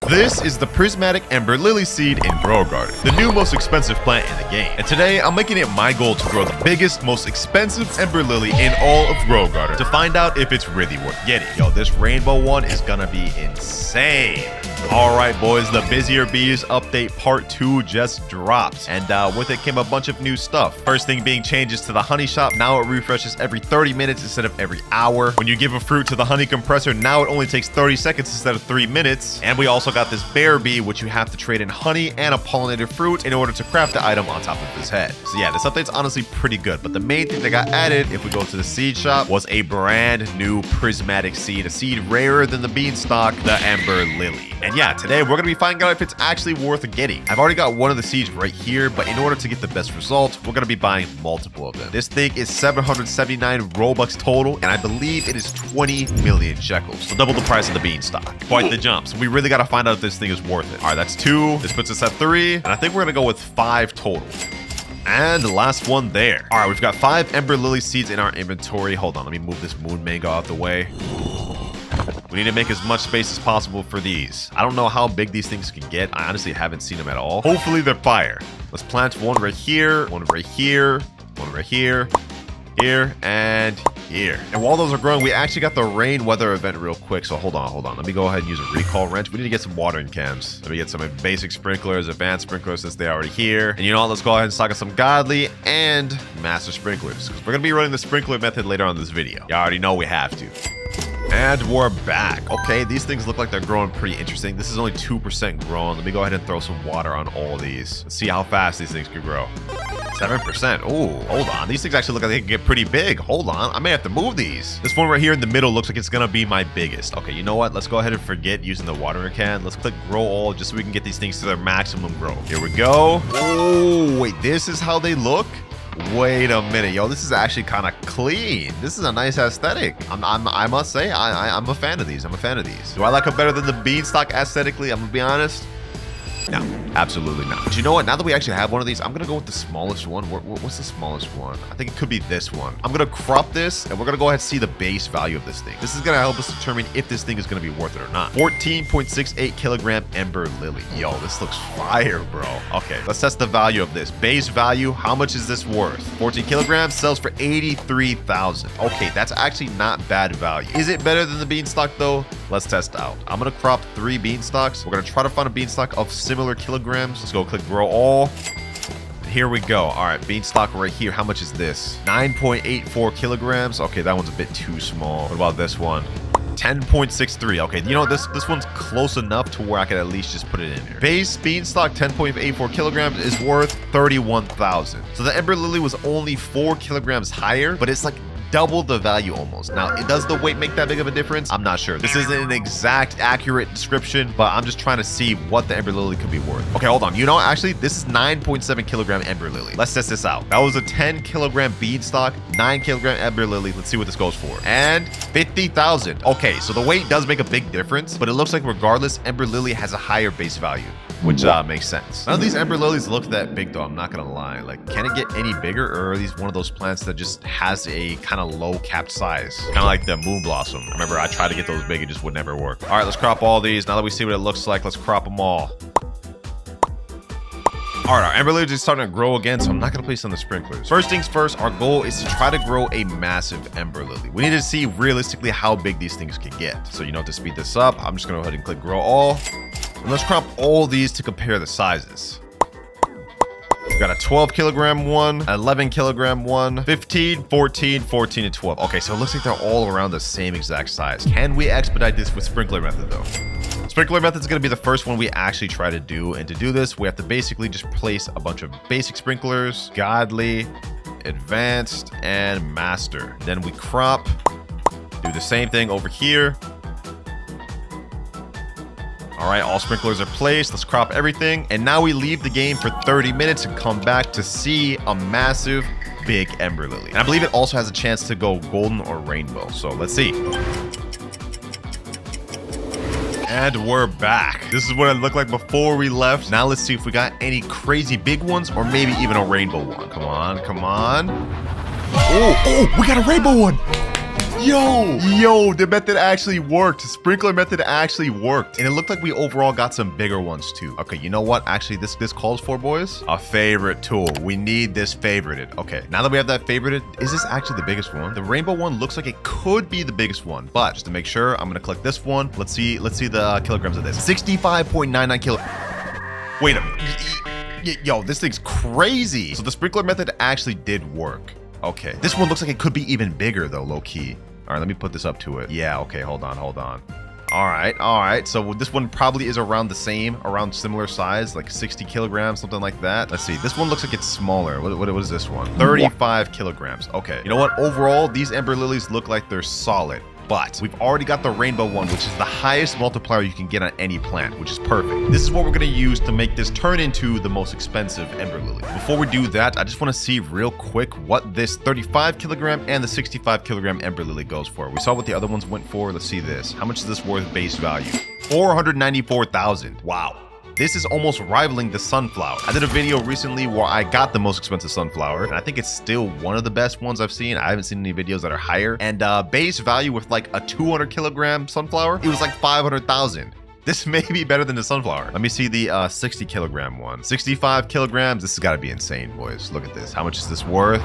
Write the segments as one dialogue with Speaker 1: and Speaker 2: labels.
Speaker 1: This is the Prismatic Ember Lily Seed in Grow Garden, the new most expensive plant in the game. And today, I'm making it my goal to grow the biggest, most expensive Ember Lily in all of Grow Garden to find out if it's really worth getting. Yo, this rainbow one is gonna be insane. Alright boys, the Busier Bees update part 2 just dropped, and with it came a bunch of new stuff. First thing being changes to the honey shop. Now it refreshes every 30 minutes instead of every hour. When you give a fruit to the honey compressor, now it only takes 30 seconds instead of 3 minutes. And we also got this bear bee, which you have to trade in honey and a pollinated fruit in order to craft the item on top of his head. So yeah, this update's honestly pretty good, but the main thing that got added, if we go to the seed shop, was a brand new prismatic seed, a seed rarer than the beanstalk, the Ember Lily. And yeah, today we're going to be finding out if it's actually worth getting. I've already got one of the seeds right here, but in order to get the best results, we're going to be buying multiple of them. This thing is 779 Robux total, and I believe it is 20 million shekels. So double the price of the beanstalk. Quite the jump. So we really got to find out if this thing is worth it. All right, that's 2. This puts us at 3, and I think we're going to go with 5 total. And the last one there. All right, we've got 5 Ember Lily seeds in our inventory. Hold on, let me move this moon mango out the way. We need to make as much space as possible for these. I don't know how big these things can get. I honestly haven't seen them at all. Hopefully they're fire. Let's plant one right here, one right here, one right here, here, and here. And while those are growing, we actually got the rain weather event real quick. So hold on. Let me go ahead and use a recall wrench. We need to get some watering cans. Let me get some basic sprinklers, advanced sprinklers since they're already here. And you know what? Let's go ahead and stock up some godly and master sprinklers, because we're going to be running the sprinkler method later on in this video. You already know we have to. And we're back. Okay, these things look like they're growing pretty interesting. This is only 2% grown. Let me go ahead and throw some water on all these. Let's see how fast these things can grow. 7%. Oh, hold on. These things actually look like they can get pretty big. Hold on. I may have to move these. This one right here in the middle looks like it's going to be my biggest. Okay, you know what? Let's go ahead and forget using the watering can. Let's click grow all just so we can get these things to their maximum growth. Here we go. Oh, wait. This is how they look? Wait a minute, yo, this is actually kind of clean. This is a nice aesthetic. I must say, I'm a fan of these. Do I like them better than the beanstalk aesthetically? I'm gonna be honest. No, absolutely not. But you know what? Now that we actually have one of these, I'm going to go with the smallest one. What's the smallest one? I think it could be this one. I'm going to crop this, and we're going to go ahead and see the base value of this thing. This is going to help us determine if this thing is going to be worth it or not. 14.68 kilogram Ember Lily. Yo, this looks fire, bro. Okay, let's test the value of this. Base value, how much is this worth? 14 kilograms sells for 83,000. Okay, that's actually not bad value. Is it better than the beanstalk, though? Let's test out. I'm going to crop 3 beanstalks. We're going to try to find a beanstalk of similar kilograms. Let's go click grow all. Here we go. All right, beanstalk right here. How much is this? 9.84 kilograms. Okay, that one's a bit too small. What about this one? 10.63. Okay, you know, this one's close enough to where I could at least just put it in here. Base beanstalk 10.84 kilograms is worth 31,000. So the Ember Lily was only 4 kilograms higher, but it's like double the value almost. Now, does the weight make that big of a difference? I'm not sure. This isn't an exact accurate description, but I'm just trying to see what the Ember Lily could be worth. Okay, hold on. You know, actually, this is 9.7 kilogram Ember Lily. Let's test this out. That was a 10 kilogram beanstalk, 9 kilogram Ember Lily. Let's see what this goes for. And 50,000. Okay, so the weight does make a big difference, but it looks like regardless, Ember Lily has a higher base value, which makes sense. None of these Ember Lilies look that big, though. I'm not gonna lie. Like, can it get any bigger, or are these one of those plants that just has a kind of low capped size, kind of like the moon blossom? I remember I tried to get those big, it just would never work. All right, let's crop all these. Now that we see what it looks like, let's crop them all. All right, our Ember Lily is starting to grow again, so I'm not gonna place on the sprinklers. First things first, our goal is to try to grow a massive Ember Lily. We need to see realistically how big these things can get. So, you know, to speed this up, I'm just gonna go ahead and click grow all. And let's crop all these to compare the sizes. We've got a 12 kilogram one, 11 kilogram one, 15, 14, 14, and 12. Okay, so it looks like they're all around the same exact size. Can we expedite this with sprinkler method, though? Sprinkler method is going to be the first one we actually try to do. And to do this, we have to basically just place a bunch of basic sprinklers, godly, advanced, and master. Then we crop, do the same thing over here. All right, all sprinklers are placed. Let's crop everything. And now we leave the game for 30 minutes and come back to see a massive, big Ember Lily. And I believe it also has a chance to go golden or rainbow. So let's see. And we're back. This is what it looked like before we left. Now let's see if we got any crazy big ones or maybe even a rainbow one. Come on, come on. Oh, we got a rainbow one. Yo, the method actually worked. Sprinkler method actually worked. And it looked like we overall got some bigger ones too. Okay, you know what? Actually, this calls for, boys, a favorite tool. We need this favorited. Okay, now that we have that favorited, is this actually the biggest one? The rainbow one looks like it could be the biggest one, but just to make sure, I'm gonna click this one. Let's see the kilograms of this. 65.99 kilo. Wait a minute. Yo, this thing's crazy. So the sprinkler method actually did work. Okay, this one looks like it could be even bigger though, low key. All right, let me put this up to it. Yeah, okay, hold on. All right. So this one probably is around the same, around similar size, like 60 kilograms, something like that. Let's see. This one looks like it's smaller. What is this one? 35 kilograms. Okay. You know what? Overall, these Ember Lilies look like they're solid. But we've already got the rainbow one, which is the highest multiplier you can get on any plant, which is perfect. This is what we're going to use to make this turn into the most expensive Ember Lily. Before we do that, I just want to see real quick what this 35 kilogram and the 65 kilogram Ember Lily goes for. We saw what the other ones went for. Let's see this. How much is this worth base value? 494,000. Wow. This is almost rivaling the sunflower. I did a video recently where I got the most expensive sunflower, and I think it's still one of the best ones I've seen. I haven't seen any videos that are higher. And base value with like a 200 kilogram sunflower, it was like 500,000. This may be better than the sunflower. Let me see the 60 kilogram one. 65 kilograms. This has got to be insane, boys. Look at this. How much is this worth?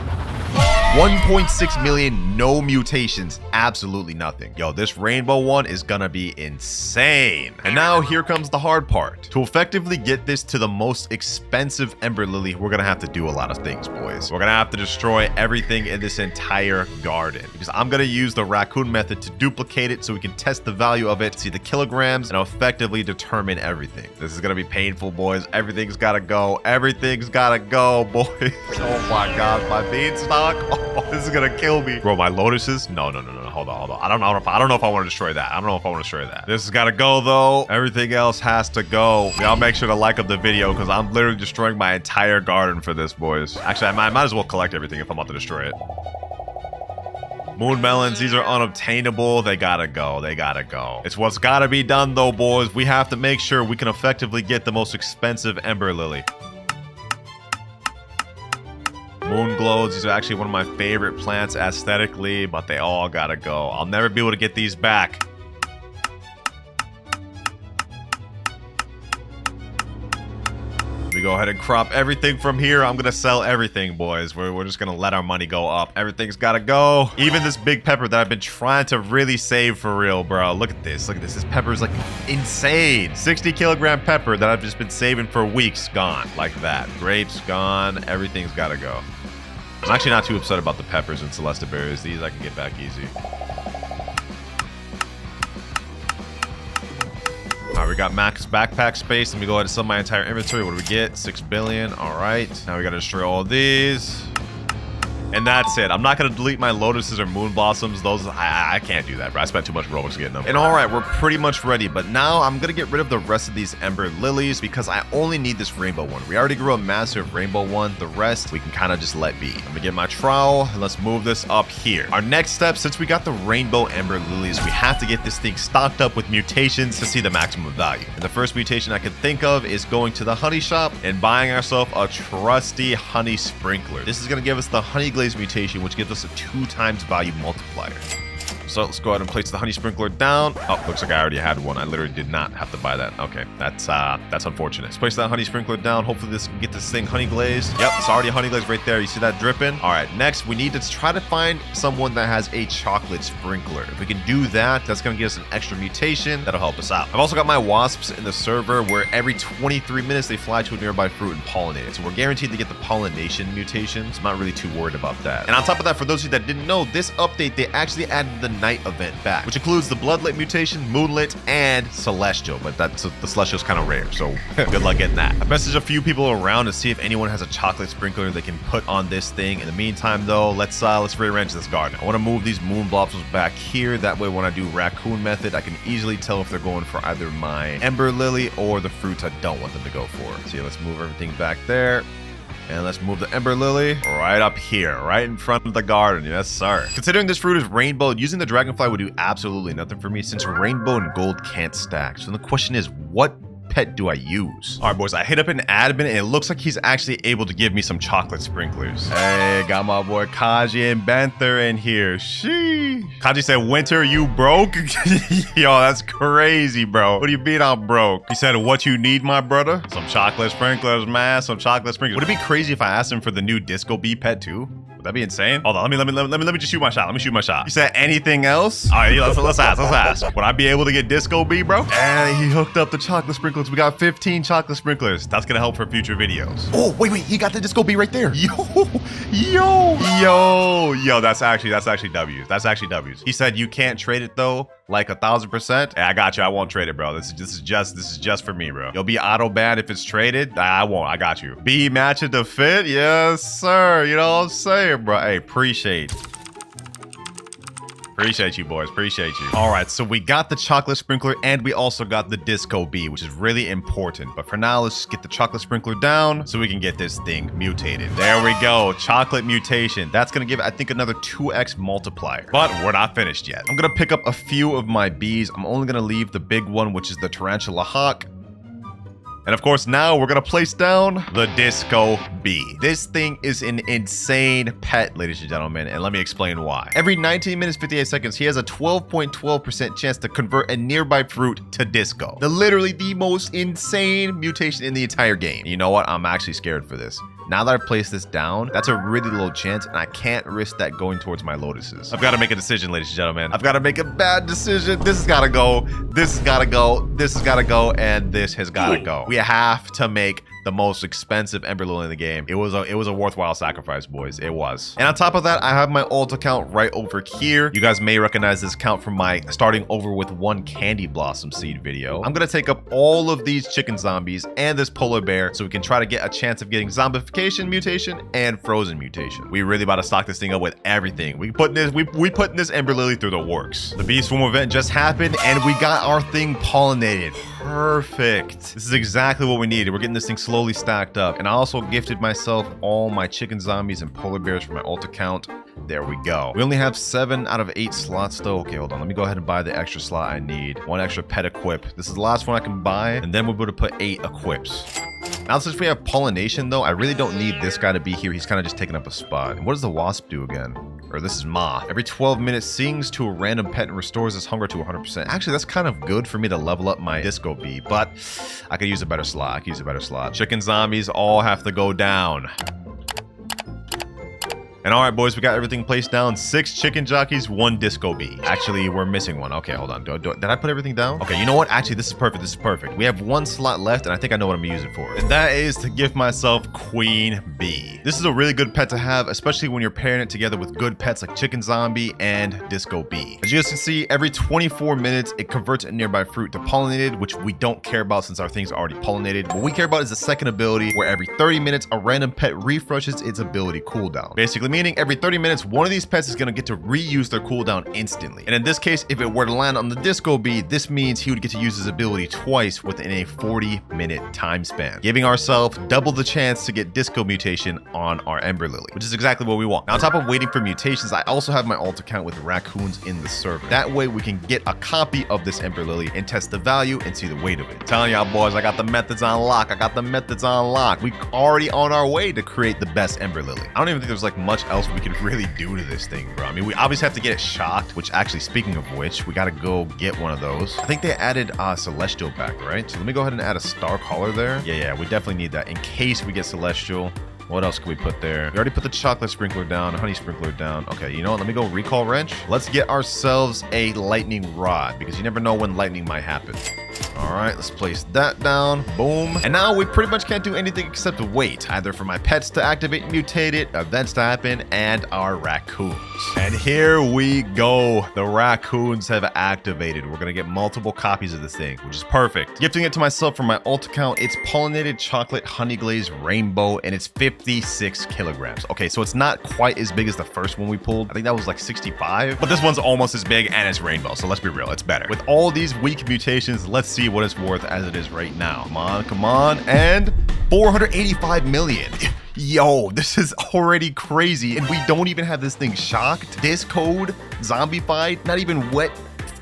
Speaker 1: 1.6 million, no mutations, absolutely nothing. Yo, this rainbow one is gonna be insane. And now here comes the hard part. To effectively get this to the most expensive Ember Lily, we're gonna have to do a lot of things, boys. We're gonna have to destroy everything in this entire garden, because I'm gonna use the Raccoon method to duplicate it so we can test the value of it, see the kilograms, and effectively determine everything. This is gonna be painful, boys. Everything's gotta go. Everything's gotta go, boys. Oh my God, my beanstalk. Oh, this is gonna kill me. Bro, my lotuses? No. Hold on. I don't know if I want to destroy that. This has gotta go though. Everything else has to go. Y'all make sure to like up the video because I'm literally destroying my entire garden for this, boys. Actually, I might as well collect everything if I'm about to destroy it. Moon melons, these are unobtainable. They gotta go. It's what's gotta be done though, boys. We have to make sure we can effectively get the most expensive Ember Lily. Moonglows, these are actually one of my favorite plants aesthetically, but they all gotta go. I'll never be able to get these back. We go ahead and crop everything from here. I'm gonna sell everything, boys. We're just gonna let our money go up. Everything's gotta go. Even this big pepper that I've been trying to really save for real, bro. Look at this. This pepper is like insane. 60 kilogram pepper that I've just been saving for weeks, gone like that. Grapes gone. Everything's gotta go. I'm actually not too upset about the peppers and Celesta berries. These I can get back easy. All right, we got max backpack space. Let me go ahead and sell my entire inventory. What do we get? 6 billion. All right. Now we got to destroy all of these. And that's it. I'm not going to delete my lotuses or moon blossoms. Those, I can't do that, bro. I spent too much Robux getting them. And all right, we're pretty much ready. But now I'm going to get rid of the rest of these Ember Lilies because I only need this rainbow one. We already grew a massive rainbow one. The rest, we can kind of just let be. I'm going to get my trowel and let's move this up here. Our next step, since we got the rainbow Ember Lilies, we have to get this thing stocked up with mutations to see the maximum value. And the first mutation I can think of is going to the honey shop and buying ourselves a trusty honey sprinkler. This is going to give us the honey glaze mutation, which gives us a 2x value multiplier. So let's go ahead and place the honey sprinkler down. Oh, looks like I already had one. I literally did not have to buy that. Okay, that's unfortunate. Let's place that honey sprinkler down. Hopefully this can get this thing honey glazed. Yep, it's already honey glazed right there. You see that dripping? All right, next we need to try to find someone that has a chocolate sprinkler. If we can do that, that's gonna give us an extra mutation. That'll help us out. I've also got my wasps in the server where every 23 minutes they fly to a nearby fruit and pollinate it. So we're guaranteed to get the pollination mutation. So I'm not really too worried about that. And on top of that, for those of you that didn't know, this update, they actually added the night event back, which includes the bloodlit mutation, moonlit, and celestial, but the celestial is kind of rare, so good luck getting that. I messaged a few people around to see if anyone has a chocolate sprinkler they can put on this thing. In the meantime though, let's rearrange this garden. I want to move these moon blossoms back here, that way when I do Raccoon method I can easily tell if they're going for either my Ember Lily or the fruits I don't want them to go for. So yeah, let's move everything back there. And let's move the Ember Lily right up here, right in front of the garden. Yes, sir. Considering this fruit is rainbow, using the Dragonfly would do absolutely nothing for me since rainbow and gold can't stack. So the question is, what pet do I use? All right, boys, I hit up an admin and it looks like he's actually able to give me some chocolate sprinklers. Hey, got my boy Kaji and Banther in here. Kaji said, Winter, you broke? Yo, that's crazy, bro. What do you mean I'm broke? He said, what you need, my brother? Some chocolate sprinklers, man. Some chocolate sprinklers. Would it be crazy if I asked him for the new Disco Bee pet too? Would that be insane? Hold on, let me just shoot my shot. Let me shoot my shot. You said anything else? All right, let's ask. Would I be able to get Disco Bee, bro? And he hooked up the chocolate sprinklers. We got 15 chocolate sprinklers. That's gonna help for future videos. Oh, wait, he got the Disco Bee right there. Yo, that's actually W's. That's actually W's. He said you can't trade it though, like 1000%. Hey, I got you. I won't trade it, bro. This is just for me, bro. You'll be auto banned if it's traded. I won't. I got you. B matching the fit. Yes, sir. You know what I'm saying, bro? Hey, appreciate you, boys. Appreciate you. All right, so we got the chocolate sprinkler and we also got the Disco Bee, which is really important. But for now, let's just get the chocolate sprinkler down so we can get this thing mutated. There we go. Chocolate mutation. That's going to give, I think, another 2x multiplier. But we're not finished yet. I'm going to pick up a few of my bees. I'm only going to leave the big one, which is the Tarantula Hawk. And of course, now we're going to place down the Disco Bee. This thing is an insane pet, ladies and gentlemen, and let me explain why. Every 19 minutes, 58 seconds, he has a 12.12% chance to convert a nearby fruit to disco. Literally the most insane mutation in the entire game. You know what? I'm actually scared for this. Now that I've placed this down, that's a really low chance, and I can't risk that going towards my lotuses. I've got to make a decision, ladies and gentlemen. I've got to make a bad decision. This has got to go. This has got to go. This has got to go. And this has got to go. We have to make the most expensive Ember Lily in the game. It was a worthwhile sacrifice, boys. It was. And on top of that, I have my ult account right over here. You guys may recognize this account from my starting over with 1 Candy Blossom seed video. I'm gonna take up all of these chicken zombies and this polar bear so we can try to get a chance of getting zombification mutation and frozen mutation. We really about to stock this thing up with everything. We putting this Ember Lily through the works. The Bee Swarm event just happened and we got our thing pollinated. Perfect. This is exactly what we needed. We're getting this thing slowly stacked up. And I also gifted myself all my chicken zombies and polar bears for my ult account. There we go. We only have 7 out of 8 slots though. Okay, hold on. Let me go ahead and buy the extra slot I need. 1 extra pet equip. This is the last one I can buy. And then we're able to put 8 equips. Now, since we have pollination though, I really don't need this guy to be here. He's kind of just taking up a spot. And what does the wasp do again? Or this is Ma. Every 12 minutes sings to a random pet and restores his hunger to 100%. Actually, that's kind of good for me to level up my Disco Bee, but I could use a better slot. Chicken zombies all have to go down. And all right, boys, we got everything placed down. 6 chicken jockeys, 1 Disco Bee. Actually, we're missing 1. Okay, hold on. Did I put everything down? Okay, you know what? Actually, this is perfect. We have 1 slot left, and I think I know what I'm gonna use it for. And that is to gift myself Queen Bee. This is a really good pet to have, especially when you're pairing it together with good pets like Chicken Zombie and Disco Bee. As you guys can see, every 24 minutes, it converts a nearby fruit to pollinated, which we don't care about since our thing's already pollinated. What we care about is the second ability, where every 30 minutes, a random pet refreshes its ability cooldown. Basically, meaning every 30 minutes, one of these pets is going to get to reuse their cooldown instantly. And in this case, if it were to land on the Disco Bee, this means he would get to use his ability twice within a 40-minute time span, giving ourselves double the chance to get Disco Mutation on our Ember Lily, which is exactly what we want. Now, on top of waiting for mutations, I also have my ult account with Raccoons in the server. That way, we can get a copy of this Ember Lily and test the value and see the weight of it. I'm telling y'all, boys, I got the methods on lock. We already on our way to create the best Ember Lily. I don't even think there's like much else we can really do to this thing, bro. I mean, we obviously have to get it shocked, which actually, speaking of which, we got to go get one of those. I think they added Celestial back, right? So let me go ahead and add a Star Collar there. Yeah, we definitely need that in case we get Celestial. What else can we put there? We already put the chocolate sprinkler down, honey sprinkler down. Okay, you know what? Let me go recall wrench. Let's get ourselves a lightning rod because you never know when lightning might happen. All right, let's place that down. Boom. And now we pretty much can't do anything except wait, either for my pets to activate, mutate it, events to happen, and our raccoons. And here we go. The raccoons have activated. We're going to get multiple copies of this thing, which is perfect. Gifting it to myself from my ult account. It's pollinated chocolate honey glazed rainbow, and it's 56 kilograms. Okay, so it's not quite as big as the first one we pulled. I think that was like 65, but this one's almost as big and it's rainbow. So let's be real, it's better. With all these weak mutations, let's see what it's worth as it is right now. Come on, and 485 million. Yo, this is already crazy, and we don't even have this thing shocked, discode, zombified, not even wet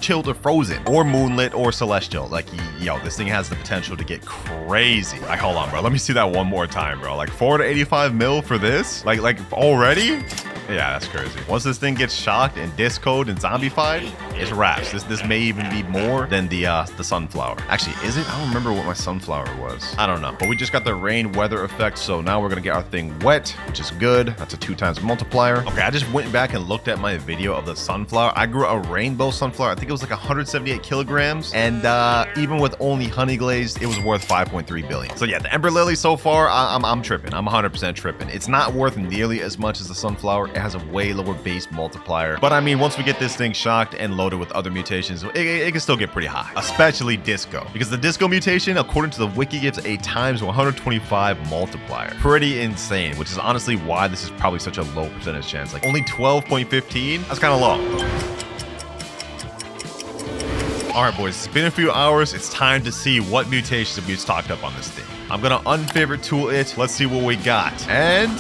Speaker 1: chilled or frozen, or moonlit or celestial. Like, yo, this thing has the potential to get crazy. Like, hold on, bro. Let me see that one more time, bro. Like 485 mil for this? Like already? Yeah, that's crazy. Once this thing gets shocked and discoed and zombified, it's wraps. This may even be more than the sunflower. Actually, is it? I don't remember what my sunflower was. I don't know. But we just got the rain weather effect, so now we're gonna get our thing wet, which is good. That's a 2x multiplier. Okay, I just went back and looked at my video of the sunflower. I grew a rainbow sunflower. I think it was like 178 kilograms, and even with only honey glazed, it was worth 5.3 billion. So yeah, the Ember Lily so far, I'm tripping. I'm 100% tripping. It's not worth nearly as much as the sunflower. It has a way lower base multiplier. But I mean, once we get this thing shocked and loaded with other mutations, it can still get pretty high, especially disco. Because the disco mutation, according to the wiki, gives a times 125 multiplier. Pretty insane, which is honestly why this is probably such a low percentage chance. Like only 12.15? That's kind of low. All right, boys, it's been a few hours. It's time to see what mutations we stocked up on this thing. I'm gonna unfavorite tool it. Let's see what we got. And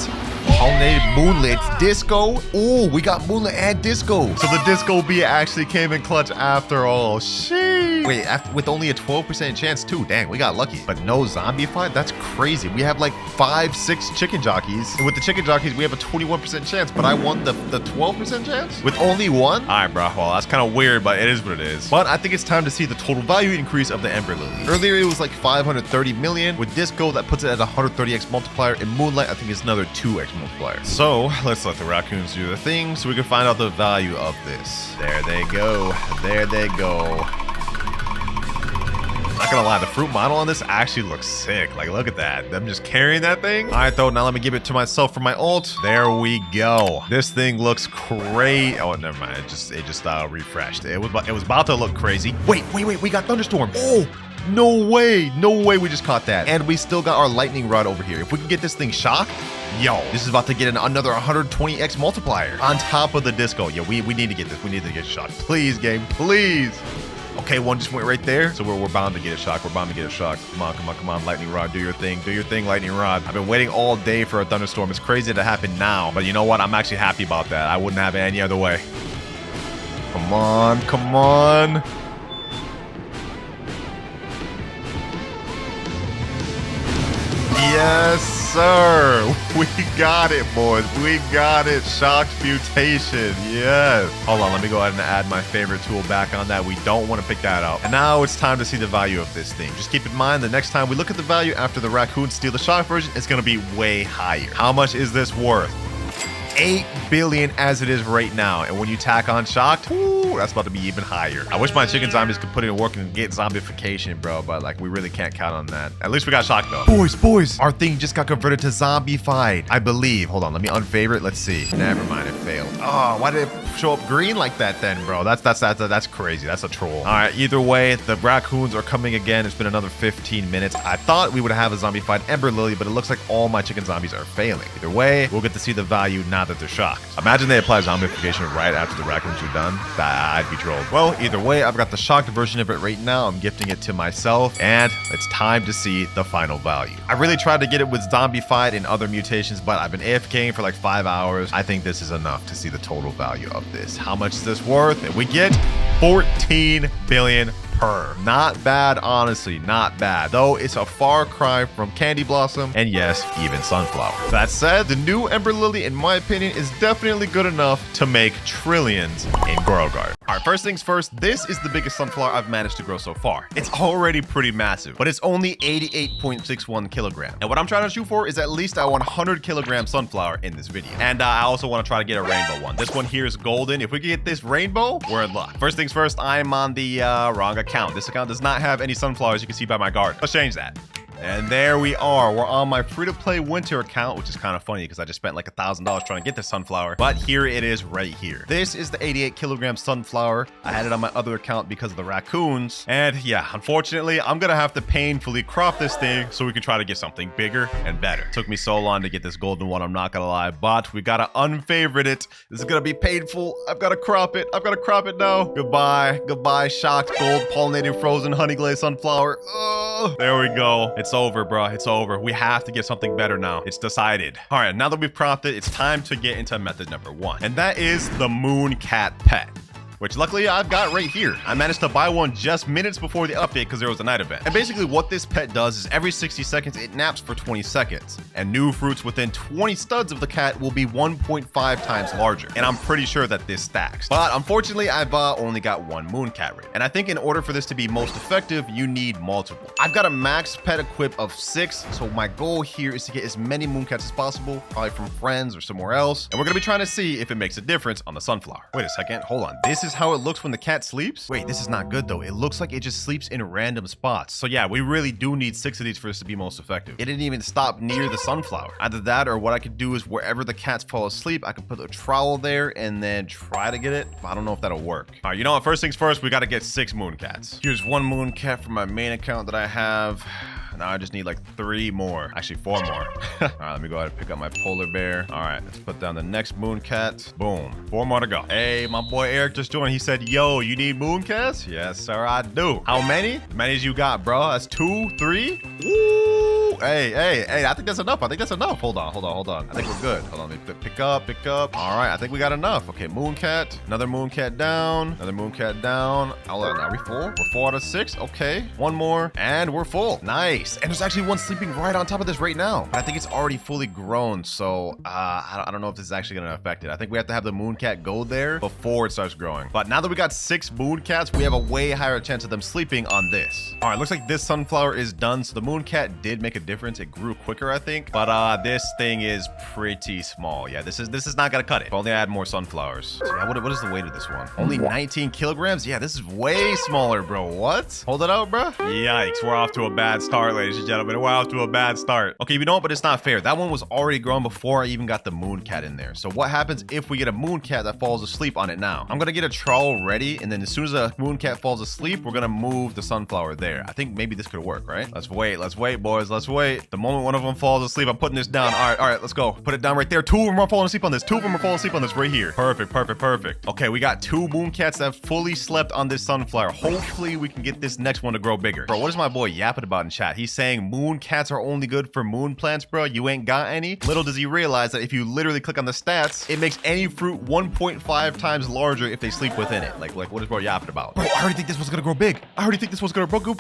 Speaker 1: pollinated moonlit disco. Oh, we got moonlit and disco. So the disco bee actually came in clutch after all. Sheesh. Wait, with only a 12% chance too. Dang, we got lucky. But no zombified? That's crazy. We have like 5-6 chicken jockeys. And with the chicken jockeys, we have a 21% chance. But I won the 12% chance? With only one? All right, bro. Well, that's kind of weird, but it is what it is. But I think it's time to see the total value increase of the Ember Lily. Earlier, it was like 530 million. With disco, that puts it at a 130x multiplier. In moonlight, I think it's another 2x multiplier. So let's let the raccoons do their thing so we can find out the value of this. There they go. There they go. Not gonna lie, the fruit model on this actually looks sick. Like, look at that. Them just carrying that thing. All right, though, now let me give it to myself for my ult. There we go. This thing looks crazy. Oh, never mind. It just refreshed. It was about to look crazy. Wait. We got Thunderstorm. Oh, no way. No way we just caught that. And we still got our lightning rod over here. If we can get this thing shocked, yo, this is about to get another 120x multiplier on top of the disco. Yo, we need to get this. We need to get shocked. Please, game, please. Okay, one just went right there. So we're bound to get a shock. We're bound to get a shock. Come on, lightning rod. Do your thing. Do your thing, lightning rod. I've been waiting all day for a thunderstorm. It's crazy to happen now. But you know what? I'm actually happy about that. I wouldn't have it any other way. Come on. Yes, sir. We got it, boys. We got it. Shocked mutation. Yes. Hold on. Let me go ahead and add my favorite tool back on that. We don't want to pick that up. And now it's time to see the value of this thing. Just keep in mind the next time we look at the value after the raccoon steal the shock version, it's going to be way higher. How much is this worth? 8 billion as it is right now. And when you tack on shocked, ooh, that's about to be even higher. I wish my chicken zombies could put it in work and get zombification, bro, but like we really can't count on that. At least we got shocked though. Boys, our thing just got converted to zombified, I believe. Hold on, let me unfavorite. Let's see. Never mind, it failed. Oh, why did it show up green like that then, bro? That's crazy. That's a troll. All right, either way, the raccoons are coming again. It's been another 15 minutes. I thought we would have a zombified Ember Lily, but it looks like all my chicken zombies are failing. Either way, we'll get to see the value now that they're shocked. Imagine they apply zombification right after the raccoons are done. I'd be trolled. Well, either way, I've got the shocked version of it right now. I'm gifting it to myself, and it's time to see the final value. I really tried to get it with zombified and other mutations, but I've been AFKing for like 5 hours. I think this is enough to see the total value of this. How much is this worth? And we get 14 billion per. Not bad, honestly, not bad. Though it's a far cry from Candy Blossom and yes, even Sunflower. That said, the new Ember Lily, in my opinion, is definitely good enough to make trillions in Grow Garden. All right, first things first, this is the biggest sunflower I've managed to grow so far. It's already pretty massive, but it's only 88.61 kilograms. And what I'm trying to shoot for is at least a 100 kilogram sunflower in this video. And I also want to try to get a rainbow one. This one here is golden. If we can get this rainbow, we're in luck. First things first, I'm on the wrong account. This account does not have any sunflowers, you can see by my garden. Let's change that. And there we are. We're on my free-to-play winter account, which is kind of funny because I just spent like $1,000 trying to get this sunflower. But here it is right here. This is the 88 kilogram sunflower. I had it on my other account because of the raccoons. And yeah, unfortunately, I'm going to have to painfully crop this thing so we can try to get something bigger and better. It took me so long to get this golden one, I'm not going to lie. But we got to unfavorite it. This is going to be painful. I've got to crop it. I've got to crop it now. Goodbye. Goodbye, shocked gold pollinated frozen honey glazed sunflower. Oh, there we go. It's over, bro. It's over. We have to get something better now. It's decided. All right, now that we've cropped it, it's time to get into method number 1. And that is the moon cat pet. which luckily I've got right here. I managed to buy one just minutes before the update because there was a night event. And basically what this pet does is every 60 seconds, it naps for 20 seconds. And new fruits within 20 studs of the cat will be 1.5 times larger. And I'm pretty sure that this stacks. But unfortunately, I've only got one moon cat right. And I think in order for this to be most effective, you need multiple. I've got a max pet equip of 6. So my goal here is to get as many moon cats as possible, probably from friends or somewhere else. And we're going to be trying to see if it makes a difference on the sunflower. Wait a second. Hold on. This is how it looks when the cat sleeps? Wait, this is not good though. It looks like it just sleeps in random spots. So yeah, we really do need 6 of these for this to be most effective. It didn't even stop near the sunflower. Either that or what I could do is wherever the cats fall asleep, I could put a trowel there and then try to get it. I don't know if that'll work. All right, you know what? First things first, we got to get 6 moon cats. Here's 1 moon cat from my main account that I have. Now I just need like 3 more. Actually, 4 more. All right, let me go ahead and pick up my polar bear. All right, let's put down the next moon cat. Boom. 4 more to go. Hey, my boy Eric just joined. He said, yo, you need moon cats? Yes, sir, I do. How many? As many as you got, bro. That's 2, 3. Woo! Hey, I think that's enough. Hold on. I think we're good. Hold on, let me pick up. All right, I think we got enough. Okay, moon cat. Another moon cat down. Another moon cat down. Are we full? We're 4 out of 6. Okay, 1 more. And we're full. Nice. And there's actually one sleeping right on top of this right now. I think it's already fully grown, so I don't know if this is actually going to affect it. I think we have to have the moon cat go there before it starts growing. But now that we got 6 moon cats, we have a way higher chance of them sleeping on this. All right, looks like this sunflower is done. So the moon cat did make a difference. It grew quicker, I think. But this thing is pretty small. Yeah, this is not going to cut it. If only I had more sunflowers. So yeah, what is the weight of this one? Only 19 kilograms? Yeah, this is way smaller, bro. What? Hold it out, bro. Yikes, we're off to a bad start, ladies and gentlemen. We're off to a bad start. Okay, you know what? But it's not fair. That one was already grown before I even got the moon cat in there. So what happens if we get a moon cat that falls asleep on it now? I'm gonna get a trowel ready, and then as soon as a moon cat falls asleep, we're gonna move the sunflower there. I think maybe this could work, right? Let's wait, boys. Let's wait. The moment one of them falls asleep, I'm putting this down. All right, let's go. Put it down right there. 2 of them are falling asleep on this. 2 of them are falling asleep on this right here. Perfect. Okay, we got 2 moon cats that fully slept on this sunflower. Hopefully we can get this next one to grow bigger. Bro, what is my boy yapping about in chat? He's saying moon cats are only good for moon plants, bro. You ain't got any. Little does he realize that if you literally click on the stats, it makes any fruit 1.5 times larger if they sleep within it. Like what is bro yapping about? Bro, I already think this was gonna grow big. Bro,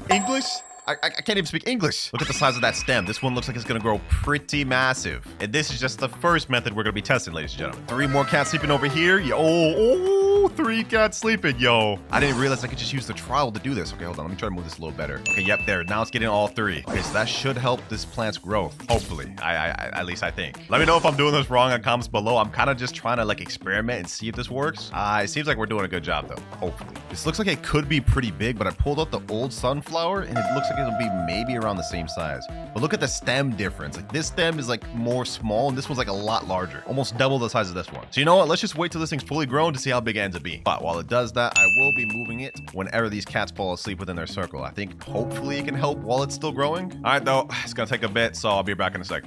Speaker 1: English? I can't even speak English. Look at the size of that stem. This one looks like it's gonna grow pretty massive. And this is just the first method we're gonna be testing, ladies and gentlemen. 3 more cats sleeping over here. Yo, 3 cats sleeping, yo. I didn't realize I could just use the trowel to do this. Okay, hold on, let me try to move this a little better. Okay, yep, there. Now it's getting all 3. Okay, so that should help this plant's growth. Hopefully, at least I think. Let me know if I'm doing this wrong in comments below. I'm kind of just trying to like experiment and see if this works. It seems like we're doing a good job though, hopefully. This looks like it could be pretty big, but I pulled out the old sunflower and it looks like it'll be maybe around the same size. But look at the stem difference. Like this stem is like more small and this one's like a lot larger, almost double the size of this one. So you know what? Let's just wait till this thing's fully grown to see how big it ends up being. But while it does that, I will be moving it whenever these cats fall asleep within their circle. I think hopefully it can help while it's still growing. All right, though, it's gonna take a bit, so I'll be back in a sec.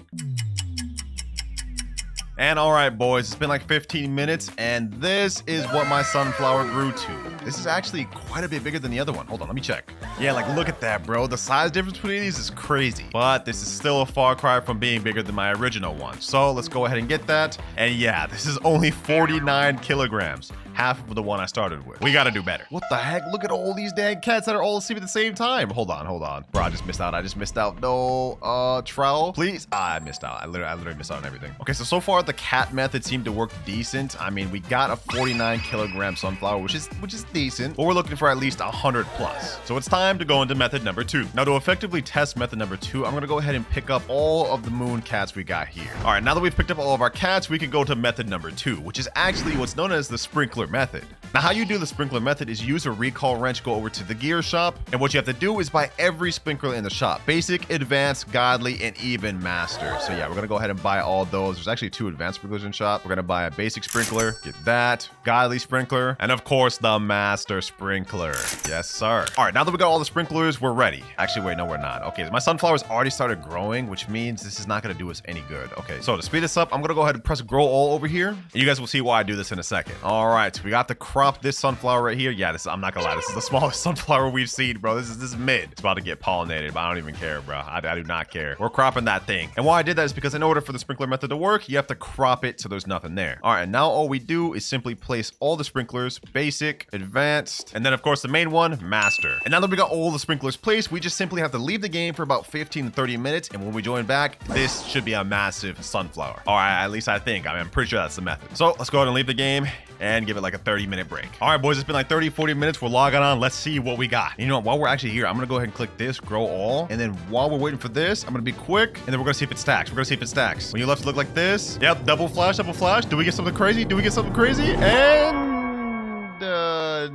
Speaker 1: And all right, boys, it's been like 15 minutes, and this is what my sunflower grew to. This is actually quite a bit bigger than the other one. Hold on, let me check. Yeah, like look at that, bro. The size difference between these is crazy, but this is still a far cry from being bigger than my original one. So let's go ahead and get that. And yeah, this is only 49 kilograms. Half of the one I started with. We gotta do better. What the heck? Look at all these dang cats that are all asleep at the same time. Hold on. Bro, I just missed out. No, trowel, please. I missed out. I literally missed out on everything. Okay, so far the cat method seemed to work decent. I mean, we got a 49 kilogram sunflower, which is decent, but we're looking for at least 100 plus. So it's time to go into method number 2. Now to effectively test method number 2, I'm gonna go ahead and pick up all of the moon cats we got here. All right, now that we've picked up all of our cats, we can go to method number 2, which is actually what's known as the sprinkler method. Now, how you do the sprinkler method is use a recall wrench, go over to the gear shop, and what you have to do is buy every sprinkler in the shop: basic, advanced, godly, and even master. So yeah, we're gonna go ahead and buy all those. There's actually 2 advanced sprinklers in shop. We're gonna buy a basic sprinkler, get that, godly sprinkler, and of course the master sprinkler. Yes, sir. All right, now that we got all the sprinklers, we're ready. Actually, wait, no, we're not. Okay, my sunflower's already started growing, which means this is not gonna do us any good. Okay, so to speed this up, I'm gonna go ahead and press grow all over here, and you guys will see why I do this in a second. All right, so we got the crop crop this sunflower right here. Yeah, I'm not gonna lie, this is the smallest sunflower we've seen, bro. This is mid. It's about to get pollinated, but I don't even care, bro. I do not care. We're cropping that thing. And why I did that is because in order for the sprinkler method to work, you have to crop it so there's nothing there. All right, and now all we do is simply place all the sprinklers, basic, advanced, and then of course the main one, master. And now that we got all the sprinklers placed, we just simply have to leave the game for about 15 to 30 minutes. And when we join back, this should be a massive sunflower. All right, at least I think. I'm pretty sure that's the method. So let's go ahead and leave the game and give it like a 30-minute break. All right, boys, it's been like 30, 40 minutes. We're logging on. Let's see what we got. You know what? While we're actually here, I'm going to go ahead and click this, grow all. And then while we're waiting for this, I'm going to be quick. And then we're going to see if it stacks. We're going to see if it stacks. When you left, look like this. Yep, double flash, double flash. Do we get something crazy? Do we get something crazy? And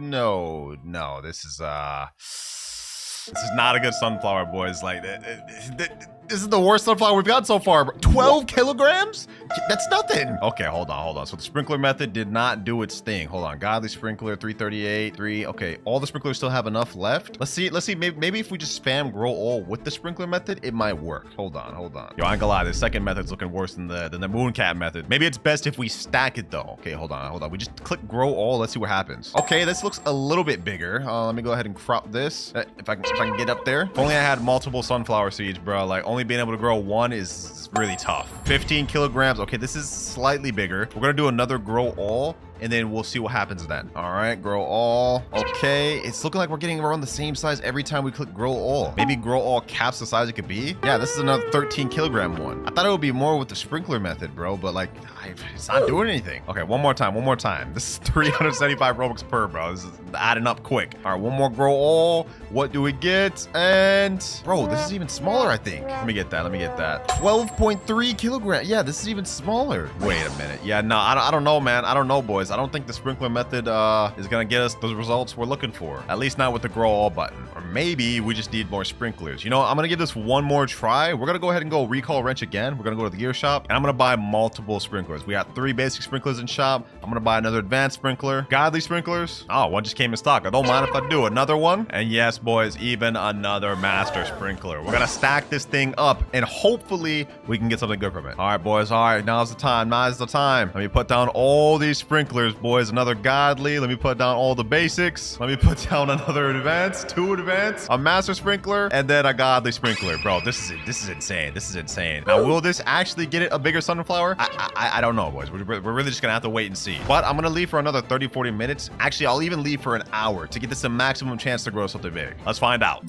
Speaker 1: no, this is not a good sunflower, boys. Like, this is the worst sunflower we've got so far. 12 kilograms? That's nothing. Okay, hold on. So the sprinkler method did not do its thing. Hold on. Godly sprinkler, 338, 3. Okay, all the sprinklers still have enough left. Let's see. Maybe if we just spam grow all with the sprinkler method, it might work. Hold on. Yo, I ain't gonna lie. The second method's looking worse than the mooncat method. Maybe it's best if we stack it though. Okay, hold on. We just click grow all. Let's see what happens. Okay, this looks a little bit bigger. Let me go ahead and crop this. If I can get up there. If only I had multiple sunflower seeds, bro. Like only being able to grow one is really tough. 15 kilograms. Okay, this is slightly bigger. We're gonna do another grow all, and then we'll see what happens then. All right, grow all. Okay, it's looking like we're getting around the same size every time we click grow all. Maybe grow all caps the size it could be. Yeah, this is another 13 kilogram one. I thought it would be more with the sprinkler method, bro, but like, it's not doing anything. Okay, one more time. This is 375 Robux per, bro. This is adding up quick. All right, one more grow all. What do we get? And bro, this is even smaller, I think. Let me get that. 12.3 kilograms. Yeah, this is even smaller. Wait a minute. Yeah, no, I don't know, man. I don't know, boys. I don't think the sprinkler method is gonna get us those results we're looking for. At least not with the grow all button. Or maybe we just need more sprinklers. You know, I'm gonna give this one more try. We're gonna go ahead and go recall wrench again. We're gonna go to the gear shop, and I'm gonna buy multiple sprinklers. We got 3 basic sprinklers in shop. I'm gonna buy another advanced sprinkler. Godly sprinklers. Oh, one just came in stock. I don't mind if I do another one. And yes, boys, even another master sprinkler. We're gonna stack this thing up, and hopefully we can get something good from it. All right, boys. All right, now's the time. Let me put down all these sprinklers, boys. Another godly. Let me put down all the basics. Let me put down another advanced, 2 advanced, a master sprinkler, and then a godly sprinkler. Bro, this is insane. Now, will this actually get it a bigger sunflower? I don't know, boys. We're really just gonna have to wait and see. But I'm gonna leave for another 30, 40 minutes. Actually, I'll even leave for an hour to get this a maximum chance to grow something big. Let's find out.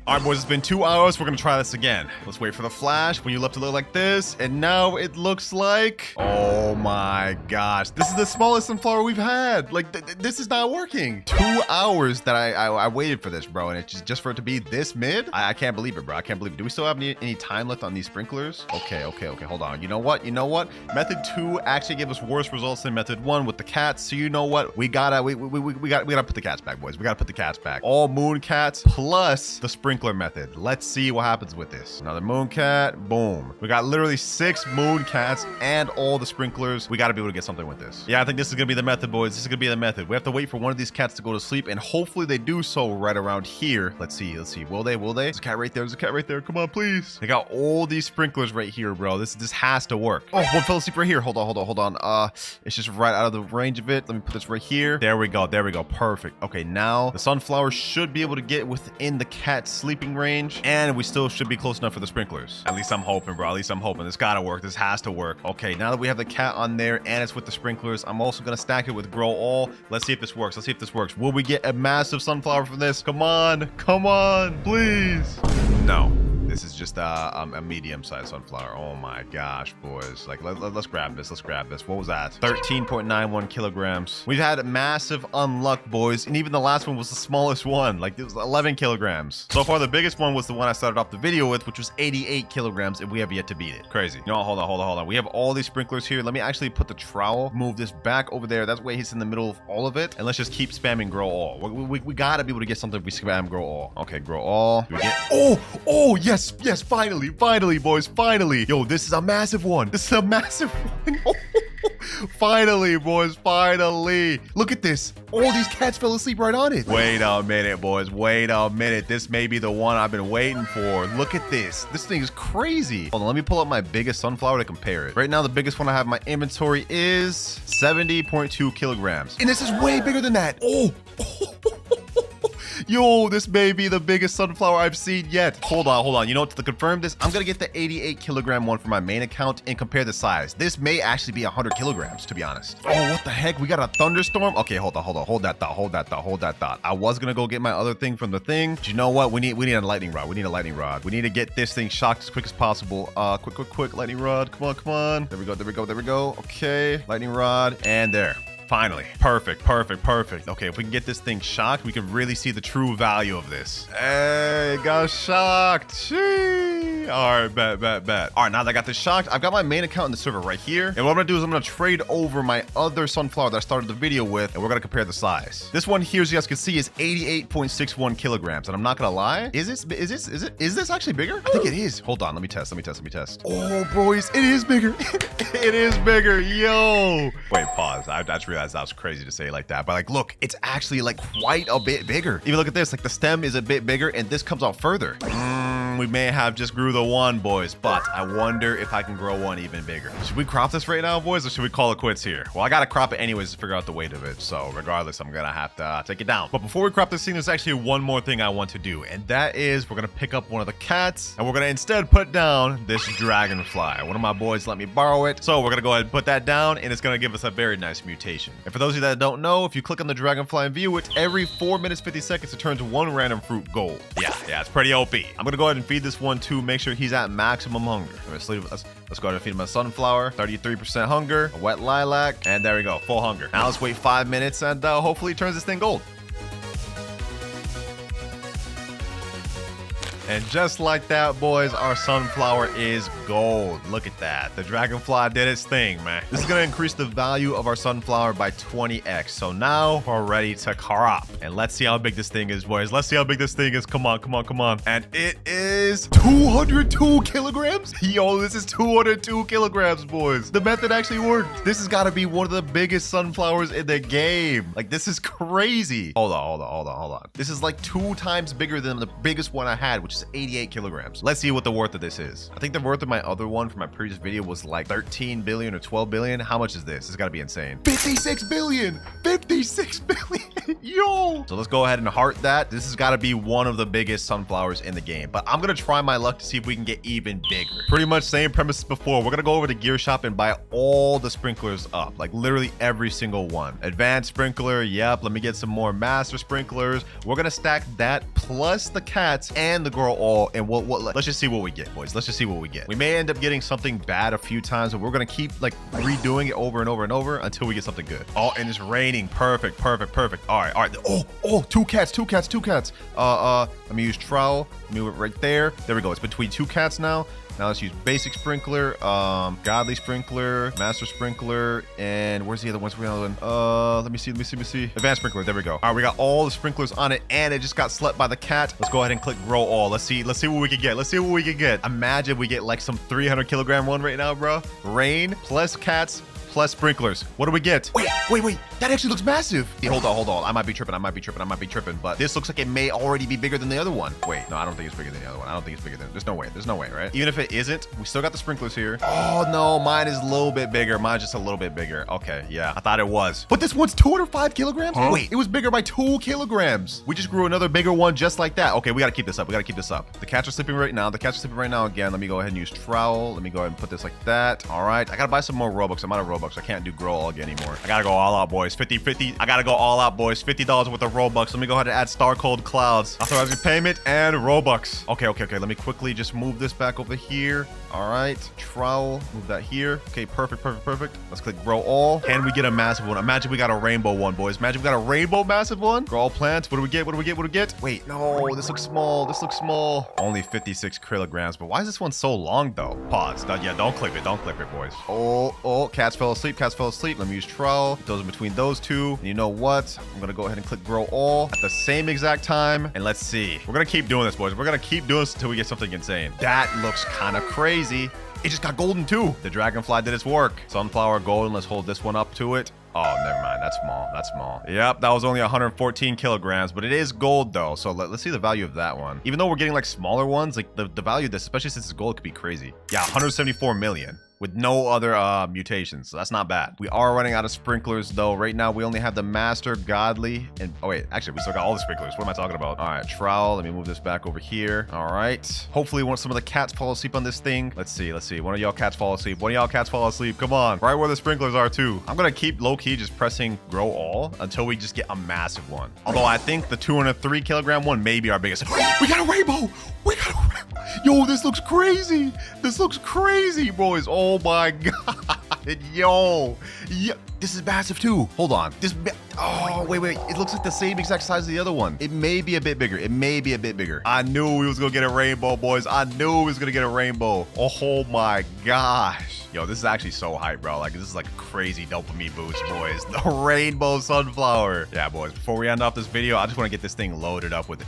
Speaker 1: All right, boys, it's been 2 hours. We're gonna try this again. Let's wait for the flash. When you left it look like this, and now it looks like, oh my gosh, this is the smallest sunflower we've had. Like, this is not working. 2 hours that I waited for this, bro, and it's just for it to be this mid. I can't believe it, bro. I can't believe it. Do we still have any time left on these sprinklers? Okay, hold on. You know what? Method 2 actually gave us worse results than method 1 with the cats. So you know what? We gotta put the cats back, boys. We gotta put the cats back. All moon cats plus the sprinkler method. Let's see what happens with this. Another moon cat. Boom. We got literally 6 moon cats and all the sprinklers. We got to be able to get something with this. Yeah, I think this is gonna be the method, boys. This is gonna be the method. We have to wait for one of these cats to go to sleep, and hopefully they do so right around here. Let's see. Will they? There's a cat right there. Come on, please. They got all these sprinklers right here, bro. This has to work. Oh, one fell asleep right here. Hold on. It's just right out of the range of it. Let me put this right here. There we go. Perfect. Okay, now the sunflower should be able to get within the cat's sleeping range, and we still should be close enough for the sprinklers. At least I'm hoping, bro. This gotta work. This has to work. Okay, now that we have the cat on there and it's with the sprinklers, I'm also gonna stack it with grow all. Let's see if this works. Will we get a massive sunflower from this? Come on, please. No. This is just a medium-sized sunflower. Oh my gosh, boys. Like, let's grab this. What was that? 13.91 kilograms. We've had massive unluck, boys. And even the last one was the smallest one. Like, it was 11 kilograms. So far, the biggest one was the one I started off the video with, which was 88 kilograms, and we have yet to beat it. Crazy. You know, hold on. We have all these sprinklers here. Let me actually put the trowel, move this back over there. That way he's in the middle of all of it. And let's just keep spamming grow all. We gotta be able to get something if we spam grow all. Okay, grow all. Do we get... Oh, yes, finally, boys, finally. Yo, this is a massive one. Finally, boys, finally. Look at this. All these cats fell asleep right on it. Wait a minute, boys. Wait a minute. This may be the one I've been waiting for. Look at this. This thing is crazy. Hold on, let me pull up my biggest sunflower to compare it. Right now, the biggest one I have in my inventory is 70.2 kilograms. And this is way bigger than that. Oh. Yo, this may be the biggest sunflower I've seen yet. Hold on. You know what? To confirm this, I'm going to get the 88 kilogram one for my main account and compare the size. This may actually be 100 kilograms, to be honest. Oh, what the heck? We got a thunderstorm? Okay, hold on. Hold that thought. I was going to go get my other thing from the thing. But you know what? We need a lightning rod. We need to get this thing shocked as quick as possible. Quick, lightning rod. Come on. There we go. Okay, lightning rod. And there. Finally. Perfect. Okay, if we can get this thing shocked, we can really see the true value of this. Hey, got shocked. Sheesh. All right, bet. All right, now that I got this shocked, I've got my main account in the server right here. And what I'm gonna do is I'm gonna trade over my other sunflower that I started the video with, and we're gonna compare the size. This one here, as you guys can see, is 88.61 kilograms. And I'm not gonna lie, is this actually bigger? I think it is. Hold on, let me test. Oh, boys, it is bigger. It is bigger, yo. Wait, pause. I just realized that was crazy to say like that, but like, look, it's actually like quite a bit bigger. Even look at this, like the stem is a bit bigger and this comes out further. We may have just grew the one, boys, but I wonder if I can grow one even bigger. Should we crop this right now, boys, or should we call it quits here? Well, I gotta crop it anyways to figure out the weight of it, so regardless, I'm gonna have to take it down. But before we crop this thing, there's actually one more thing I want to do, and that is we're gonna pick up one of the cats, and we're gonna instead put down this dragonfly. One of my boys let me borrow it, so we're gonna go ahead and put that down, and it's gonna give us a very nice mutation. And for those of you that don't know, if you click on the dragonfly and view it, every 4 minutes 50 seconds it turns one random fruit gold. Yeah, it's pretty OP. I'm gonna go ahead and feed this one too, make sure he's at maximum hunger. Let's go ahead and feed him a sunflower, 33% hunger, a wet lilac, and there we go, full hunger. Now let's wait 5 minutes and hopefully he turns this thing gold. And just like that, boys, our sunflower is gold. Look at that. The dragonfly did its thing, man. This is going to increase the value of our sunflower by 20x. So now we're ready to crop. And let's see how big this thing is, boys. Let's see how big this thing is. Come on. And it is 202 kilograms. Yo, this is 202 kilograms, boys. The method actually worked. This has got to be one of the biggest sunflowers in the game. Like, this is crazy. Hold on. This is like 2 times bigger than the biggest one I had, which is 88 kilograms. Let's see what the worth of this is. I think the worth of my other one from my previous video was like 13 billion or 12 billion. How much is this? It's got to be insane. 56 billion. 56 billion. Yo. So let's go ahead and heart that. This has got to be one of the biggest sunflowers in the game. But I'm going to try my luck to see if we can get even bigger. Pretty much same premise before. We're going to go over to gear shop and buy all the sprinklers up. Like literally every single one. Advanced sprinkler. Yep. Let me get some more master sprinklers. We're going to stack that plus the cats and the girl all, and let's just see what we get, boys. Let's just see what we get. We may end up getting something bad a few times, but we're gonna keep like redoing it over and over until we get something good. Oh, and it's raining. Perfect. All right. Oh, two cats. Let me use trowel. Let me move it right there. There we go. It's between 2 cats now. Now let's use basic sprinkler, godly sprinkler, master sprinkler, and where's the other one? Let me see. Advanced sprinkler. There we go. All right, we got all the sprinklers on it, and it just got slept by the cat. Let's go ahead and click grow all. Let's see what we can get. Imagine we get like some 300 kilogram one right now, bro. Rain plus cats plus sprinklers. What do we get? Wait. That actually looks massive. Hey, hold on. I might be tripping, but this looks like it may already be bigger than the other one. Wait, no, I don't think it's bigger than the other one. There's no way, right? Even if it isn't, we still got the sprinklers here. Oh, no, mine is a little bit bigger. Mine's just a little bit bigger. Okay, yeah, I thought it was. But this one's 205 kilograms? Huh? Wait, it was bigger by 2 kilograms. We just grew another bigger one just like that. Okay, we gotta keep this up. The cats are sleeping right now. Again. Let me go ahead and use trowel. Let me go ahead and put this like that. All right, I gotta buy some more Robux. I'm out of Robux. I can't do grow all again anymore. I gotta go all out, boys. 50. I gotta go all out, boys. $50 worth of Robux. Let me go ahead and add star code clouds. Authorizing payment and Robux. Okay. Let me quickly just move this back over here. All right, trowel, move that here. Okay, perfect. Let's click grow all. Can we get a massive one? Imagine we got a rainbow one, boys. Imagine we got a rainbow massive one. Grow all plants. What do we get? Wait, no, this looks small. Only 56 kilograms, but why is this one so long though? Pause. Yeah, don't clip it, boys. Oh, cats fell fell asleep. Cats fell asleep. Let me use trowel. Put those in between those two. And you know what? I'm gonna go ahead and click grow all at the same exact time. And let's see. We're gonna keep doing this, boys. We're gonna keep doing this until we get something insane. That looks kind of crazy. It just got golden too. The Dragonfly did its work. Sunflower golden. Let's hold this one up to it. Oh, never mind. That's small. That's small. Yep, that was only 114 kilograms, but it is gold though. So let's see the value of that one. Even though we're getting like smaller ones, like the value of this, especially since it's gold, could be crazy. Yeah, 174 million. With no other mutations, so that's not bad. We are running out of sprinklers though. Right now we only have the master, godly, and oh wait, actually we still got all the sprinklers. What am I talking about? All right, trowel. Let me move this back over here. All right, hopefully once some of the cats fall asleep on this thing. Let's see. One of y'all cats fall asleep. One of y'all cats fall asleep. Come on, right where the sprinklers are too. I'm gonna keep low-key just pressing grow all until we just get a massive one. Although I think the 203 kilogram one may be our biggest. We got a rainbow. We got a rainbow. Yo, this looks crazy. This looks crazy, boys. Oh my god. Yo. Yeah. This is massive too. Hold on. Oh, wait. It looks like the same exact size as the other one. It may be a bit bigger. I knew we was gonna get a rainbow, boys. I knew we was gonna get a rainbow. Oh my gosh. Yo, this is actually so hype, bro. Like, this is like a crazy dopamine boost, boys. The rainbow sunflower. Yeah, boys. Before we end off this video, I just want to get this thing loaded up with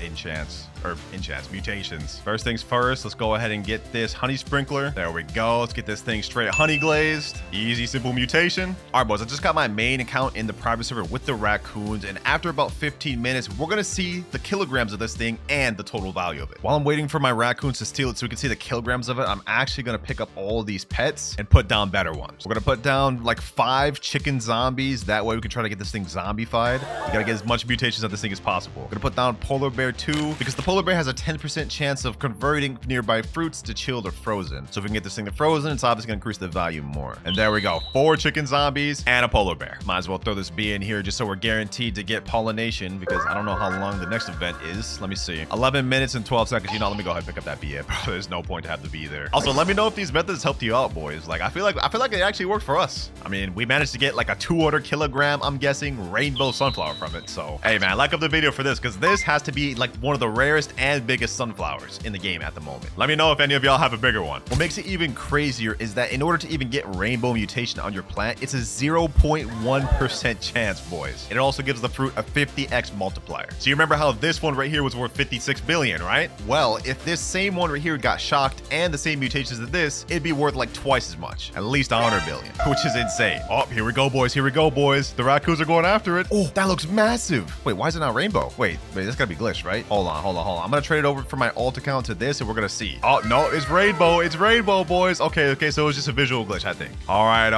Speaker 1: mutations. First things first, let's go ahead and get this honey sprinkler. There we go. Let's get this thing straight honey glazed. Easy, simple mutation. All right, boys. I just got my main account in the private server with the raccoons, and after about 15 minutes, we're gonna see the kilograms of this thing and the total value of it. While I'm waiting for my raccoons to steal it so we can see the kilograms of it, I'm actually gonna pick up all of these pets and put down better ones. We're gonna put down like 5 chicken zombies. That way we can try to get this thing zombified. We gotta get as much mutations of this thing as possible. We're gonna put down polar bear 2 because the polar bear has a 10% chance of converting nearby fruits to chilled or frozen. So if we can get this thing to frozen, it's obviously gonna increase the value more. And there we go. 4 chicken zombies and a polar bear. Might as well throw this bee in here just so we're guaranteed to get pollination because I don't know how long the next event is. Let me see. 11 minutes and 12 seconds. You know, let me go ahead and pick up that bee. Bro, there's no point to have the bee there. Also, let me know if these methods helped you out, boys. Like, I feel like it actually worked for us. I mean, we managed to get like a 200 kilogram, I'm guessing, rainbow sunflower from it. So, hey man, like up the video for this because this has to be like one of the rarest and biggest sunflowers in the game at the moment. Let me know if any of y'all have a bigger one. What makes it even crazier is that in order to even get rainbow mutation on your plant, it's a 0.1% chance, boys. It also gives the fruit a 50x multiplier. So you remember how this one right here was worth 56 billion, right? Well, if this same one right here got shocked and the same mutations as this, it'd be worth like twice as much, at least 100 billion, which is insane. Oh, here we go, boys. Here we go, boys. The raccoons are going after it. Oh, that looks massive. Wait, why is it not rainbow? Wait, that's gotta be glitched, right? Hold on. I'm gonna trade it over from my alt account to this and we're gonna see. Oh, no, it's rainbow. It's rainbow, boys. Okay, so it was just a visual glitch, I think. All right.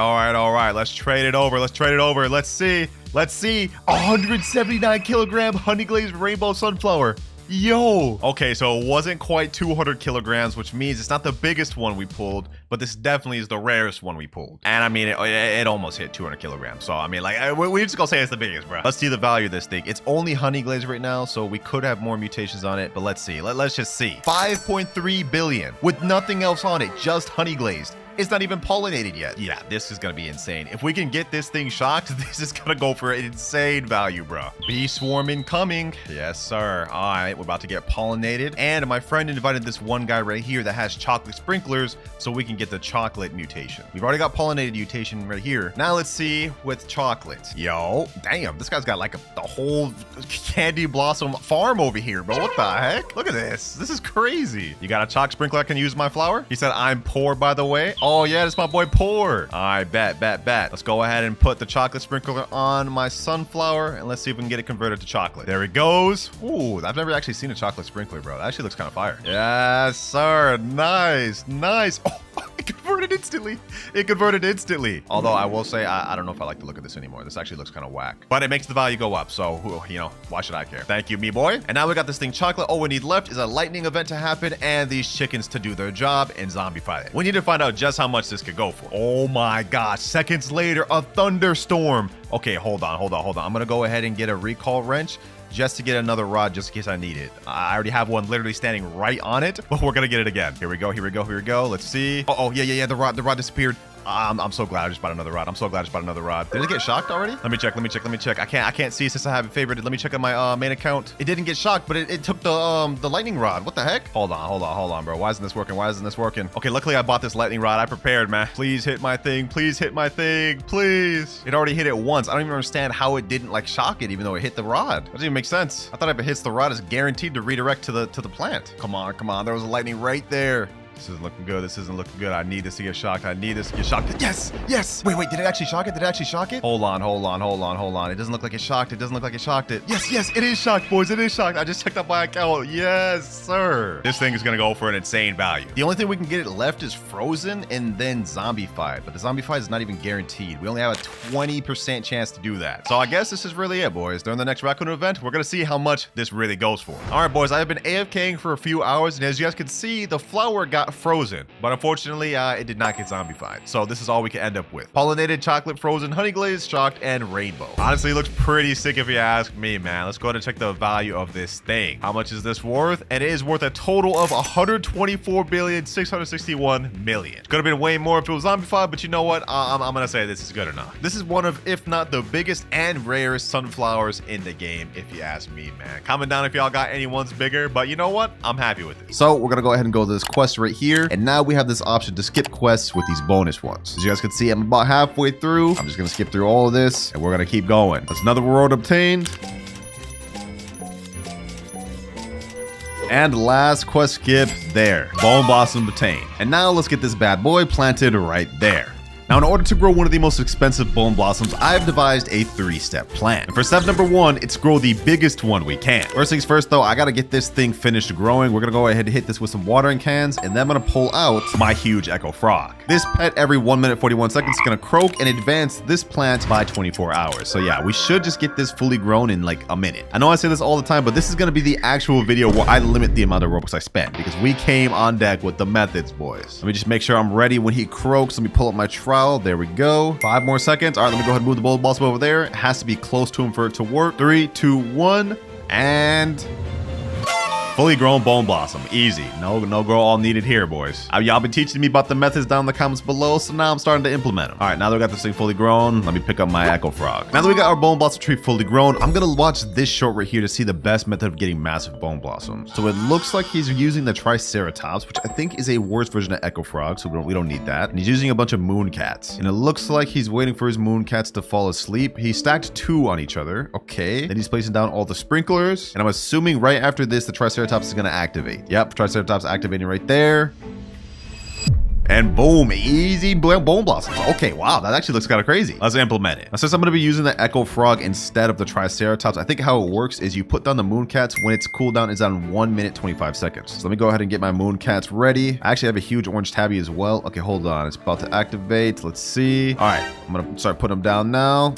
Speaker 1: Let's trade it over. Let's see. 179 kilogram honey glazed rainbow sunflower. Yo. Okay, so it wasn't quite 200 kilograms, which means it's not the biggest one we pulled, but this definitely is the rarest one we pulled. And I mean, it almost hit 200 kilograms. So I mean, like, we just gonna say it's the biggest, bro. Let's see the value of this thing. It's only honey glazed right now, so we could have more mutations on it, but let's see. Let's just see. 5.3 billion with nothing else on it, just honey glazed. It's not even pollinated yet. Yeah, this is gonna be insane. If we can get this thing shocked, this is gonna go for an insane value, bro. Bee swarm incoming. Yes, sir. All right, we're about to get pollinated. And my friend invited this one guy right here that has chocolate sprinklers so we can get the chocolate mutation. We've already got pollinated mutation right here. Now let's see with chocolate. Yo, damn, this guy's got like the whole candy blossom farm over here, bro. What the heck? Look at this. This is crazy. You got a chalk sprinkler I can use my flower? He said, I'm poor, by the way. Oh yeah, that's my boy Poor. All right, bet. Let's go ahead and put the chocolate sprinkler on my sunflower and let's see if we can get it converted to chocolate. There it goes. Ooh, I've never actually seen a chocolate sprinkler, bro. That actually looks kind of fire. Yes, sir. Nice. Oh, it converted instantly. Although I will say, I don't know if I like the look of this anymore. This actually looks kind of whack, but it makes the value go up. So, you know, why should I care? Thank you, me boy. And now we got this thing chocolate. All we need left is a lightning event to happen and these chickens to do their job and zombify it. We need to find out just how much this could go for. Oh my gosh. Seconds later, a thunderstorm. Okay, hold on. I'm going to go ahead and get a recall wrench just to get another rod just in case I need it. I already have one literally standing right on it, but we're gonna get it again. Here we go. Let's see. Oh, yeah. The rod disappeared. I'm so glad I just bought another rod. I'm so glad I just bought another rod. Did it get shocked already? Let me check. I can't see since I have it favorited. Let me check on my main account. It didn't get shocked, but it took the lightning rod. What the heck? Hold on, bro. Why isn't this working? Okay, luckily I bought this lightning rod. I prepared, man. Please hit my thing. Please. It already hit it once. I don't even understand how it didn't like shock it, even though it hit the rod. That doesn't even make sense. I thought if it hits the rod, it's guaranteed to redirect to the plant. Come on. There was a lightning right there. This isn't looking good. I need this to get shocked. Yes. Wait. Did it actually shock it? Hold on. It doesn't look like it shocked it. Yes, it is shocked, boys. It is shocked. I just checked out my account. Yes, sir. This thing is going to go for an insane value. The only thing we can get it left is frozen and then zombified. But the zombified is not even guaranteed. We only have a 20% chance to do that. So I guess this is really it, boys. During the next Raccoon event, we're going to see how much this really goes for. All right, boys. I have been AFKing for a few hours. And as you guys can see, the flower got frozen, but unfortunately it did not get zombified, so this is all we can end up with. Pollinated, chocolate, frozen, honey glazed, shocked, and rainbow. Honestly, it looks pretty sick if you ask me, man. Let's go ahead and check the value of this thing. How much is this worth? And it is worth a total of 124,661,000,000. Could have been way more if it was zombified, but you know what, I'm gonna say this is good enough. This is one of, if not the biggest and rarest sunflowers in the game, if you ask me, man. Comment down if y'all got any ones bigger, but you know what, I'm happy with it. So we're gonna go ahead and go to this quest right here, and now we have this option to skip quests with these bonus ones. As you guys can see, I'm about halfway through. I'm just gonna skip through all of this, and we're gonna keep going. That's another reward obtained. And last quest skip there. Bone Blossom obtained. And now let's get this bad boy planted right there. Now, in order to grow one of the most expensive bone blossoms, I've devised a 3-step plan. And for step number 1, it's grow the biggest one we can. First things first, though, I gotta get this thing finished growing. We're gonna go ahead and hit this with some watering cans, and then I'm gonna pull out my huge echo frog. This pet every 1 minute 41 seconds is gonna croak and advance this plant by 24 hours. So yeah, we should just get this fully grown in like a minute. I know I say this all the time, but this is gonna be the actual video where I limit the amount of Robux I spend, because we came on deck with the methods, boys. Let me just make sure I'm ready when he croaks. Let me pull up my trowel. There we go. 5 more seconds. All right, let me go ahead and move the bone blossom over there. It has to be close to him for it to work. 3, 2, 1, and fully grown bone blossom. Easy. No grow all needed here, boys. Y'all been teaching me about the methods down in the comments below, so now I'm starting to implement them. All right, now that we got this thing fully grown, let me pick up my echo frog. Now that we got our bone blossom tree fully grown, I'm gonna watch this short right here to see the best method of getting massive bone blossoms. So it looks like he's using the triceratops, which I think is a worse version of echo frog, so we don't need that. And he's using a bunch of moon cats. And it looks like he's waiting for his moon cats to fall asleep. He stacked 2 on each other. Okay. Then he's placing down all the sprinklers. And I'm assuming right after this, the triceratops is gonna activate. Yep, triceratops activating right there. And boom, easy bone blossoms. Okay, wow, that actually looks kind of crazy. Let's implement it. Now, since I'm going to be using the echo frog instead of the triceratops, I think how it works is you put down the moon cats when its cooldown is on 1 minute 25 seconds. So let me go ahead and get my moon cats ready. I actually have a huge orange tabby as well. Okay, hold on, it's about to activate. Let's see. All right, I'm gonna start putting them down now.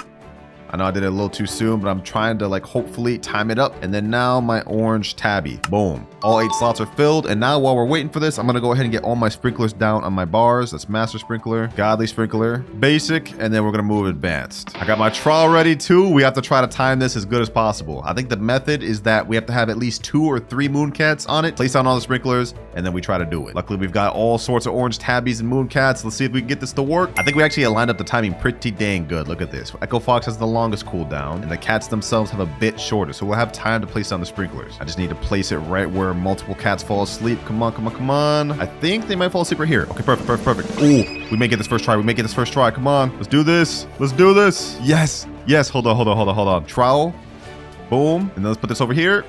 Speaker 1: I know I did it a little too soon, but I'm trying to like hopefully time it up. And then now my orange tabby. Boom. All 8 slots are filled. And now while we're waiting for this, I'm going to go ahead and get all my sprinklers down on my bars. That's master sprinkler, godly sprinkler, basic, and then we're going to move advanced. I got my trial ready too. We have to try to time this as good as possible. I think the method is that we have to have at least 2 or 3 moon cats on it, place down all the sprinklers, and then we try to do it. Luckily, we've got all sorts of orange tabbies and moon cats. Let's see if we can get this to work. I think we actually aligned up the timing pretty dang good. Look at this. Echo Fox has the longest cooldown, and the cats themselves have a bit shorter, so we'll have time to place down the sprinklers. I just need to place it right where multiple cats fall asleep. Come on. I think they might fall asleep right here. Okay, perfect. Ooh, we may get this first try. Come on, let's do this. Yes, hold on. Trowel, boom, and then let's put this over here.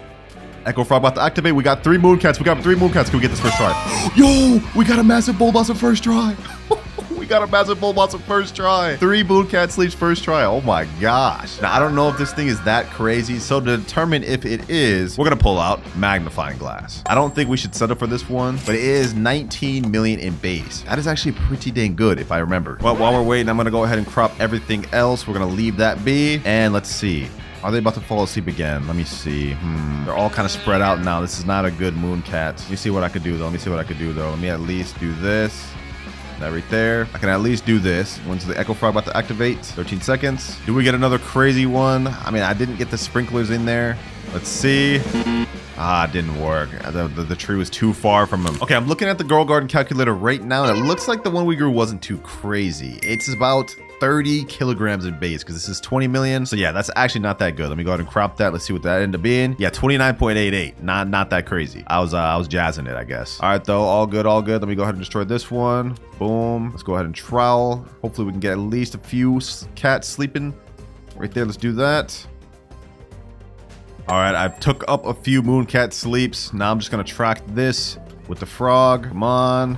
Speaker 1: Echo Frog about to activate. We got 3 moon cats. Can we get this first try? Yo, we got a massive bone blossom first try. Got a massive bone blossom first try. 3 moon cat sleeps first try. Oh my gosh. Now I don't know if this thing is that crazy, so to determine if it is, we're gonna pull out magnifying glass. I don't think we should settle for this one, but it is 19 million in base. That is actually pretty dang good if I remember. Well, while we're waiting, I'm gonna go ahead and crop everything else. We're gonna leave that be, and let's see. Are they about to fall asleep again? Let me see. They're all kind of spread out now. This is not a good moon cat. Let me see what I could do though. Let me at least do this. That right there. I can at least do this. When's the echo frog about to activate? 13 seconds. Do we get another crazy one? I mean, I didn't get the sprinklers in there. Let's see. Ah, it didn't work. The tree was too far from him. Okay, I'm looking at the Grow Garden calculator right now, and it looks like the one we grew wasn't too crazy. It's about 30 kilograms in base because this is 20 million. So yeah, that's actually not that good. Let me go ahead and crop that. Let's see what that ended up being. Yeah, 29.88. Not that crazy. I was jazzing it, I guess. All right, though, all good, all good. Let me go ahead and destroy this one. Boom. Let's go ahead and trowel. Hopefully we can get at least a few cats sleeping right there. Let's do that. All right, I've took up a few mooncat sleeps. Now I'm just gonna track this with the frog. Come on.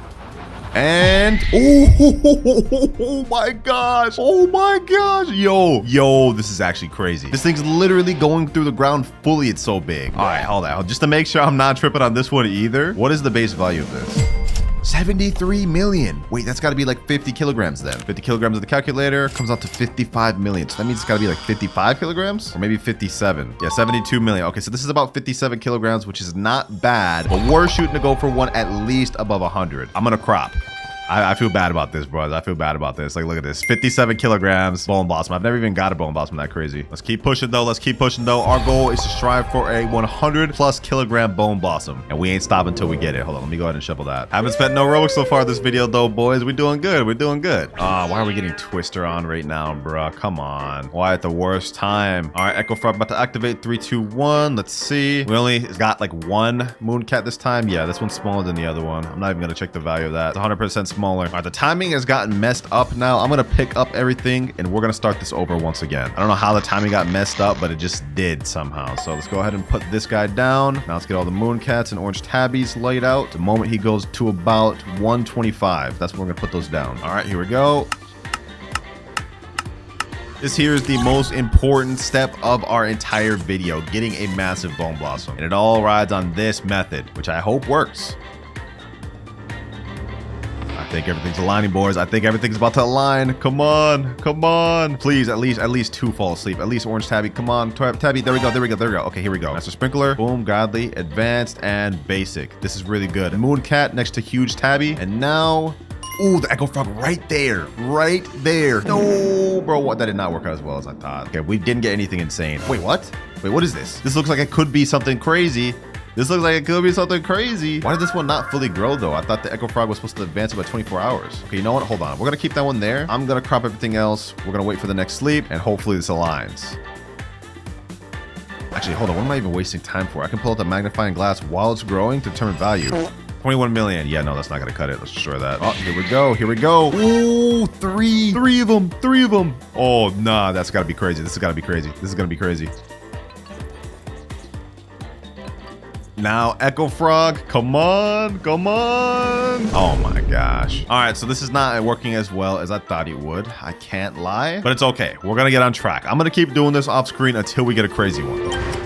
Speaker 1: And oh my gosh, oh my gosh, yo, this is actually crazy. This thing's literally going through the ground fully. It's so big. All right, hold on, just to make sure I'm not tripping on this one either. What is the base value of this? 73 million. Wait, that's got to be like 50 kilograms then. 50 kilograms of the calculator comes out to 55 million. So that means it's got to be like 55 kilograms or maybe 57. Yeah, 72 million. Okay, so this is about 57 kilograms, which is not bad, but we're shooting to go for one at least above 100. I'm going to crop. I feel bad about this, bros. I feel bad about this. Like, look at this. 57 kilograms bone blossom. I've never even got a bone blossom that crazy. Let's keep pushing, though. Let's keep pushing, though. Our goal is to strive for a 100+ kilogram bone blossom. And we ain't stopping until we get it. Hold on. Let me go ahead and shovel that. Haven't spent no Robux so far this video, though, boys. We're doing good. We're doing good. Why are we getting Twister on right now, bruh? Come on. Why at the worst time? All right, Echo Frog about to activate. 3, 2, 1. Let's see. We only got like one mooncat this time. Yeah, this one's smaller than the other one. I'm not even going to check the value of that. It's 100% smaller. All right, the timing has gotten messed up now. I'm gonna pick up everything and we're gonna start this over once again. I don't know how the timing got messed up, but it just did somehow. So let's go ahead and put this guy down. Now let's get all the mooncats and orange tabbies laid out. The moment he goes to about 125, that's when we're gonna put those down. All right, here we go. This here is the most important step of our entire video, getting a massive bone blossom. And it all rides on this method, which I hope works. I think everything's aligning, boys. I think everything's about to align. Come on, come on. Please, at least 2 fall asleep. At least orange tabby. Come on, tabby. There we go. Okay, here we go. Master sprinkler. Boom, godly, advanced, and basic. This is really good. Mooncat next to huge tabby. And now, ooh, the echo frog right there. Right there. No, bro, what? That did not work out as well as I thought. Okay, we didn't get anything insane. Wait, what? Wait, what is this? This looks like it could be something crazy. This looks like it could be something crazy. Why did this one not fully grow, though? I thought the Echo Frog was supposed to advance about 24 hours. Okay, you know what? Hold on. We're going to keep that one there. I'm going to crop everything else. We're going to wait for the next sleep, and hopefully this aligns. Actually, hold on. What am I even wasting time for? I can pull out the magnifying glass while it's growing to determine value. 21 million. Yeah, no, that's not going to cut it. Let's destroy that. Oh, here we go. Here we go. Ooh, three of them. 3 of them. Oh, nah, that's got to be crazy. This has got to be crazy. This is going to be crazy. Now, Echo Frog, come on, come on. Oh my gosh. All right, so this is not working as well as I thought it would. I can't lie, but it's okay. We're gonna get on track. I'm gonna keep doing this off screen until we get a crazy one.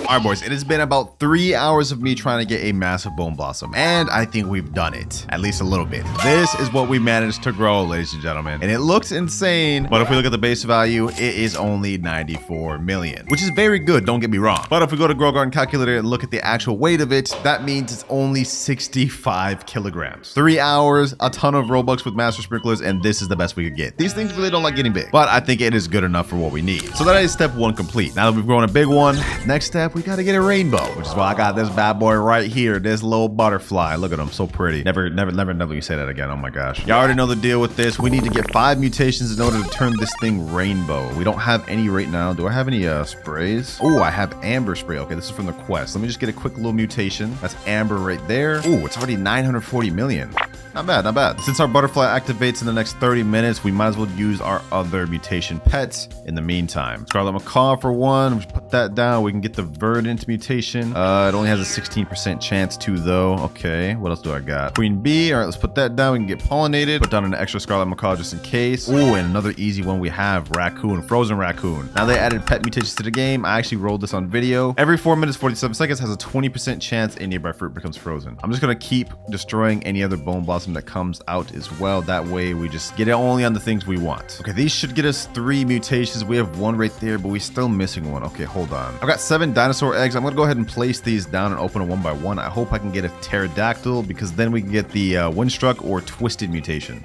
Speaker 1: All right, boys, it has been about 3 hours of me trying to get a massive bone blossom, and I think we've done it, at least a little bit. This is what we managed to grow, ladies and gentlemen, and it looks insane, but if we look at the base value, it is only 94 million, which is very good, don't get me wrong. But if we go to Grow Garden Calculator and look at the actual weight of it, that means it's only 65 kilograms. 3 hours, a ton of Robux with Master Sprinklers, and this is the best we could get. These things really don't like getting big, but I think it is good enough for what we need. So that is step 1 complete. Now that we've grown a big one, next step, we gotta get a rainbow, which is why I got this bad boy right here, this little butterfly. Look at him, so pretty. Never you say that again. Oh my gosh. Y'all already know the deal with this. We need to get 5 mutations in order to turn this thing rainbow. We don't have any right now. Do I have any sprays? Oh, I have amber spray. Okay, this is from the quest. Let me just get a quick little mutation. That's amber right there. Oh, it's already 940 million. Not bad, not bad. Since our butterfly activates in the next 30 minutes, we might as well use our other mutation pets in the meantime. Scarlet Macaw for one. We put that down. We can get the verdant mutation. It only has a 16% chance to, though. Okay, what else do I got? Queen bee. All right, let's put that down. We can get pollinated. Put down an extra Scarlet Macaw just in case. Oh, and another easy one we have, Raccoon, frozen Raccoon. Now they added pet mutations to the game. I actually rolled this on video. Every 4 minutes, 47 seconds has a 20% chance a nearby fruit becomes frozen. I'm just gonna keep destroying any other bone blossom that comes out as well. That way we just get it only on the things we want. Okay, these should get us 3 mutations. We have 1 right there, but we're still missing 1. Okay, hold on. I've got 7 dinosaur eggs. I'm gonna go ahead and place these down and open them 1 by 1. I hope I can get a pterodactyl because then we can get the windstruck or twisted mutation.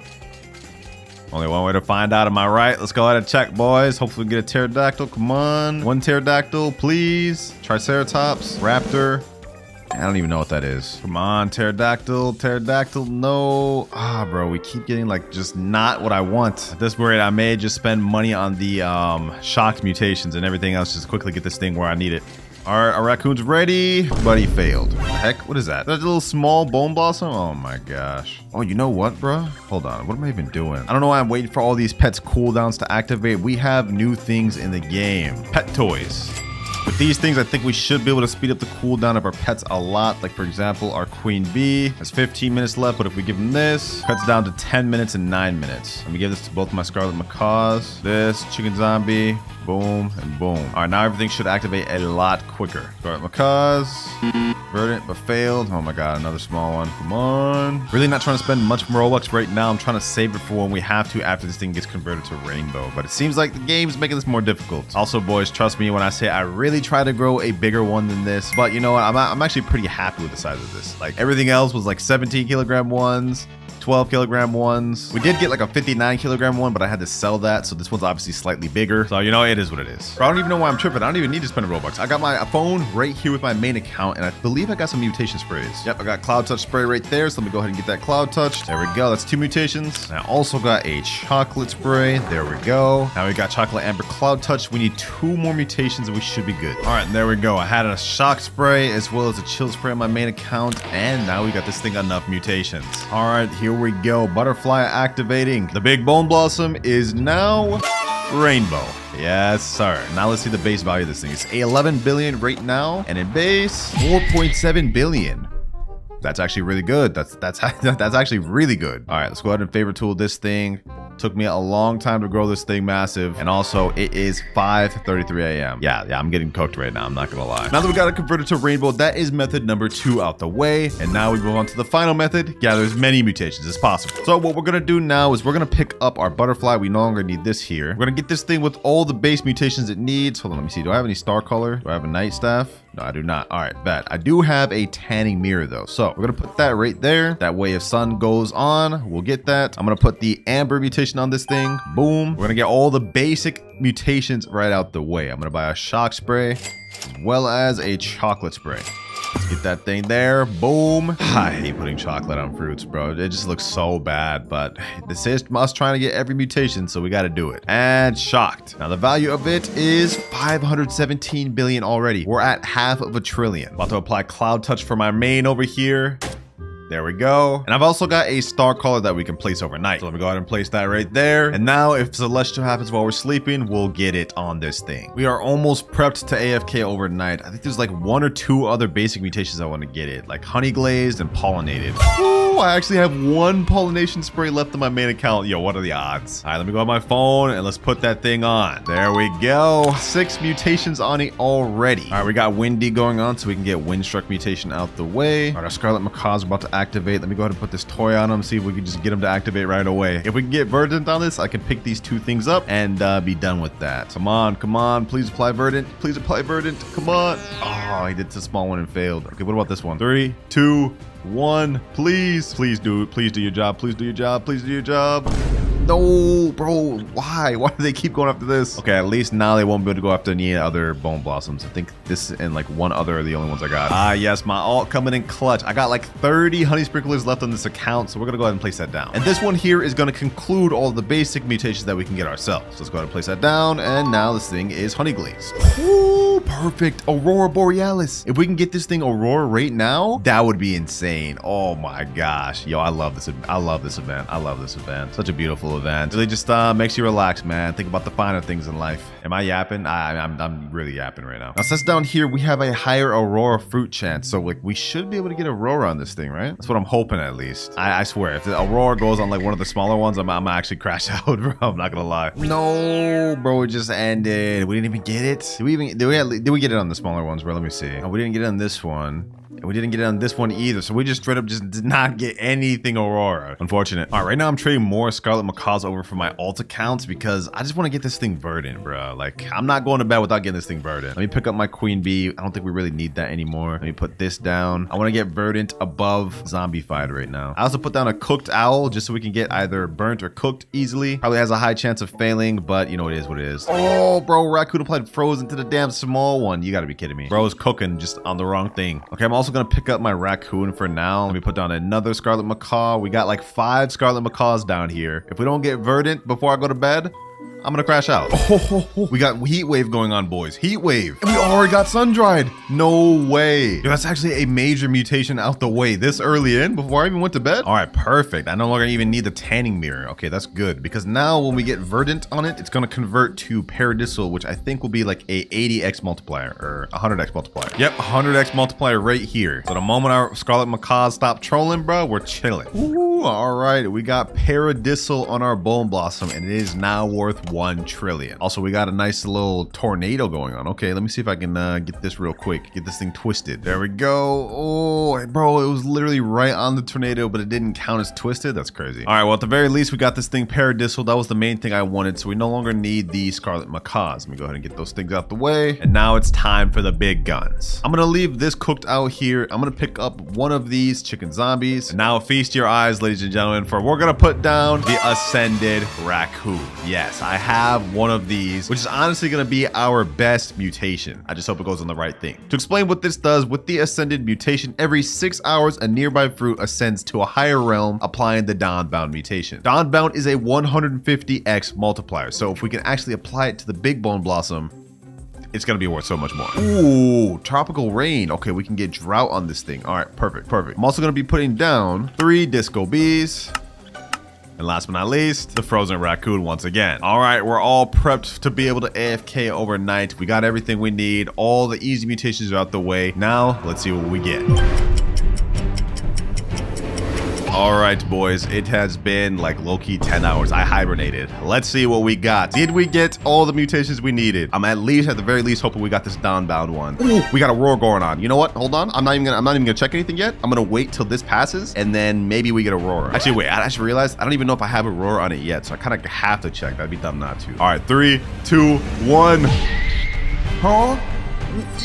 Speaker 2: Only one way to find out, am I right? Let's go ahead and check, boys. Hopefully we get a pterodactyl. Come on. One pterodactyl, please. Triceratops, raptor. I don't even know what that is. Come on, pterodactyl, pterodactyl, no. Ah, bro, we keep getting like just not what I want. At this rate, I may just spend money on the shocked mutations and everything else just quickly get this thing where I need it. All right, our raccoon's ready, but he failed. What the heck? What is that? That's a little small bone blossom? Oh my gosh. Oh, you know what, bro? Hold on. What am I even doing? I don't know why I'm waiting for all these pets cooldowns to activate. We have new things in the game. Pet toys. With these things, I think we should be able to speed up the cooldown of our pets a lot. Like, for example, our queen bee has 15 minutes left, but if we give them this, cuts down to 10 minutes and 9 minutes. Let me give this to both my scarlet macaws. This, chicken zombie, boom, and boom. All right, now everything should activate a lot quicker. Scarlet macaws, verdant, but failed. Oh my god, another small one. Come on. Really not trying to spend much more Robux right now. I'm trying to save it for when we have to after this thing gets converted to rainbow. But it seems like the game's making this more difficult. Also, boys, trust me when I say I really try to grow a bigger one than this. But you know what? I'm actually pretty happy with the size of this. Like, everything else was like 17 kilogram ones, 12 kilogram ones. We did get like a 59 kilogram one, but I had to sell that. So this one's obviously slightly bigger. So, you know, it is what it is. Bro, I don't even know why I'm tripping. I don't even need to spend a Robux. I got my phone right here with my main account, and I believe I got some mutation sprays. Yep, I got Cloud Touch spray right there. So let me go ahead and get that Cloud Touch. There we go. That's 2 mutations. And I also got a chocolate spray. There we go. Now we got chocolate amber Cloud Touch. We need 2 more mutations and we should be good. All right, and there we go. I had a shock spray as well as a chill spray on my main account. And now we got this thing enough mutations. All right, here we go. Butterfly activating. The big bone blossom is now rainbow. Yes, sir. Now let's see the base value of this thing. It's 11 billion right now, and in base 4.7 billion. That's actually really good. That's actually really good. All right, let's go ahead and favorite tool this thing. Took me a long time to grow this thing massive, and also it is 5:33 a.m. Yeah, I'm getting cooked right now. I'm not gonna lie. Now that we got it converted to rainbow, that is method number 2 out the way, and now we move on to the final method. Gather as many mutations as possible. So what we're gonna do now is we're gonna pick up our butterfly. We no longer need this here. We're gonna get this thing with all the base mutations it needs. Hold on, let me see. Do I have any star color? Do I have a night staff? No, I do not. All right, bet. I do have a tanning mirror though. So we're gonna put that right there. That way if sun goes on, we'll get that. I'm gonna put the amber mutation on this thing. Boom. We're gonna get all the basic mutations right out the way. I'm gonna buy a shock spray as well as a chocolate spray. Let's get that thing there. Boom. I hate putting chocolate on fruits, bro. It just looks so bad, but this is us trying to get every mutation, so we got to do it. And shocked. Now the value of it is 517 billion already. We're at half of a trillion. About to apply Cloud Touch for my main over here. There we go. And I've also got a star color that we can place overnight. So let me go ahead and place that right there. And now if Celestial happens while we're sleeping, we'll get it on this thing. We are almost prepped to AFK overnight. I think there's like 1 or 2 other basic mutations I want to get it. Like honey glazed and pollinated. Ooh, I actually have 1 pollination spray left on my main account. Yo, what are the odds? All right, let me go on my phone and let's put that thing on. There we go. 6 mutations on it already. All right, we got windy going on so we can get windstruck mutation out the way. All right, our scarlet macaws are about to activate. Let me go ahead and put this toy on them, see if we can just get them to activate right away. If we can get verdant on this, I can pick these 2 things up and be done with that. Come on, please apply verdant. Please apply verdant. Come on. Oh, he did the small one and failed. Okay, what about this one? 3, 2, 1. Please do it. Please do your job. Please do your job. Please do your job. No, bro, why do they keep going after this? Okay, at least now they won't be able to go after any other bone blossoms. I think this and like 1 other are the only ones I got. Ah, yes, my alt coming in clutch. I got like 30 honey sprinklers left on this account, so we're gonna go ahead and place that down. And this one here is gonna conclude all the basic mutations that we can get ourselves. So let's go ahead and place that down, and now this thing is honey glazed. Ooh, perfect. Aurora Borealis. If we can get this thing Aurora right now, that would be insane. Oh my gosh. Yo, I love this. I love this event. I love this event. Such a beautiful event. Really just makes you relax, man. Think about the finer things in life. Am I yapping? I'm really yapping right now. Now since down here we have a higher Aurora fruit chance, so like we should be able to get Aurora on this thing, right? That's what I'm hoping at least. I swear, if the Aurora goes on like one of the smaller ones, I'm actually crash out, bro. I'm not gonna lie. No, bro, it just ended. We didn't even get it. Did we get it on the smaller ones, bro? Let me see. Oh, we didn't get it on this one. And we didn't get it on this one either. So we just straight up just did not get anything Aurora. Unfortunate. All right, right now I'm trading more Scarlet Macaws over for my alt accounts because I just want to get this thing verdant, bro. Like, I'm not going to bed without getting this thing verdant. Let me pick up my Queen Bee. I don't think we really need that anymore. Let me put this down. I want to get verdant above zombified right now. I also put down a cooked owl just so we can get either burnt or cooked easily. Probably has a high chance of failing, but you know, it is what it is. Oh, bro, Raccoon applied frozen to the damn small one. You gotta be kidding me. Bro's cooking just on the wrong thing. Okay, I'm also gonna pick up my Raccoon for now. Let me put down another Scarlet Macaw. We got like 5 Scarlet Macaws down here. If we don't get verdant before I go to bed, I'm gonna crash out. We got heat wave going on, boys. Heat wave. And we already got sun-dried. No way. Yo, that's actually a major mutation out the way this early in before I even went to bed. All right, perfect. I no longer even need the tanning mirror. Okay, that's good because now when we get verdant on it, it's gonna convert to paradisal, which I think will be like a 80x multiplier or 100x multiplier. Yep, 100x multiplier right here. So the moment our Scarlet Macaws stop trolling, bro, we're chilling. Ooh, all right, we got paradisal on our Bone Blossom and it is now worth 1 trillion. Also, we got a nice little tornado going on. Okay, let me see if I can get this real quick. Get this thing twisted. There we go. Oh, bro, it was literally right on the tornado, but it didn't count as twisted. That's crazy. All right, well, at the very least, we got this thing paradisal. That was the main thing I wanted, so we no longer need the Scarlet Macaws. Let me go ahead and get those things out the way. And now it's time for the big guns. I'm gonna leave this cooked out here. I'm gonna pick up one of these chicken zombies. And now feast your eyes, ladies and gentlemen, for we're gonna put down the Ascended Raccoon. Yes, I have one of these, which is honestly going to be our best mutation. I just hope it goes on the right thing. To explain what this does, with the Ascended mutation, every 6 hours, a nearby fruit ascends to a higher realm, applying the Dawnbound mutation. Dawnbound is a 150x multiplier, so if we can actually apply it to the big Bone Blossom, it's gonna be worth so much more. Ooh, tropical rain. Okay, we can get drought on this thing. All right, perfect. I'm also gonna be putting down 3 disco bees. And last but not least, the frozen raccoon once again. All right, we're all prepped to be able to AFK overnight. We got everything we need. All the easy mutations are out the way. Now, let's see what we get. All right, boys, it has been like low-key 10 hours. I hibernated. Let's see what we got. Did we get all the mutations we needed? I'm at the very least hoping we got this Dawnbound one. Ooh, we got a roar going on. You know what? Hold on. I'm not even gonna check anything yet. I'm gonna wait till this passes and then maybe we get a roar. Actually, wait, I actually realized I don't even know if I have a roar on it yet, so I kind of have to check. That'd be dumb not to. All right, 3, 2, 1. Huh?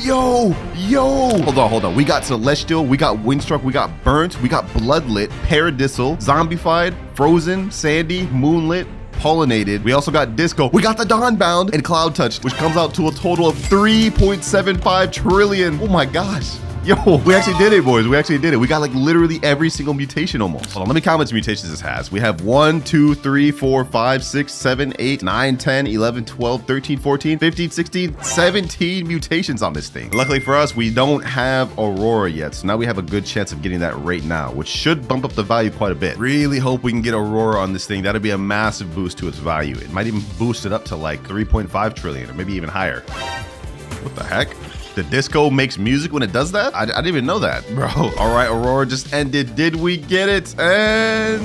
Speaker 2: Yo, hold on. We got Celestial, we got Windstruck, we got Burnt, we got Bloodlit, Paradisal, Zombified, Frozen, Sandy, Moonlit, Pollinated. We also got Disco. We got the Dawnbound and Cloud Touch, which comes out to a total of 3.75 trillion. Oh my gosh. Yo, we actually did it, boys. We actually did it. We got like literally every single mutation almost. Hold on, let me count how much mutations this has. We have 1, 2, 3, 4, 5, 6, 7, 8, 9, 10, 11, 12, 13, 14, 15, 16, 17 mutations on this thing. Luckily for us, we don't have Aurora yet. So now we have a good chance of getting that right now, which should bump up the value quite a bit. Really hope we can get Aurora on this thing. That'd be a massive boost to its value. It might even boost it up to like 3.5 trillion or maybe even higher. What the heck? The disco makes music when it does that? I didn't even know that, bro. All right, Aurora just ended. Did we get it? And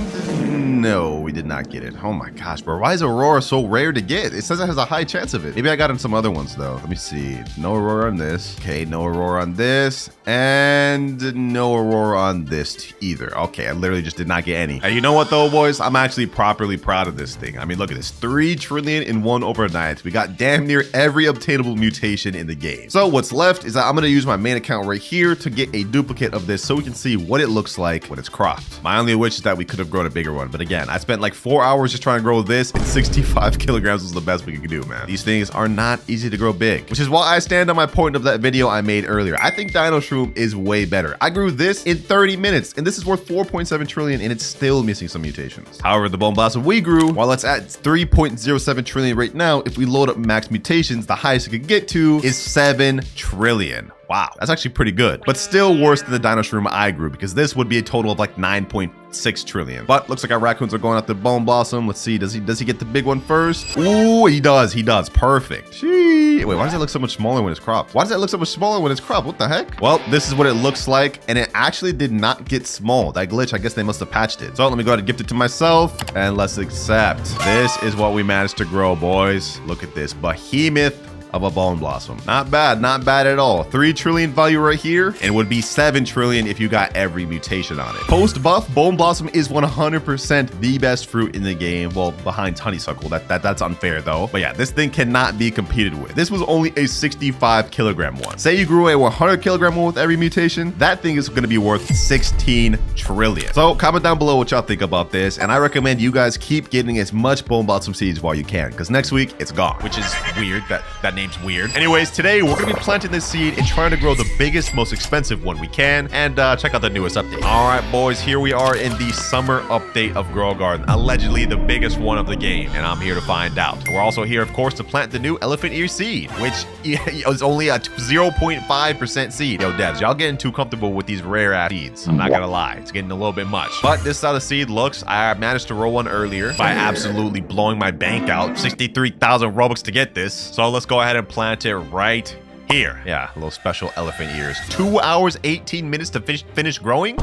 Speaker 2: no, we did not get it. Oh my gosh, bro. Why is Aurora so rare to get? It says it has a high chance of it. Maybe I got in some other ones though. Let me see. No Aurora on this. Okay, no Aurora on this. And no Aurora on this either. Okay, I literally just did not get any. And you know what though, boys? I'm actually properly proud of this thing. I mean, look at this. 3 trillion in one overnight. We got damn near every obtainable mutation in the game. So what's left is that I'm gonna use my main account right here to get a duplicate of this so we can see what it looks like when it's cropped. My only wish is that we could have grown a bigger one. But again, I spent like 4 hours just trying to grow this, and 65 kilograms was the best we could do, man. These things are not easy to grow big, which is why I stand on my point of that video I made earlier. I think Dino Shroom is way better. I grew this in 30 minutes, and this is worth 4.7 trillion, and it's still missing some mutations. However, the Bone Blossom we grew, while it's at 3.07 trillion right now, if we load up max mutations, the highest it could get to is 7 trillion. Wow, that's actually pretty good, but still worse than the Dino Shroom I grew, because this would be a total of like 9.6 trillion. But looks like our raccoons are going after Bone Blossom. Let's see, does he get the big one first? Ooh, he does, perfect. Wait, why does it look so much smaller when it's cropped? What the heck? Well, this is what it looks like, and it actually did not get small. That glitch, I guess they must have patched it. So let me go ahead and gift it to myself, and let's accept. This is what we managed to grow, boys. Look at this behemoth of a bone blossom. Not bad, not bad at all. 3 trillion value right here, and would be 7 trillion if you got every mutation on it. Post buff, bone blossom is 100% the best fruit in the game. Well, behind honeysuckle. That's unfair though. But yeah, this thing cannot be competed with. This was only a 65 kilogram one. Say you grew a 100 kilogram one with every mutation, that thing is going to be worth 16 trillion. So comment down below what y'all think about this, and I recommend you guys keep getting as much bone blossom seeds while you can, because next week it's gone, which is weird. That name's weird. Anyways, today we're gonna be planting this seed and trying to grow the biggest, most expensive one we can, and check out the newest update. All right, boys, here we are in the summer update of Grow Garden, allegedly the biggest one of the game, and I'm here to find out. We're also here, of course, to plant the new elephant ear seed, which is only a 0.5% seed. Yo, devs, y'all getting too comfortable with these rare ass seeds. I'm not gonna lie, it's getting a little bit much. But this is how the seed looks. I managed to roll one earlier by absolutely blowing my bank out. 63,000 Robux to get this. So let's go ahead and plant it right here. Yeah, a little special elephant ears. 2 hours, 18 minutes to finish growing?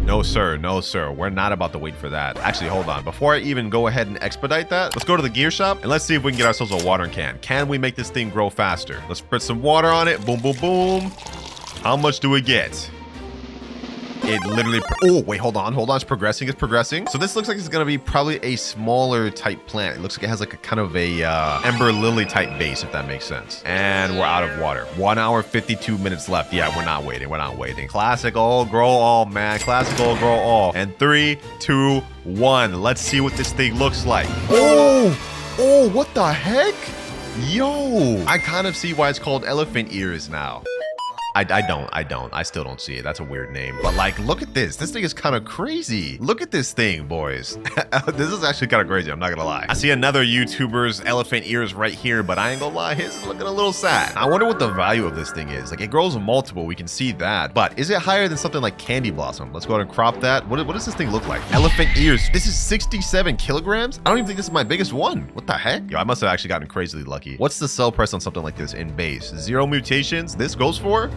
Speaker 2: No, sir. No, sir. We're not about to wait for that. Actually, hold on. Before I even go ahead and expedite that, let's go to the gear shop and let's see if we can get ourselves a watering can. Can we make this thing grow faster? Let's spritz some water on it. Boom, boom, boom. How much do we get? It literally, oh, wait, hold on. It's progressing. So this looks like it's gonna be probably a smaller type plant. It looks like it has like a kind of a ember lily type base, if that makes sense. And we're out of water. 1 hour, 52 minutes left. Yeah, we're not waiting. Classic old grow all, man. Classic old grow all. And 3, 2, 1. Let's see what this thing looks like. Oh, what the heck? Yo, I kind of see why it's called elephant ears now. I still don't see it. That's a weird name. But like, look at this. This thing is kind of crazy. Look at this thing, boys. This is actually kind of crazy. I'm not gonna lie. I see another YouTuber's elephant ears right here, but I ain't gonna lie, his is looking a little sad. I wonder what the value of this thing is. Like, it grows multiple. We can see that. But is it higher than something like Candy Blossom? Let's go ahead and crop that. What does this thing look like? Elephant ears. This is 67 kilograms? I don't even think this is my biggest one. What the heck? Yo, I must have actually gotten crazily lucky. What's the sell price on something like this in base? 0 mutations. This goes for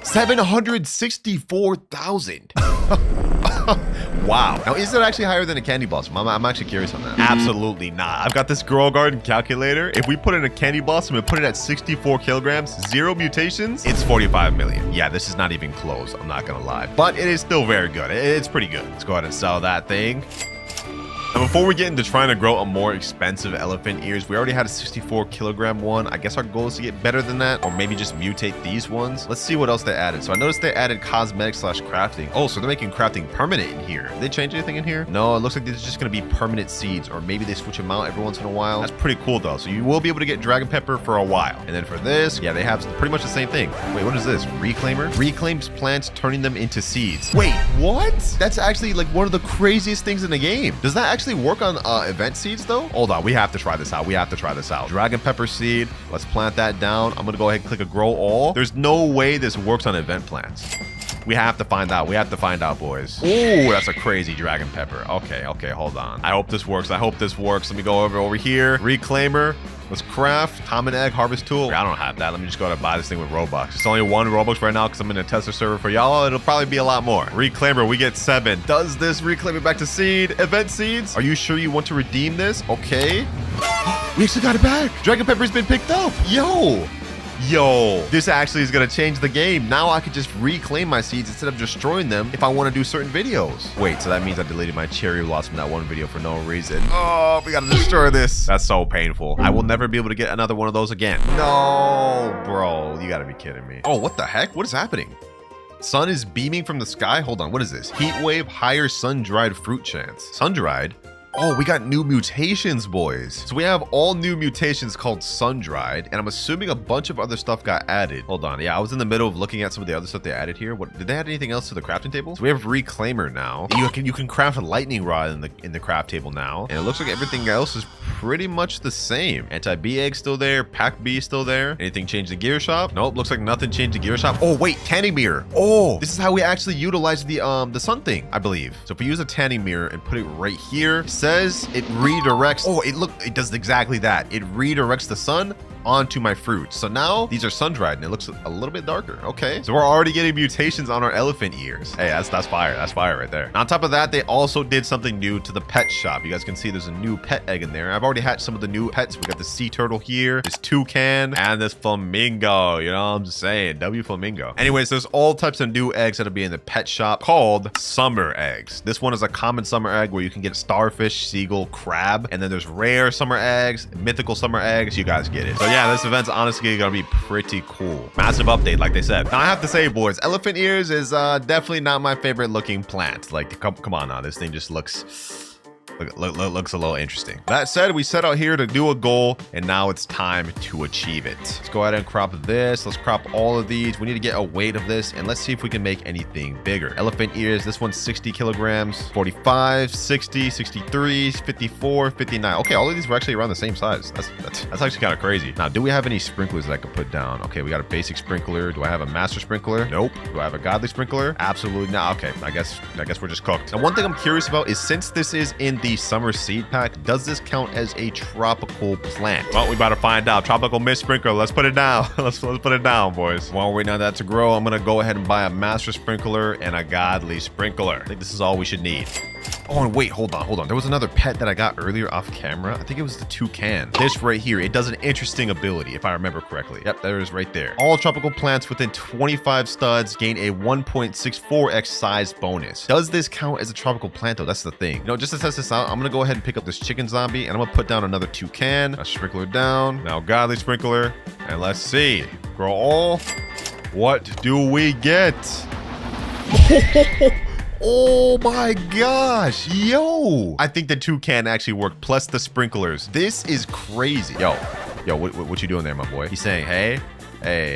Speaker 2: 764,000. Wow. Now, is that actually higher than a Candy Blossom? I'm actually curious on that. Absolutely not. I've got this Grow Garden calculator. If we put in a Candy Blossom and put it at 64 kilograms, 0 mutations, it's 45 million. Yeah, this is not even close. I'm not gonna lie. But it is still very good. It's pretty good. Let's go ahead and sell that thing. And before we get into trying to grow a more expensive elephant ears, we already had a 64 kilogram one. I guess our goal is to get better than that, or maybe just mutate these ones. Let's see what else they added. So I noticed they added cosmetic / crafting. Oh, so they're making crafting permanent in here. Did they change anything in here? No, it looks like this is just going to be permanent seeds, or maybe they switch them out every once in a while. That's pretty cool though. So you will be able to get dragon pepper for a while. And then for this, yeah, they have pretty much the same thing. Wait, what is this? Reclaimer? Reclaims plants, turning them into seeds. Wait, what? That's actually like one of the craziest things in the game. Does that actually work on event seeds though? Hold on, we have to try this out. Dragon pepper seed. Let's plant that down. I'm gonna go ahead and click a grow all. There's no way this works on event plants. We have to find out. Boys. Oh, that's a crazy dragon pepper. Okay, hold on. I hope this works. Let me go over here. Reclaimer. Let's craft. Common egg harvest tool. I don't have that. Let me just go to buy this thing with Robux. It's only 1 Robux right now because I'm in a tester server for y'all. It'll probably be a lot more. Reclaimer, we get 7. Does this reclaim it back to seed? Event seeds? Are you sure you want to redeem this? Okay. We actually got it back. Dragon pepper's been picked up. Yo, this actually is going to change the game. Now I could just reclaim my seeds instead of destroying them if I want to do certain videos. Wait, so that means I deleted my cherry blossom from that one video for no reason. Oh, we got to destroy this. That's so painful. I will never be able to get another one of those again. No, bro, you got to be kidding me. Oh, what the heck? What is happening? Sun is beaming from the sky. Hold on, what is this? Heat wave, higher sun-dried fruit chance. Sun-dried? Oh, we got new mutations, boys. So we have all new mutations called sundried, and I'm assuming a bunch of other stuff got added. Hold on. Yeah, I was in the middle of looking at some of the other stuff they added here. What did they add anything else to the crafting table? So we have reclaimer now. You can craft a lightning rod in the craft table now, and it looks like everything else is pretty much the same. Anti-bee egg still there. Pack bee still there. Anything changed the gear shop? Nope. Looks like nothing changed the gear shop. Oh wait, tanning mirror. Oh, this is how we actually utilize the sun thing, I believe. So if we use a tanning mirror and put it right here, it says it redirects. Oh, it does exactly that. It redirects the sun
Speaker 1: onto my fruit. So now these are sun-dried and it looks a little bit darker. Okay, so we're already getting mutations on our elephant ears. Hey, that's fire. That's fire right there. On top of that, they also did something new to the pet shop. You guys can see there's a new pet egg in there. I've already hatched some of the new pets. We got the sea turtle here, this toucan, and this flamingo. You know what I'm saying? W flamingo. Anyways, there's all types of new eggs that'll be in the pet shop called summer eggs. This one is a common summer egg where you can get starfish, seagull, crab, and then there's rare summer eggs, mythical summer eggs. You guys get it. So yeah, this event's honestly gonna be pretty cool. Massive update, like they said. Now I have to say, boys, elephant ears is definitely not my favorite looking plant. Like, come on now, this thing just looks a little interesting. That said, we set out here to do a goal, and now it's time to achieve it. Let's go ahead and crop this. Let's crop all of these. We need to get a weight of this, and let's see if we can make anything bigger. Elephant ears, this one's 60 kilograms, 45, 60, 63, 54, 59. Okay, all of these were actually around the same size. That's actually kind of crazy. Now, do we have any sprinklers that I could put down? Okay, we got a basic sprinkler. Do I have a master sprinkler? Nope. Do I have a godly sprinkler? Absolutely not. Okay, I guess we're just cooked. Now, one thing I'm curious about is, since this is in the summer seed pack, does this count as a tropical plant? Well, we about to find out. Tropical mist sprinkler. Let's put it down. let's put it down, boys. While we're waiting on that to grow, I'm gonna go ahead and buy a master sprinkler and a godly sprinkler. I think this is all we should need. Oh, and wait, hold on. There was another pet that I got earlier off camera. I think it was the toucan. This right here, it does an interesting ability, if I remember correctly. Yep, there it is right there. All tropical plants within 25 studs gain a 1.64x size bonus. Does this count as a tropical plant, though? That's the thing. You know, just to test this out, I'm gonna go ahead and pick up this chicken zombie, and I'm gonna put down another toucan, a sprinkler down, now godly sprinkler, and let's see. Grow all. What do we get? Oh my gosh, yo, I think the toucan actually worked, plus the sprinklers. This is crazy. Yo, what you doing there, my boy? He's saying, hey,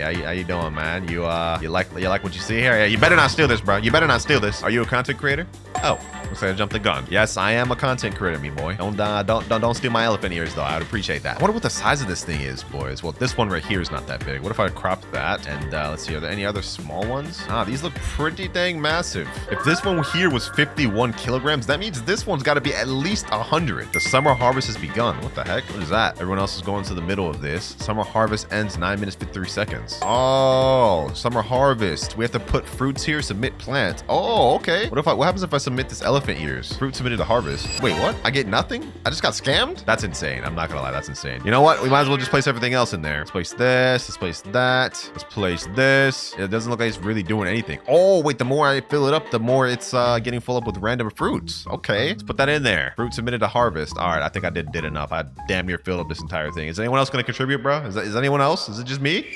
Speaker 1: how you doing, man? You like what you see here? Yeah, you better not steal this, bro. You better not steal this. Are you a content creator? Oh, looks like I jumped the gun. Yes, I am a content creator, me boy. Don't steal my elephant ears, though. I would appreciate that. I wonder what the size of this thing is, boys. Well, this one right here is not that big. What if I crop that? And let's see, are there any other small ones? Ah, these look pretty dang massive. If this one here was 51 kilograms, that means this one's got to be at least 100. The summer harvest has begun. What the heck? What is that? Everyone else is going to the middle of this. Summer harvest ends 9 minutes 53 seconds. Oh, summer harvest. We have to put fruits here, submit plant. Oh, okay. What happens if I submit this elephant ears? Fruit submitted to harvest. Wait, what? I get nothing? I just got scammed? That's insane. I'm not gonna lie, that's insane. You know what? We might as well just place everything else in there. Let's place this. Let's place that. Let's place this. It doesn't look like it's really doing anything. Oh, wait, the more I fill it up, the more it's getting full up with random fruits. Okay, let's put that in there. Fruit submitted to harvest. All right, I think I did enough. I damn near filled up this entire thing. Is anyone else gonna contribute, bro? Is anyone else? Is it just me?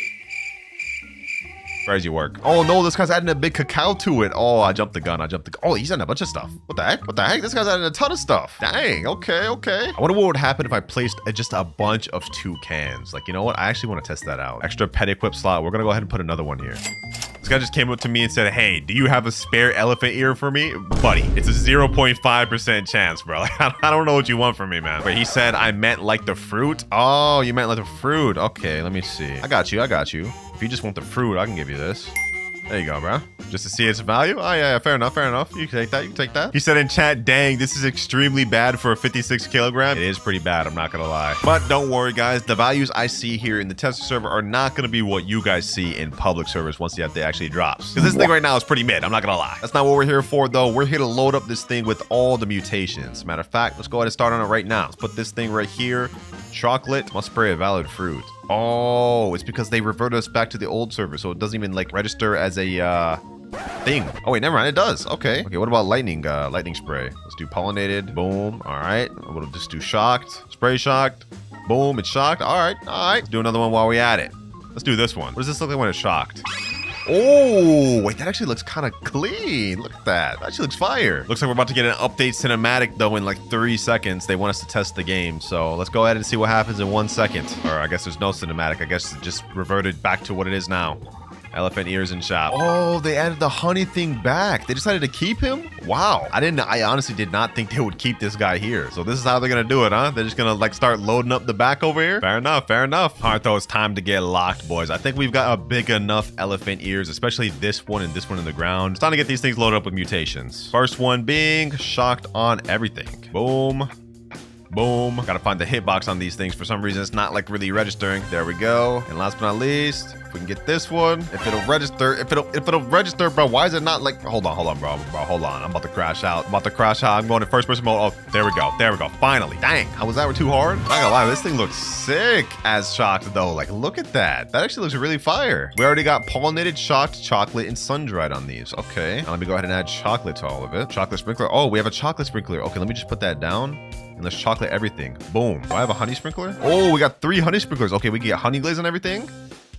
Speaker 1: Crazy work. Oh no, this guy's adding a big cacao to it. Oh, I jumped the gun. Oh, he's adding a bunch of stuff. What the heck? This guy's adding a ton of stuff. Dang, okay. I wonder what would happen if I placed just a bunch of toucans. Like, you know what? I actually want to test that out. Extra pet equip slot. We're gonna go ahead and put another one here. This guy just came up to me and said, hey, do you have a spare elephant ear for me? Buddy, it's a 0.5% chance, bro. Like, I don't know what you want from me, man. Wait, he said I meant like the fruit? Oh, you meant like the fruit. Okay, let me see. I got you. If you just want the fruit, I can give you this. There you go, bro. Just to see its value? Oh, yeah, fair enough. You can take that. He said in chat, dang, this is extremely bad for a 56 kilogram. It is pretty bad, I'm not gonna lie. But don't worry, guys. The values I see here in the tester server are not gonna be what you guys see in public servers once the update actually drops. Because this thing right now is pretty mid, I'm not gonna lie. That's not what we're here for, though. We're here to load up this thing with all the mutations. Matter of fact, let's go ahead and start on it right now. Let's put this thing right here. Chocolate must spray a valid fruit. Oh, it's because they reverted us back to the old server, so it doesn't even like register as a thing. Oh wait, never mind, it does. Okay, what about lightning spray? Let's do pollinated. Boom. All right, we'll just do shocked. Spray shocked. Boom, it's shocked. All right. Let's do another one while we at it. Let's do this one. What does this look like when it's shocked? Oh, wait, that actually looks kind of clean. Look at that. That actually looks fire. Looks like we're about to get an update cinematic, though, in like 3 seconds. They want us to test the game. So let's go ahead and see what happens in 1 second. Or I guess there's no cinematic. I guess it just reverted back to what it is now. Elephant ears in shop. Oh, they added the honey thing back. They decided to keep him? Wow. I honestly did not think they would keep this guy here. So this is how they're gonna do it, huh? They're just gonna like start loading up the back over here? Fair enough. All right, though, it's time to get locked, boys. I think we've got a big enough elephant ears, especially this one and this one in the ground. It's time to get these things loaded up with mutations. First one being shocked on everything. Boom.
Speaker 2: Boom. Gotta find the hitbox on these things. For some reason, it's not like really registering. There we go. And last but not least, if we can get this one, if it'll register, bro. Why is it not like, hold on, bro, hold on. I'm about to crash out. I'm going to first person mode. Oh, there we go. Finally. Dang. How was that too hard? Not gonna lie, this thing looks sick as shocked though. Like, look at that. That actually looks really fire. We already got pollinated, shocked, chocolate, and sun-dried on these. Okay. Now let me go ahead and add chocolate to all of it. Chocolate sprinkler. Oh, we have a chocolate sprinkler. Okay, let me just put that down. And let's chocolate everything. Boom. Do I have a honey sprinkler? Oh, we got 3 honey sprinklers. Okay, we can get honey glaze on everything.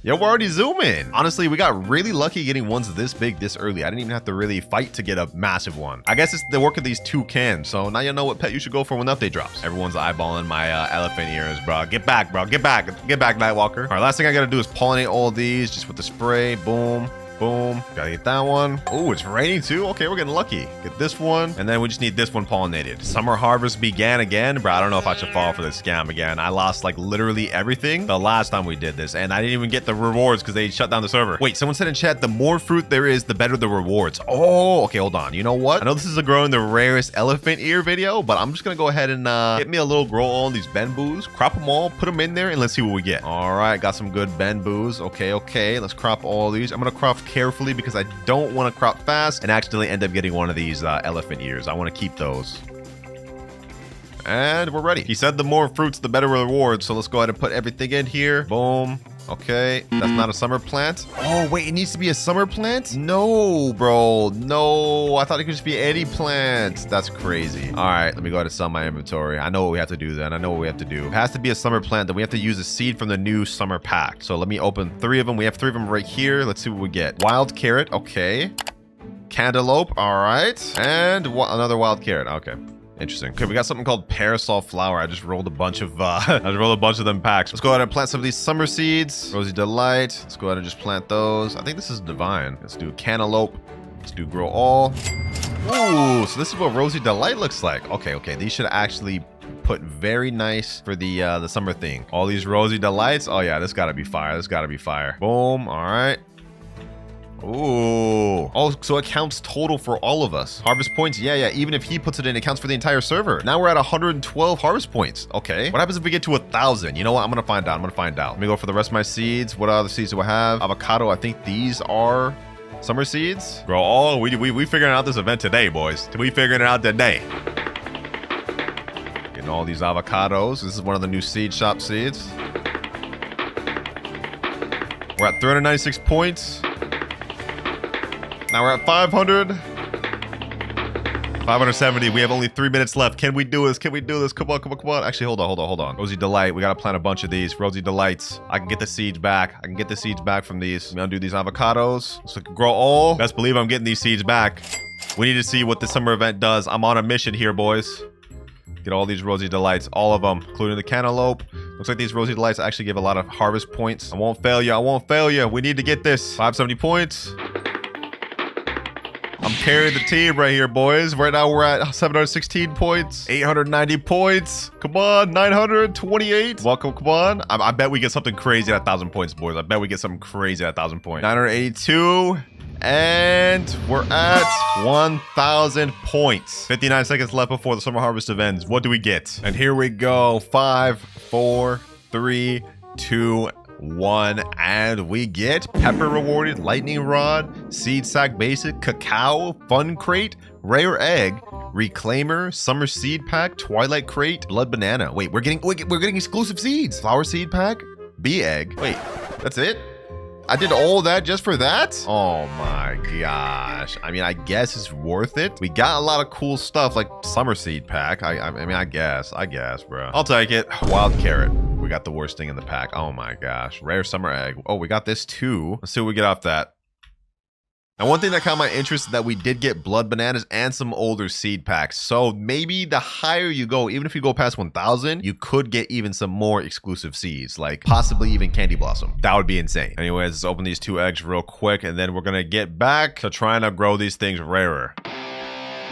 Speaker 2: Yeah, we're already zooming. Honestly, we got really lucky getting ones this big this early. I didn't even have to really fight to get a massive one. I guess it's the work of these 2 cans. So now you know what pet you should go for when the update drops. Everyone's eyeballing my elephant ears, bro. Get back, bro. Get back, Nightwalker. All right, last thing I gotta do is pollinate all of these just with the spray. Boom. Boom. Gotta get that one. Oh, it's raining too? Okay, we're getting lucky. Get this one. And then we just need this one pollinated. Summer harvest began again. Bro, I don't know if I should fall for this scam again. I lost like literally everything the last time we did this. And I didn't even get the rewards because they shut down the server. Wait, someone said in chat, the more fruit there is, the better the rewards. Oh, okay, hold on. You know what? I know this is a growing the rarest elephant ear video, but I'm just gonna go ahead and get me a little grow all these bamboos, crop them all, put them in there, and let's see what we get. All right, got some good bamboos. Okay. Let's crop all these. I'm gonna crop carefully because I don't want to crop fast and accidentally end up getting one of these elephant ears. I want to keep those. And we're ready. He said the more fruits, the better rewards. So let's go ahead and put everything in here. Boom. Okay, that's not a summer plant. Oh, wait, it needs to be a summer plant? No, bro. No, I thought it could just be any plant. That's crazy. All right, let me go ahead and sell my inventory. I know what we have to do then. It has to be a summer plant. Then we have to use a seed from the new summer pack. So let me open 3 of them. We have 3 of them right here. Let's see what we get. Wild carrot. Okay. Cantaloupe. All right. And another wild carrot. Okay. Interesting. Okay, we got something called parasol flower. I just rolled a bunch of them packs. Let's go ahead and plant some of these summer seeds. Rosy Delight. Let's go ahead and just plant those. I think this is divine. Let's do cantaloupe. Let's do grow all. Ooh, so this is what Rosy Delight looks like. Okay. These should actually put very nice for the summer thing. All these Rosy Delights. Oh yeah, this gotta be fire. Boom. All right. Ooh. Oh, so it counts total for all of us. Harvest points? Yeah. Even if he puts it in, it counts for the entire server. Now we're at 112 harvest points. Okay. What happens if we get to 1,000? You know what? I'm gonna find out. Let me go for the rest of my seeds. What other seeds do I have? Avocado. I think these are summer seeds. Bro, oh, we figuring out this event today, boys. We figuring it out today. Getting all these avocados. This is one of the new seed shop seeds. We're at 396 points. Now we're at 500. 570. We have only 3 minutes left. Can we do this? Come on. Actually, hold on. Rosy Delight. We got to plant a bunch of these. Rosy Delights. I can get the seeds back. From these. I'm going to do these avocados. So I can grow all. Best believe I'm getting these seeds back. We need to see what the summer event does. I'm on a mission here, boys. Get all these Rosy Delights. All of them, including the cantaloupe. Looks like these Rosy Delights actually give a lot of harvest points. I won't fail you. We need to get this. 570 points. I'm carrying the team right here, boys. Right now, we're at 716 points, 890 points. Come on, 928. Welcome, come on. I bet we get something crazy at 1,000 points, boys. 982. And we're at 1,000 points. 59 seconds left before the summer harvest ends. What do we get? And here we go. 5, 4, 3, 2, 1, and we get pepper rewarded, lightning rod, seed sack basic, cacao, fun crate, rare egg, reclaimer, summer seed pack, twilight crate, blood banana. Wait, we're getting exclusive seeds. Flower seed pack, bee egg. Wait, that's it? I did all that just for that? Oh my gosh. I mean, I guess it's worth it. We got a lot of cool stuff like summer seed pack. I mean, I guess, bro. I'll take it. Wild carrot. We got the worst thing in the pack. Oh my gosh. Rare summer egg. Oh, we got this too. Let's see what we get off that. And one thing that caught my interest is that we did get blood bananas and some older seed packs. So maybe the higher you go, even if you go past 1,000, you could get even some more exclusive seeds, like possibly even candy blossom. That would be insane. Anyways, let's open these 2 eggs real quick, and then we're gonna get back to trying to grow these things rarer.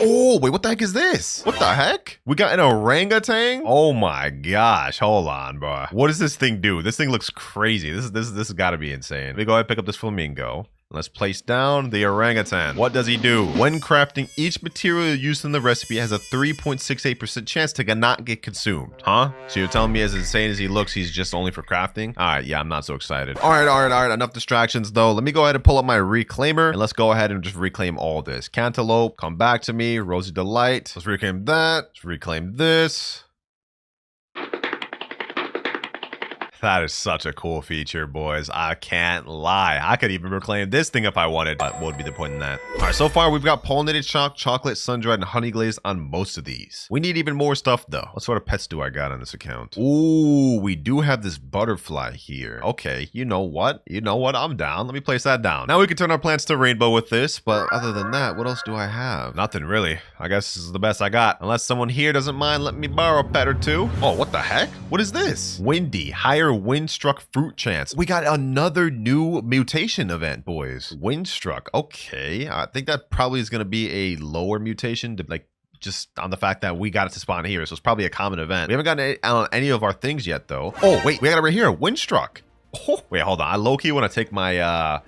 Speaker 2: Oh, wait, what the heck is this? What the heck? We got an orangutan? Oh my gosh, hold on, bro. What does this thing do? This thing looks crazy. This has got to be insane. Let me go ahead and pick up this flamingo.
Speaker 1: Let's place down the orangutan. What does he do? When crafting, each material used in the recipe has a 3.68% chance to not get consumed. Huh? So you're telling me as insane as he looks, he's just only for crafting? All right, yeah, I'm not so excited. All right. Enough distractions though. Let me go ahead and pull up my reclaimer and let's go ahead and just reclaim all this. Cantaloupe, come back to me. Rosy Delight. Let's reclaim that. Let's reclaim this. That is such a cool feature, boys. I can't lie. I could even reclaim this thing if I wanted, but what would be the point in that? All right, so far we've got pollinated chalk, chocolate, sun-dried, and honey glazed on most of these. We need even more stuff though. What sort of pets do I got on this account? Ooh, we do have this butterfly here. Okay, you know what? I'm down. Let me place that down. Now we can turn our plants to rainbow with this, but other than that, what else do I have? Nothing really. I guess this is the best I got. Unless someone here doesn't mind letting me borrow a pet or two. Oh, what the heck? What is this? Windy, higher wind-struck fruit chance. We got another new mutation event, boys. Wind-struck. Okay, I think that probably is going to be a lower mutation to like just on the fact that we got it to spawn here, so it's probably a common event. We haven't gotten it on any of our things yet though. Oh wait, we got it right here. Wind-struck. Oh, wait, hold on. I low-key want to take my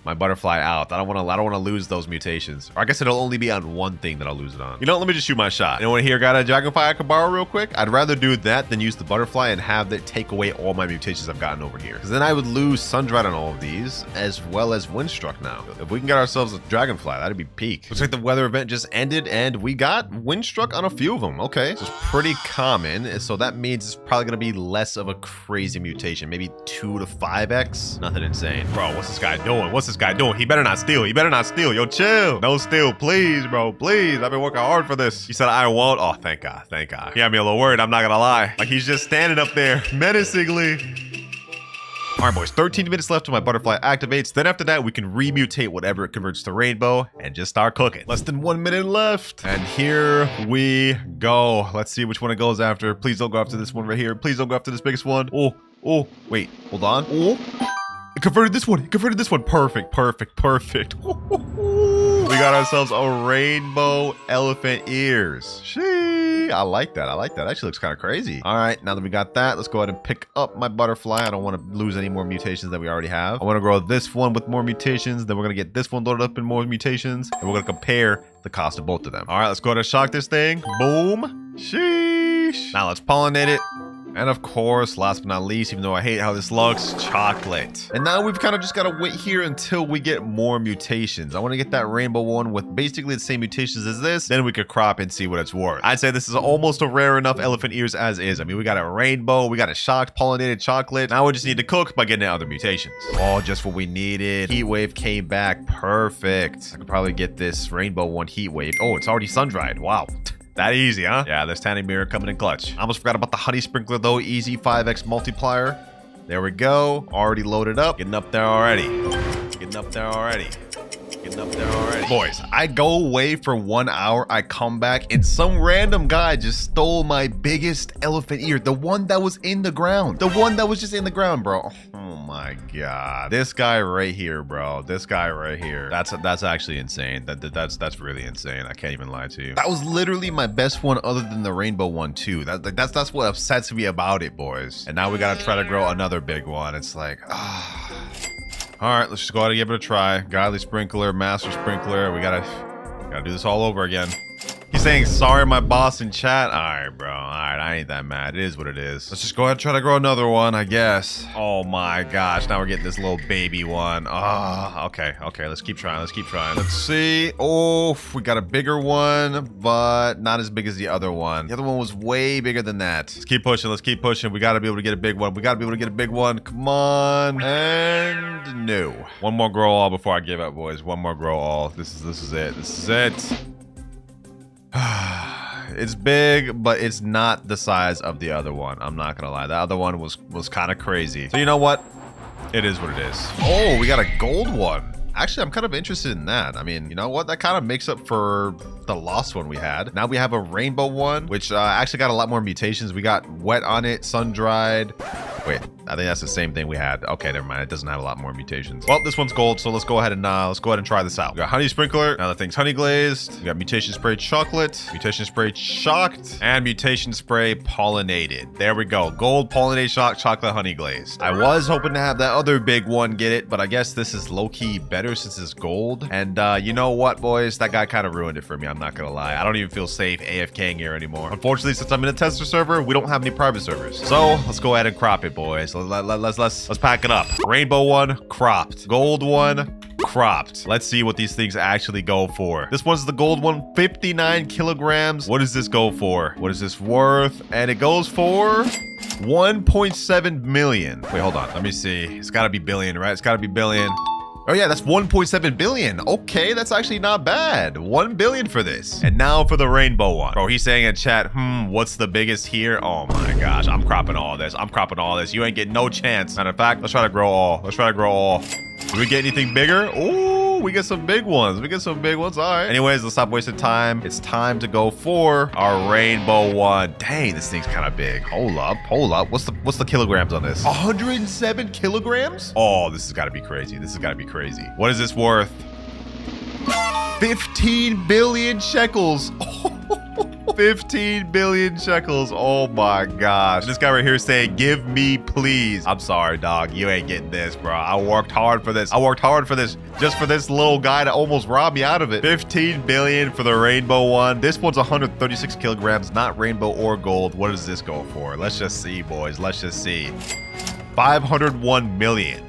Speaker 1: my butterfly out. I don't want to lose those mutations. Or I guess it'll only be on one thing that I'll lose it on. You know, let me just shoot my shot. Anyone here got a Dragonfly I can borrow real quick? I'd rather do that than use the butterfly and have it take away all my mutations I've gotten over here. Because then I would lose Sundried on all of these, as well as Windstruck now. If we can get ourselves a Dragonfly, that'd be peak. Looks like the weather event just ended, and we got Windstruck on a few of them. Okay, so it's pretty common. So that means it's probably going to be less of a crazy mutation. Maybe 2 to 5x. Nothing insane. Bro, what's this guy doing? What's this guy doing? He better not steal. He better not steal. Yo, chill. No steal, please, bro. Please. I've been working hard for this. He said I won't. Oh, thank God. Thank God. He had me a little worried. I'm not gonna lie. Like he's just standing up there menacingly. All right, boys, 13 minutes left till my butterfly activates. Then after that, we can remutate whatever it converts to rainbow and just start cooking. Less than 1 minute left. And here we go. Let's see which one it goes after. Please don't go after this one right here. Please don't go after this biggest one. Oh, wait, hold on. Oh, it converted this one. It converted this one. Perfect. We got ourselves a rainbow elephant ears. Shee, I like that. Actually looks kind of crazy. All right, now that we got that, let's go ahead and pick up my butterfly. I don't want to lose any more mutations that we already have. I want to grow this one with more mutations. Then we're going to get this one loaded up in more mutations. And we're going to compare the cost of both of them. All right, let's go ahead and shock this thing. Boom. Sheesh. Now let's pollinate it. And of course, last but not least, even though I hate how this looks, chocolate. And now we've kind of just got to wait here until we get more mutations. I want to get that rainbow one with basically the same mutations as this. Then we could crop and see what it's worth. I'd say this is almost a rare enough elephant ears as is. I mean, we got a rainbow, we got a shocked pollinated chocolate. Now we just need to cook by getting other mutations. Oh, just what we needed. Heat wave came back. Perfect. I could probably get this rainbow one heat wave. Oh, it's already sun-dried. Wow. That easy, huh? Yeah, there's Tanning Mirror coming in clutch. I almost forgot about the Honey Sprinkler, though. Easy 5x multiplier. There we go. Already loaded up. Getting up there already. Boys, I go away for 1 hour. I come back, and some random guy just stole my biggest elephant ear. The one that was in the ground. The one that was just in the ground, bro. Oh my God. This guy right here, bro. This guy right here. That's actually insane. That's really insane. I can't even lie to you. That was literally my best one other than the rainbow one too. That's what upsets me about it, boys. And now we gotta try to grow another big one. It's like, all right, let's just go ahead and give it a try. Godly Sprinkler, Master Sprinkler. We gotta do this all over again. He's saying, sorry, my boss in chat. All right, bro. All right, I ain't that mad. It is what it is. Let's just go ahead and try to grow another one, I guess. Oh my gosh, now we're getting this little baby one. Oh, okay. Let's keep trying. Let's see. Oh, we got a bigger one, but not as big as the other one. The other one was way bigger than that. Let's keep pushing. We gotta be able to get a big one. Come on. And no. One more grow all before I give up, boys. One more grow all. This is it. It's big, but it's not the size of the other one. I'm not gonna lie. The other one was kind of crazy. So you know what? It is what it is. Oh, we got a gold one. Actually, I'm kind of interested in that. I mean, you know what? That kind of makes up for the lost one we had. Now we have a rainbow one, which actually got a lot more mutations. We got wet on it, sun-dried. Wait, I think that's the same thing we had. Okay, never mind. It doesn't have a lot more mutations. Well, this one's gold, so let's go ahead and try this out. We got honey sprinkler. Now the thing's honey glazed. We got mutation spray chocolate, mutation spray shocked, and mutation spray pollinated. There we go. Gold pollinated shocked chocolate honey glazed. I was hoping to have that other big one get it, but I guess this is low-key better since it's gold. And you know what, boys? That guy kind of ruined it for me. I'm not gonna lie. I don't even feel safe AFKing here anymore. Unfortunately, since I'm in a tester server, we don't have any private servers. So let's go ahead and crop it, boys. Let's pack it up. Rainbow one cropped. Gold one cropped. Let's see what these things actually go for. This one's the gold one, 59 kilograms. What does this go for? What is this worth? And it goes for 1.7 million. Wait, hold on. Let me see. It's gotta be billion, right? It's gotta be billion. Oh yeah, that's 1.7 billion. Okay, that's actually not bad. 1 billion for this. And now for the rainbow one. Bro, he's saying in chat, what's the biggest here? Oh my gosh, I'm cropping all this. I'm cropping all this. You ain't getting no chance. Matter of fact, let's try to grow all. Let's try to grow all. Do we get anything bigger? Ooh, we get some big ones. We get some big ones. All right. Anyways, let's stop wasting time. It's time to go for our rainbow one. Dang, this thing's kind of big. Hold up, hold up. What's the kilograms on this? 107 kilograms? Oh, this has got to be crazy. This has got to be crazy. What is this worth? 15 billion shekels. 15 billion shekels. Oh my gosh. This guy right here is saying, give me please. I'm sorry, dog. You ain't getting this, bro. I worked hard for this. I worked hard for this, just for this little guy to almost rob me out of it. 15 billion for the rainbow one. This one's 136 kilograms, not rainbow or gold. What does this go for? Let's just see, boys. Let's just see. 501 million.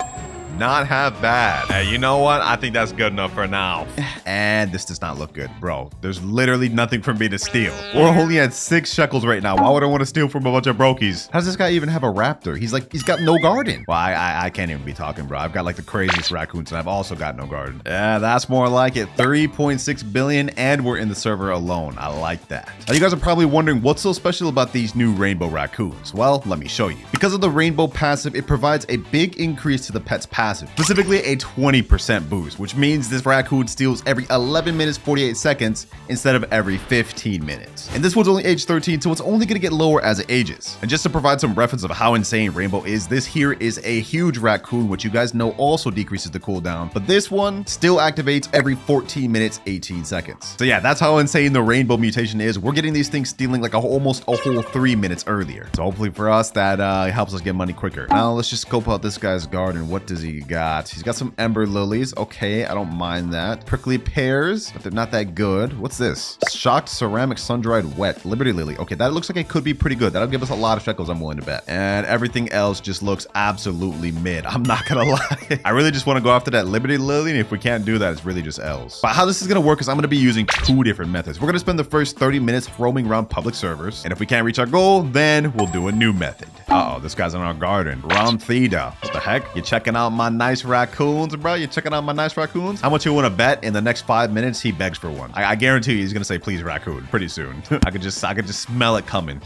Speaker 1: Not half bad. Hey, you know what? I think that's good enough for now. And this does not look good, bro. There's literally nothing for me to steal. We're only at 6 shekels right now. Why would I want to steal from a bunch of brokies? How does this guy even have a raptor? He's got no garden. Well, I can't even be talking, bro. I've got like the craziest raccoons and I've also got no garden. Yeah, that's more like it. 3.6 billion and we're in the server alone. I like that. Now you guys are probably wondering what's so special about these new rainbow raccoons. Well, let me show you. Because of the rainbow passive, it provides a big increase to the pet's passive. Specifically a 20% boost, which means this raccoon steals every 11 minutes 48 seconds instead of every 15 minutes. And this one's only age 13, so it's only going to get lower as it ages. And just to provide some reference of how insane Rainbow is, this here is a huge raccoon, which you guys know also decreases the cooldown, but this one still activates every 14 minutes 18 seconds. So yeah, that's how insane the Rainbow mutation is. We're getting these things stealing like almost a whole 3 minutes earlier. So hopefully for us that helps us get money quicker. Now let's just scope out this guy's garden. What does he got? He's got some ember lilies. Okay, I don't mind that. Prickly pears, but they're not that good. What's this? Shocked ceramic sun-dried wet. Liberty lily. Okay, that looks like it could be pretty good. That'll give us a lot of shekels, I'm willing to bet. And everything else just looks absolutely mid. I'm not gonna lie. I really just want to go after that Liberty lily, and if we can't do that, it's really just L's. But how this is gonna work is I'm gonna be using 2 different methods. We're gonna spend the first 30 minutes roaming around public servers, and if we can't reach our goal, then we'll do a new method. Uh-oh, this guy's in our garden. Ram Theta. What the heck? You checking out my nice raccoons, bro? You checking out my nice raccoons? How much you want to bet in the next 5 minutes he begs for one? I guarantee you he's gonna say please raccoon pretty soon. I could just smell it coming.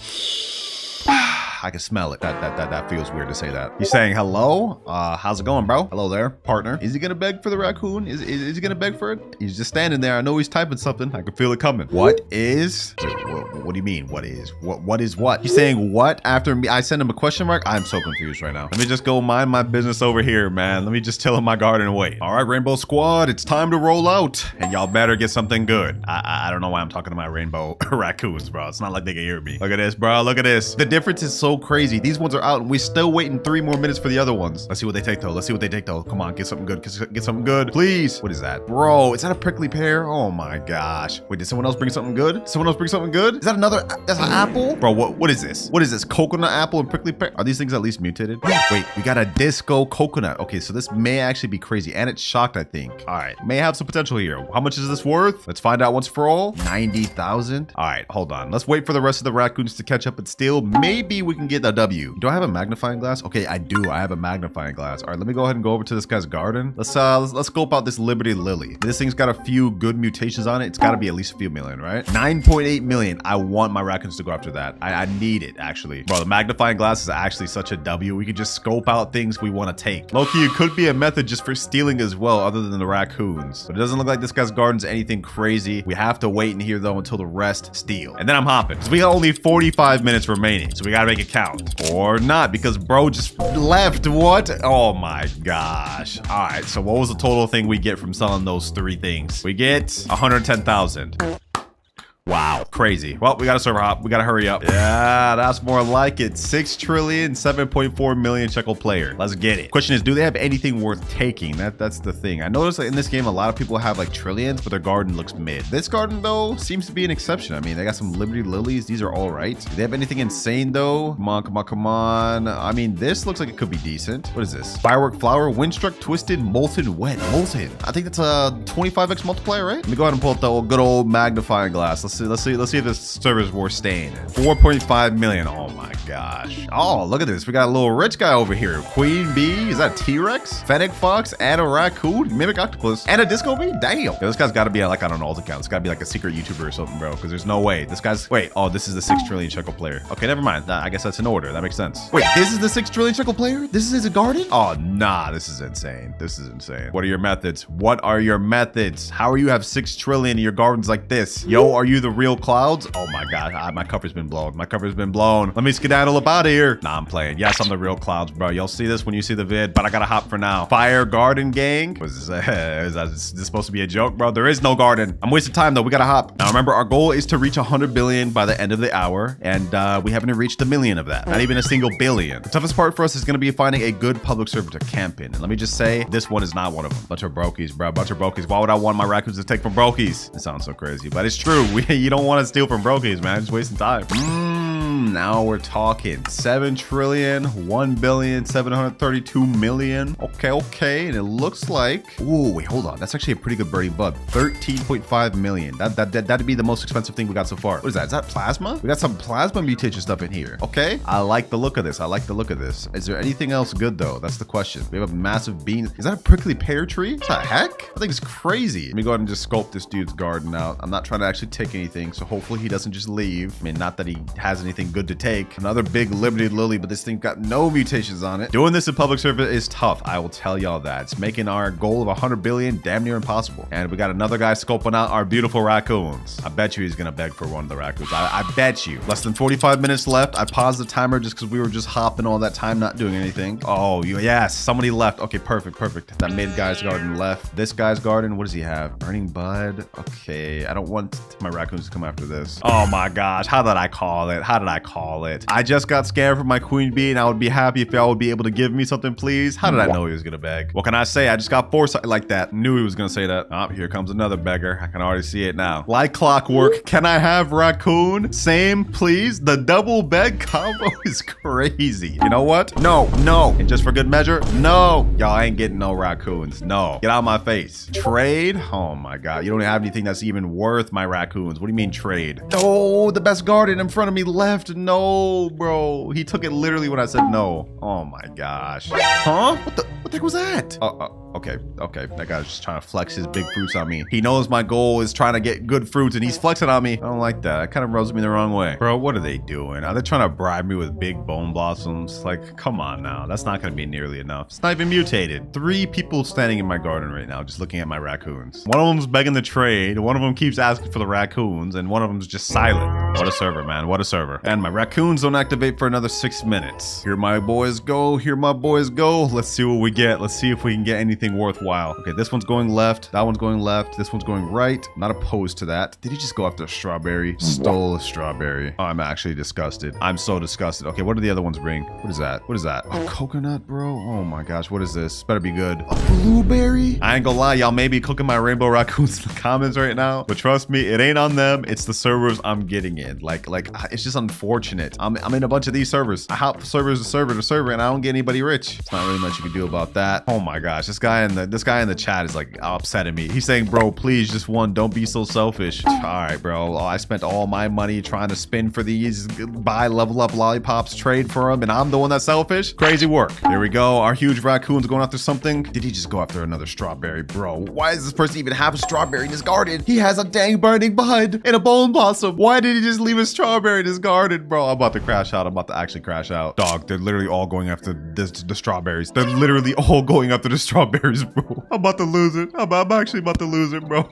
Speaker 1: I can smell it. That feels weird to say that. He's saying hello. How's it going, bro? Hello there, partner. Is he gonna beg for the raccoon? Is he gonna beg for it? He's just standing there. I know he's typing something. I can feel it coming. What is? What do you mean? What is? What is what? He's saying what after me? I send him a question mark. I'm so confused right now. Let me just go mind my business over here, man. Let me just chill in my garden and wait. All right, Rainbow Squad, it's time to roll out, and y'all better get something good. I don't know why I'm talking to my rainbow raccoons, bro. It's not like they can hear me. Look at this, bro. Look at this. The difference is so crazy. These ones are out and we're still waiting 3 more minutes for the other ones. Let's see what they take though. Let's see what they take though. Come on, get something good. Get something good, please. What is that, bro? Is that a prickly pear? Oh my gosh. Wait, did someone else bring something good? Someone else bring something good? Is that another? That's an apple, bro. What is this? What is this? Coconut apple and prickly pear? Are these things at least mutated? Wait, we got a disco coconut. Okay, so this may actually be crazy, and it's shocked, I think. All right, may have some potential here. How much is this worth? Let's find out once for all. 90,000. All right, hold on. Let's wait for the rest of the raccoons to catch up and steal. Maybe we can get a W. Do I have a magnifying glass? Okay, I do. I have a magnifying glass. All right, let me go ahead and go over to this guy's garden. Let's scope out this Liberty Lily. This thing's got a few good mutations on it. It's got to be at least a few million, right? 9.8 million. I want my raccoons to go after that. I need it, actually. Bro, the magnifying glass is actually such a W. We could just scope out things we want to take. Low-key, it could be a method just for stealing as well, other than the raccoons. But it doesn't look like this guy's garden's anything crazy. We have to wait in here, though, until the rest steal. And then I'm hopping, because we got only 45 minutes remaining. So we got to make it
Speaker 2: account. Or not, because bro just left. What? Oh my gosh. All right, so what was the total thing we get from selling those 3 things? We get 110,000. Wow, crazy. Well, we got a server hop. We got to hurry up. Yeah, that's more like it. 6 trillion, 7.4 million shekel player. Let's get it. Question is, do they have anything worth taking? That's the thing. I noticed that in this game, a lot of people have like trillions, but their garden looks mid. This garden, though, seems to be an exception. I mean, they got some Liberty Lilies. These are all right. Do they have anything insane, though? Come on, come on, come on. I mean, this looks like it could be decent. What is this? Firework Flower, Windstruck, Twisted, Molten, Wet. Molten. I think that's a 25x multiplier, right? Let me go ahead and pull up the good old magnifying glass. Let's see if this server's worth staying in. 4.5 million. Oh my gosh. Oh, look at this. We got a little rich guy over here. Queen bee. Is that T-Rex? Fennec fox and a raccoon. Mimic octopus and a disco bee. Damn. Yo, this guy's got to be like on an alt account. It's got to be like a secret YouTuber or something, bro. Because there's no way. This guy's. Wait. Oh, this is the 6 trillion shekel player. Okay, never mind. Nah, I guess that's in order. That makes sense. Wait, this is the 6 trillion shekel player? This is his garden? Oh, nah. This is insane. This is insane. What are your methods? What are your methods? How are you have 6 trillion in your gardens like this? Yo, are you the real Clouds? Oh my god, my cover's been blown. My cover's been blown. Let me skedaddle up out of here. Nah, I'm playing. Yes, I'm the real Clouds, bro. You'll see this when you see the vid, but I gotta hop for now. Fire garden gang? Is this supposed to be a joke, bro? There is no garden. I'm wasting time though. We gotta hop. Now remember, our goal is to reach 100 billion by the end of the hour, and we haven't reached a million of that. Not even a single billion. The toughest part for us is gonna be finding a good public server to camp in. And let me just say, this one is not one of them. Bunch of brokies, bro. Bunch of brokies. Why would I want my raccoons to take from brokies? It sounds so crazy, but it's true. You don't want to steal from brokies, man. Just wasting time. Now we're talking 7 trillion, 1 billion, 732 million. Okay. And it looks like, ooh, wait, hold on. That's actually a pretty good birdie bug. 13.5 million. That'd be the most expensive thing we got so far. What is that? Is that plasma? We got some plasma mutation stuff in here. Okay. I like the look of this. Is there anything else good though? That's the question. We have a massive bean. Is that a prickly pear tree? What the heck? I think it's crazy. Let me go ahead and just sculpt this dude's garden out. I'm not trying to actually take anything, so hopefully he doesn't just leave. I mean, not that he has anything good to take. Another big Liberty Lily, but this thing got no mutations on it. Doing this in public server is tough. I will tell y'all that. It's making our goal of 100 billion damn near impossible. And we got another guy scoping out our beautiful raccoons. I bet you he's gonna beg for one of the raccoons. I bet you. Less than 45 minutes left. I paused the timer just because we were just hopping all that time, not doing anything. Oh, yes, somebody left. Okay, perfect. That mid guy's garden left. This guy's garden, what does he have? Burning bud. Okay, I don't want my raccoons to come after this. Oh my gosh, how did I call it? I just got scammed from my queen bee, and I would be happy if y'all would be able to give me something, please. How did I know he was gonna beg? What can I say? I just got foresight like that. Knew he was gonna say that. Oh, here comes another beggar. I can already see it now. Like clockwork. Can I have raccoon? Same, please. The double beg combo is crazy. You know what? No. And just for good measure, no. Y'all ain't getting no raccoons. No. Get out of my face. Trade? Oh my god. You don't have anything that's even worth my raccoons. What do you mean trade? Oh, the best garden in front of me left. No, bro. He took it literally when I said no. Oh my gosh. Huh? What the heck was that? Okay. That guy's just trying to flex his big fruits on me. He knows my goal is trying to get good fruits, and he's flexing on me. I don't like that. That kind of rubs me the wrong way. Bro, what are they doing? Are they trying to bribe me with big bone blossoms? Like, come on now. That's not going to be nearly enough. It's not even mutated. 3 people standing in my garden right now, just looking at my raccoons. One of them's begging the trade. One of them keeps asking for the raccoons, and one of them's just silent. What a server, man. What a server. And my raccoons don't activate for another 6 minutes. Here my boys go. Let's see what we get. Let's see if we can get anything worthwhile. Okay, this one's going left. That one's going left. This one's going right. Not opposed to that. Did he just go after a strawberry? Stole a strawberry. Oh, I'm actually disgusted. I'm so disgusted. Okay, what do the other ones bring? What is that? A coconut, bro? Oh my gosh, what is this? Better be good. A blueberry? I ain't gonna lie, y'all may be cooking my rainbow raccoons in the comments right now, but trust me, it ain't on them. It's the servers I'm getting in. Like it's just unfortunate. I'm in a bunch of these servers. I hop servers to server, and I don't get anybody rich. It's not really much you can do about that. Oh my gosh, this guy in the chat is like upsetting me. He's saying, bro, please just don't be so selfish. All right, bro. I spent all my money trying to spin for these, buy level up lollipops, trade for them, and I'm the one that's selfish. Crazy work. Here we go. Our huge raccoon's going after something. Did he just go after another strawberry, bro? Why does this person even have a strawberry in his garden? He has a dang burning bud and a bone blossom. Why did he just leave a strawberry in his garden, bro? I'm about to crash out. I'm about to actually crash out. Dog, they're literally all going after the strawberries. They're literally all going after the strawberries. $100, bro. I'm about to lose it. I'm actually about to lose it, bro.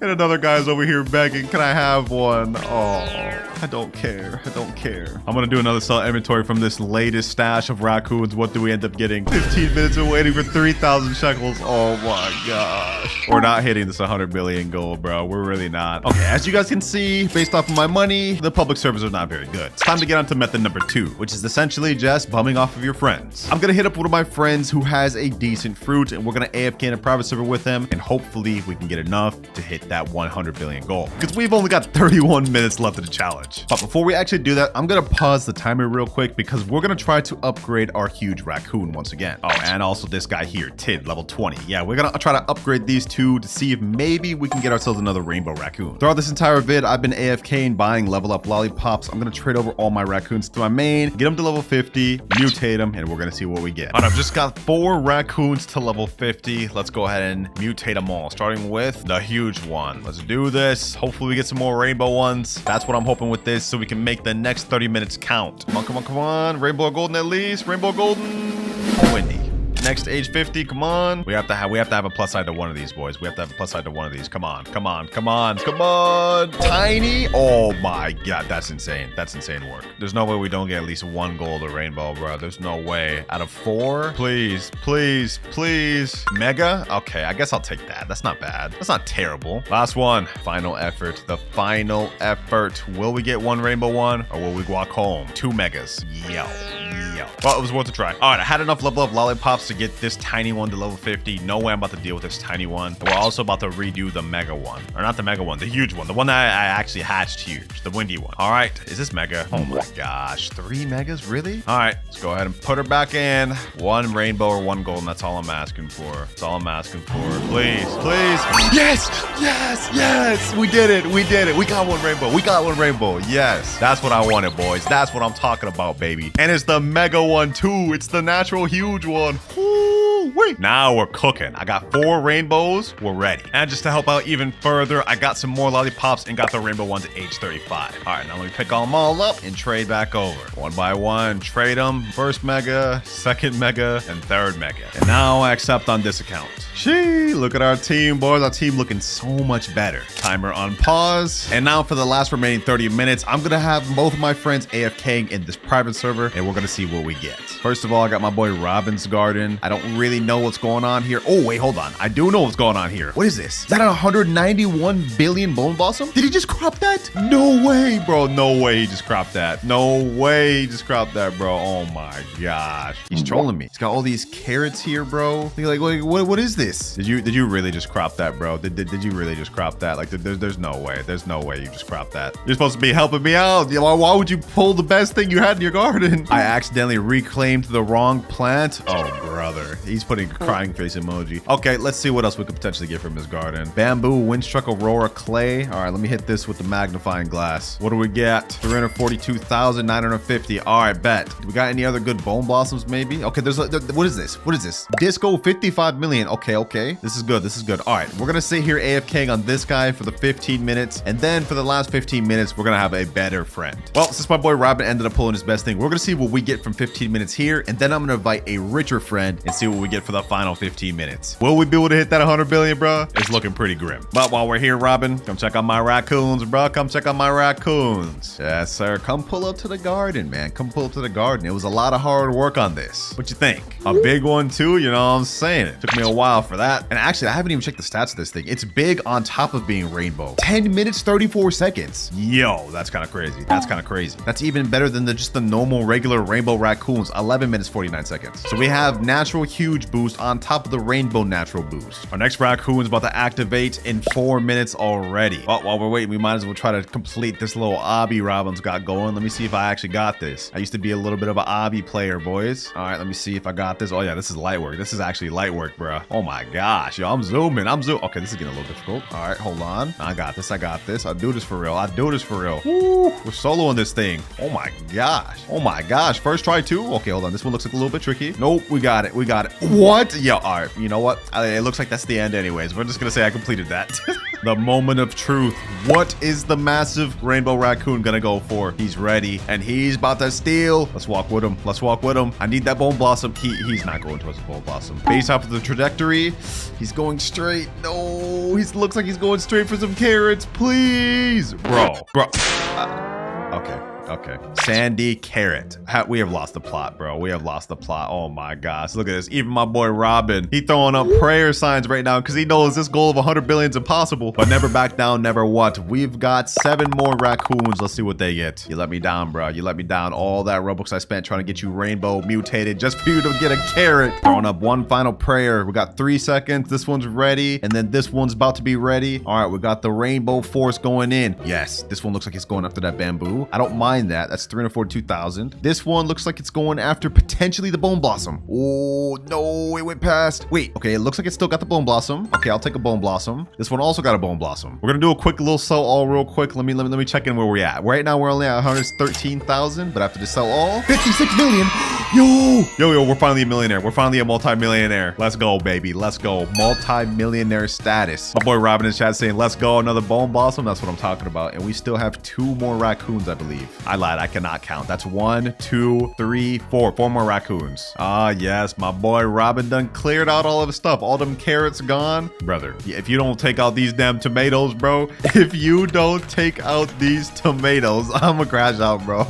Speaker 2: And another guy's over here begging, can I have one? Oh, I don't care. I don't care. I'm gonna do another sell inventory from this latest stash of raccoons. What do we end up getting? 15 minutes of waiting for 3,000 shekels. Oh my gosh. We're not hitting this 100 billion gold, bro. We're really not. Okay, as you guys can see, based off of my money, the public servers are not very good. It's time to get on to method number 2, which is essentially just bumming off of your friends. I'm gonna hit up one of my friends who has a decent fruit, and we're gonna AFK in a private server with him, and hopefully we can get enough to hit that 100 billion goal, because we've only got 31 minutes left of the challenge. But before we actually do that, I'm gonna pause the timer real quick, because we're gonna try to upgrade our huge raccoon once again. Oh, and also this guy here, Tid, level 20. Yeah, we're gonna try to upgrade these two to see if maybe we can get ourselves another rainbow raccoon. Throughout this entire vid, I've been AFKing, buying level up lollipops. I'm gonna trade over all my raccoons to my main, get them to level 50, mutate them, and we're gonna see what we get. All right, I've just got 4 raccoons to level 50. Let's go ahead and mutate them all, starting with the huge one. Let's do this. Hopefully we get some more rainbow ones. That's what I'm hoping with this, so we can make the next 30 minutes count. Come on, come on, come on. Rainbow golden at least. Rainbow golden. Windy. Next age 50, come on. We have to have a plus side to one of these, boys. We have to have a plus side to one of these. Come on, come on, come on, come on. Tiny. Oh my god, that's insane. That's insane work. There's no way we don't get at least 1 gold or rainbow, bro. There's no way. Out of 4, please, please, please. Mega. Okay, I guess I'll take that. That's not bad. That's not terrible. Last one. Final effort. The final effort. Will we get 1 rainbow one, or will we walk home? 2 megas. Yo. Well, it was worth a try. All right, I had enough level up lollipops to get this tiny one to level 50. No way I'm about to deal with this tiny one. We're also about to redo the mega one. Or not the mega one, the huge one. The one that I actually hatched huge. The windy one. All right, is this mega? Oh my gosh, 3 megas, really? All right, let's go ahead and put her back in. 1 rainbow or 1 gold, and that's all I'm asking for. That's all I'm asking for. Please, please. Yes, yes, yes. We did it, we did it. We got 1 rainbow, we got 1 rainbow. Yes, that's what I wanted, boys. That's what I'm talking about, baby. And it's the mega one too. It's the natural huge one. Wait, now we're cooking. I got 4 rainbows. We're ready. And just to help out even further, I got some more lollipops and got the rainbow ones at age 35. All right, now let me pick them all up and trade back over. One by one, trade them. First mega, second mega, and third mega. And now I accept on this account. Shee, look at our team, boys. Our team looking so much better. Timer on pause. And now for the last remaining 30 minutes, I'm gonna have both of my friends AFKing in this private server, and we're gonna see what we get. First of all, I got my boy Robin's garden. I don't really know what's going on here. Oh, wait, hold on. I do know what's going on here. What is this? Is that a 191 billion bone blossom? Did he just crop that? No way, bro. No way he just cropped that. No way he just cropped that, bro. Oh my gosh. He's trolling me. He's got all these carrots here, bro. Like, what is this? Did you really just crop that, bro? Did you really just crop that? Like, there's no way. There's no way you just cropped that. You're supposed to be helping me out. Why would you pull the best thing you had in your garden? I accidentally reclaimed the wrong plant. Oh, brother. He's putting a crying face emoji. Okay, let's see what else we could potentially get from his garden. Bamboo, windstruck, aurora, clay. All right, let me hit this with the magnifying glass. What do we get? 342,950. All right, bet. Do we got any other good bone blossoms, maybe? Okay, what is this? What is this? Disco 55 million. Okay. This is good. This is good. All right, we're gonna sit here AFKing on this guy for the 15 minutes, and then for the last 15 minutes, we're gonna have a better friend. Well, since my boy Robin ended up pulling his best thing, we're gonna see what we get from 15 minutes here, and then I'm gonna invite a richer friend and see what we get for the final 15 minutes. Will we be able to hit that 100 billion, bro? It's looking pretty grim. But while we're here, Robin, come check out my raccoons, bro. Come check out my raccoons. Yes, sir. Come pull up to the garden, man. Come pull up to the garden. It was a lot of hard work on this. What you think? A big one too? You know what I'm saying? It took me a while for that. And actually, I haven't even checked the stats of this thing. It's big on top of being rainbow. 10 minutes, 34 seconds. Yo, that's kind of crazy. That's kind of crazy. That's even better than just the normal regular rainbow raccoons. 11 minutes, 49 seconds. So we have natural huge boost on top of the rainbow natural boost. Our next raccoon is about to activate in 4 minutes already. Well, while we're waiting, we might as well try to complete this little obby Robin's got going. Let me see if I actually got this. I used to be a little bit of an obby player, boys. All right, let me see if I got this. Oh yeah, this is light work. This is actually light work, bro. Oh my gosh, yo, I'm zooming. Okay, this is getting a little difficult. All right, hold on. I got this. I'll do this for real. Woo, we're soloing this thing. Oh my gosh. First try too. Okay, hold on. This one looks like a little bit tricky. Nope, we got it. What? Yo, all right, you know what? It looks like that's the end anyways. We're just gonna say I completed that. The moment of truth. What is the massive rainbow raccoon gonna go for? He's ready, and he's about to steal. Let's walk with him. Let's walk with him. I need that bone blossom. He's not going towards the bone blossom. Based off of the trajectory, he's going straight. No, he looks like he's going straight for some carrots. Please, bro. Okay. Okay. Sandy carrot. We have lost the plot, bro. We have lost the plot. Oh my gosh. Look at this. Even my boy Robin, he throwing up prayer signs right now because he knows this goal of 100 billion is impossible. But never back down, never what. We've got 7 more raccoons. Let's see what they get. You let me down, bro. You let me down. All that Robux I spent trying to get you rainbow mutated just for you to get a carrot. Throwing up one final prayer. We got 3 seconds. This one's ready. And then this one's about to be ready. All right, we got the rainbow force going in. Yes, this one looks like it's going after that bamboo. I don't mind that. That's 342,000. This one looks like it's going after potentially the bone blossom. Oh no, it went past. Wait, okay, it looks like it's still got the bone blossom. Okay, I'll take a bone blossom. This one also got a bone blossom. We're gonna do a quick little sell all real quick. Let me check in where we're at. Right now we're only at 113,000, but after the sell all, 56 million. Yo, we're finally a millionaire. We're finally a multi-millionaire. Let's go, baby. Let's go. Multi-millionaire status. My boy Robin in chat saying, let's go. Another bone blossom. That's what I'm talking about. And we still have 2 more raccoons, I believe. I lied. I cannot count. That's 1, 2, 3, 4. 4 more raccoons. Ah, yes. My boy Robin done cleared out all of the stuff. All them carrots gone. Brother, if you don't take out these damn tomatoes, bro. If you don't take out these tomatoes, I'm gonna crash out, bro.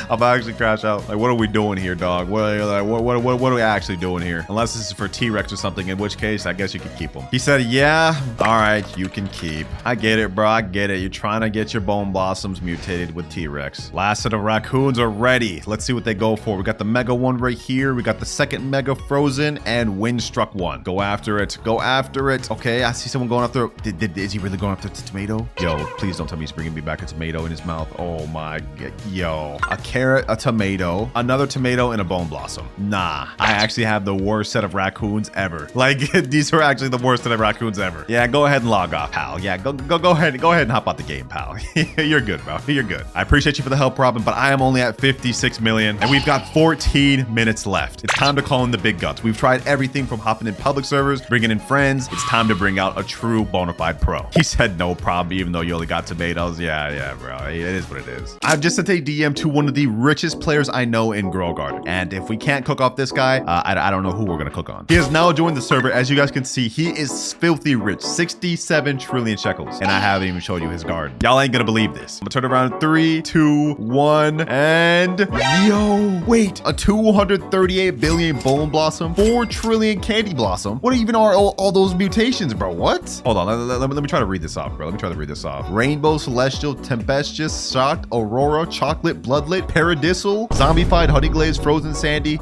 Speaker 2: I'm actually crash out. Like, what are we doing here, dog? What are we actually doing here? Unless this is for T-Rex or something, in which case, I guess you could keep them. He said, yeah, all right, you can keep. I get it, bro. I get it. You're trying to get your bone blossoms mutated with T-Rex. Last of the raccoons are ready. Let's see what they go for. We got the mega one right here. We got the second mega frozen and windstruck one. Go after it. Go after it. Okay, I see someone going after. Is he really going after the tomato? Yo, please don't tell me he's bringing me back a tomato in his mouth. Oh my god. Yo, a carrot, a tomato, another tomato, and a bone blossom. Nah, I actually have the worst set of raccoons ever. Like, these are actually the worst set of raccoons ever. Yeah, go ahead and log off, pal. Yeah, go ahead and hop out the game, pal. You're good, bro. You're good. I appreciate you for the help, Robin, but I am only at 56 million and we've got 14 minutes left. It's time to call in the big guns. We've tried everything from hopping in public servers, bringing in friends. It's time to bring out a true bona fide pro. He said no problem, even though you only got tomatoes. Yeah, bro. It is what it is. I've just sent a DM to one of the richest players I know in Grow Garden. And if we can't cook off this guy, I don't know who we're gonna cook on. He has now joined the server. As you guys can see, he is filthy rich, 67 trillion shekels. And I haven't even showed you his garden. Y'all ain't gonna believe this. I'm gonna turn around in 3, 2, 1, and yo, wait, a 238 billion bone blossom, 4 trillion candy blossom. What even are all those mutations, bro? What? Hold on, let me try to read this off, bro. Let me try to read this off. Rainbow, celestial, tempestuous, shocked, aurora, chocolate, bloodlit, paradisal, zombified, honey glazed, frozen sandy.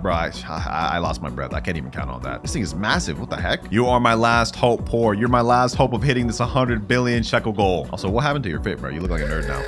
Speaker 2: Bro, I lost my breath. I can't even count on that. This thing is massive. What the heck? You are my last hope, poor. You're my last hope of hitting this 100 billion shekel goal. Also, what happened to your fit, bro? You look like a nerd now.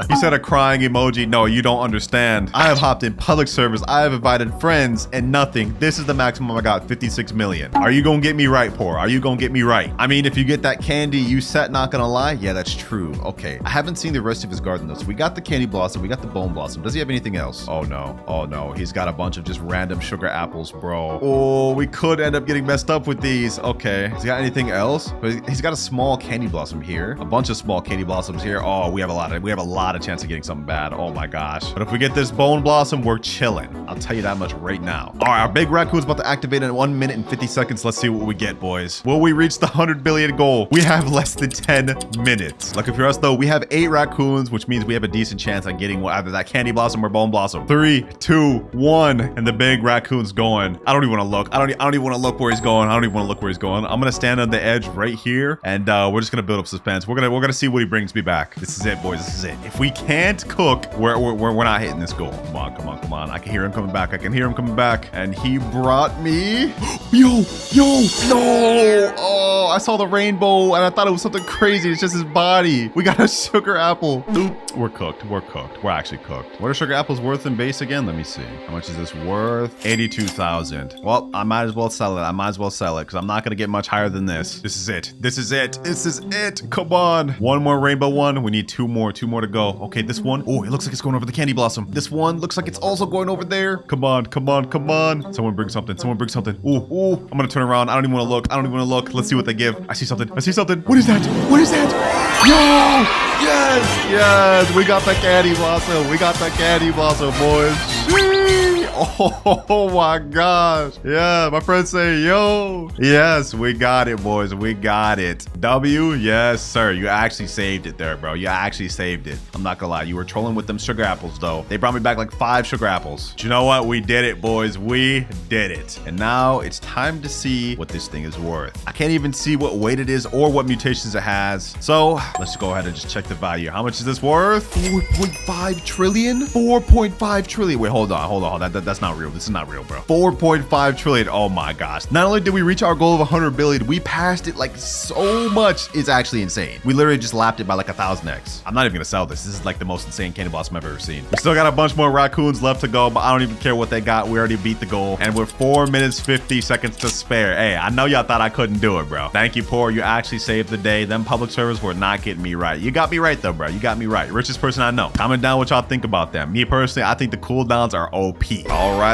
Speaker 2: He said a crying emoji. No, you don't understand. I have hopped in public servers. I have invited friends and nothing. This is the maximum I got, 56 million. Are you gonna get me right, poor? Are you gonna get me right? I mean, if you get that candy, you set, not gonna lie. Yeah, that's true. Okay. I haven't seen the rest of his garden though. So we got the candy blossom. We got the bone blossom. Does he have anything else? Oh no. Oh no. He's got a bunch of just random sugar apples, bro. Oh, we could end up getting messed up with these. Okay. Has he got anything else? He's got a small candy blossom here. A bunch of small candy blossoms here. Oh, we have a lot of chance of getting something bad. Oh my gosh. But if we get this bone blossom, we're chilling. I'll tell you that much right now. All right, our big raccoon's about to activate in 1 minute and 50 seconds. Let's see what we get, boys. Will we reach the 100 billion goal? We have less than 10 minutes. Lucky for us though, we have 8 raccoons, which means we have a decent chance on getting either that candy blossom or bone blossom. 3, 2, 1, and the big raccoon's going. I don't even want to look. I don't even want to look where he's going. I don't even want to look where he's going. I'm gonna stand on the edge right here, and we're just gonna build up suspense. We're gonna see what he brings me back. This is it, boys. This is it. If we can't cook, we're not hitting this goal. Come on. I can hear him coming back. And he brought me. Yo, no. Oh, I saw the rainbow and I thought it was something crazy. It's just his body. We got a sugar apple. Oop, we're cooked. We're actually cooked. What are sugar apples worth in base again, though? Let me see. How much is this worth? 82,000. Well, I might as well sell it. I might as well sell it because I'm not going to get much higher than this. This is it. This is it. This is it. Come on. One more rainbow one. We need two more to go. Okay, this one. Oh, it looks like it's going over the candy blossom. This one looks like it's also going over there. Come on, come on, come on. Someone bring something. Someone bring something. Ooh, ooh. I'm going to turn around. I don't even want to look. I don't even want to look. Let's see what they give. I see something. I see something. What is that? What is that? Yo! Yes! Yes! We got the candy blossom. We got the candy blossom, boys. Oh my gosh. Yeah, my friends say, yo. Yes, we got it, boys. We got it. W, yes, sir. You actually saved it there, bro. You actually saved it. I'm not gonna lie. You were trolling with them sugar apples, though. They brought me back like 5 sugar apples. But you know what? We did it, boys. We did it. And now it's time to see what this thing is worth. I can't even see what weight it is or what mutations it has. So let's go ahead and just check the value. How much is this worth? 4.5 trillion? 4.5 trillion. Wait, hold on. That's not real. This is not real, bro. 4.5 trillion. Oh my gosh. Not only did we reach our goal of 100 billion, we passed it like so much. It's actually insane. We literally just lapped it by like 1,000x. I'm not even gonna sell this. This is like the most insane candy blossom I've ever seen. We still got a bunch more raccoons left to go, but I don't even care what they got. We already beat the goal. And with 4 minutes, 50 seconds to spare. Hey, I know y'all thought I couldn't do it, bro. Thank you, Poor. You actually saved the day. Them public servers were not getting me right. You got me right though, bro. You got me right. Richest person I know. Comment down what y'all think about them. Me personally, I think the cooldowns are OP. All right.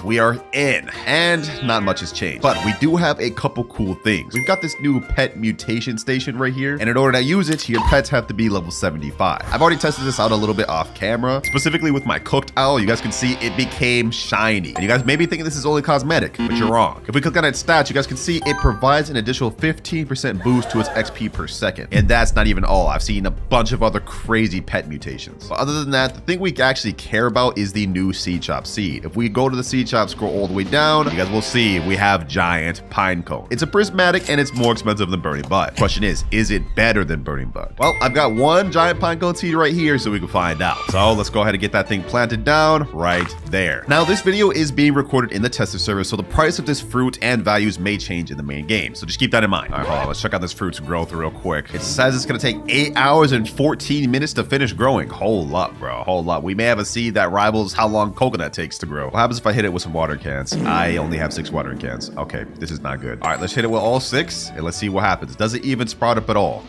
Speaker 2: We are in, and not much has changed, but we do have a couple cool things. We've got this new pet mutation station right here, and in order to use it, your pets have to be level 75. I've already tested this out a little bit off camera, specifically with my cooked owl. You guys can see it became shiny, and you guys may be thinking this is only cosmetic, but you're wrong. If we click on its stats, you guys can see it provides an additional 15% boost to its XP per second, and that's not even all. I've seen a bunch of other crazy pet mutations, but other than that, the thing we actually care about is the new seed chop seed. If we go to the seed shop, scroll all the way down, you guys will see we have giant pine cone. It's a prismatic and it's more expensive than burning bud. Question is it better than burning bud? Well, I've got one giant pine cone seed right here so we can find out. So let's go ahead and get that thing planted down right there. Now this video is being recorded in the tester server, so the price of this fruit and values may change in the main game. So just keep that in mind. All right, hold on. Let's check out this fruit's growth real quick. It says it's gonna take 8 hours and 14 minutes to finish growing. Hold up, bro. Hold up. We may have a seed that rivals how long coconut takes to grow. What happens if I hit it with some watering cans? I only have 6 watering cans. Okay, this is not good. All right, let's hit it with all 6 and let's see what happens. Does it even sprout up at all?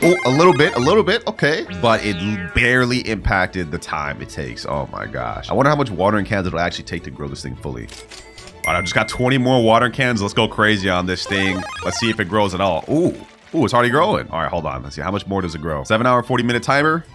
Speaker 2: Oh, a little bit. Okay. But it barely impacted the time it takes. Oh my gosh. I wonder how much watering cans it'll actually take to grow this thing fully. All right, I just got 20 more watering cans. Let's go crazy on this thing. Let's see if it grows at all. Ooh, it's already growing. All right, hold on. Let's see. How much more does it grow? 7 hour, 40-minute timer.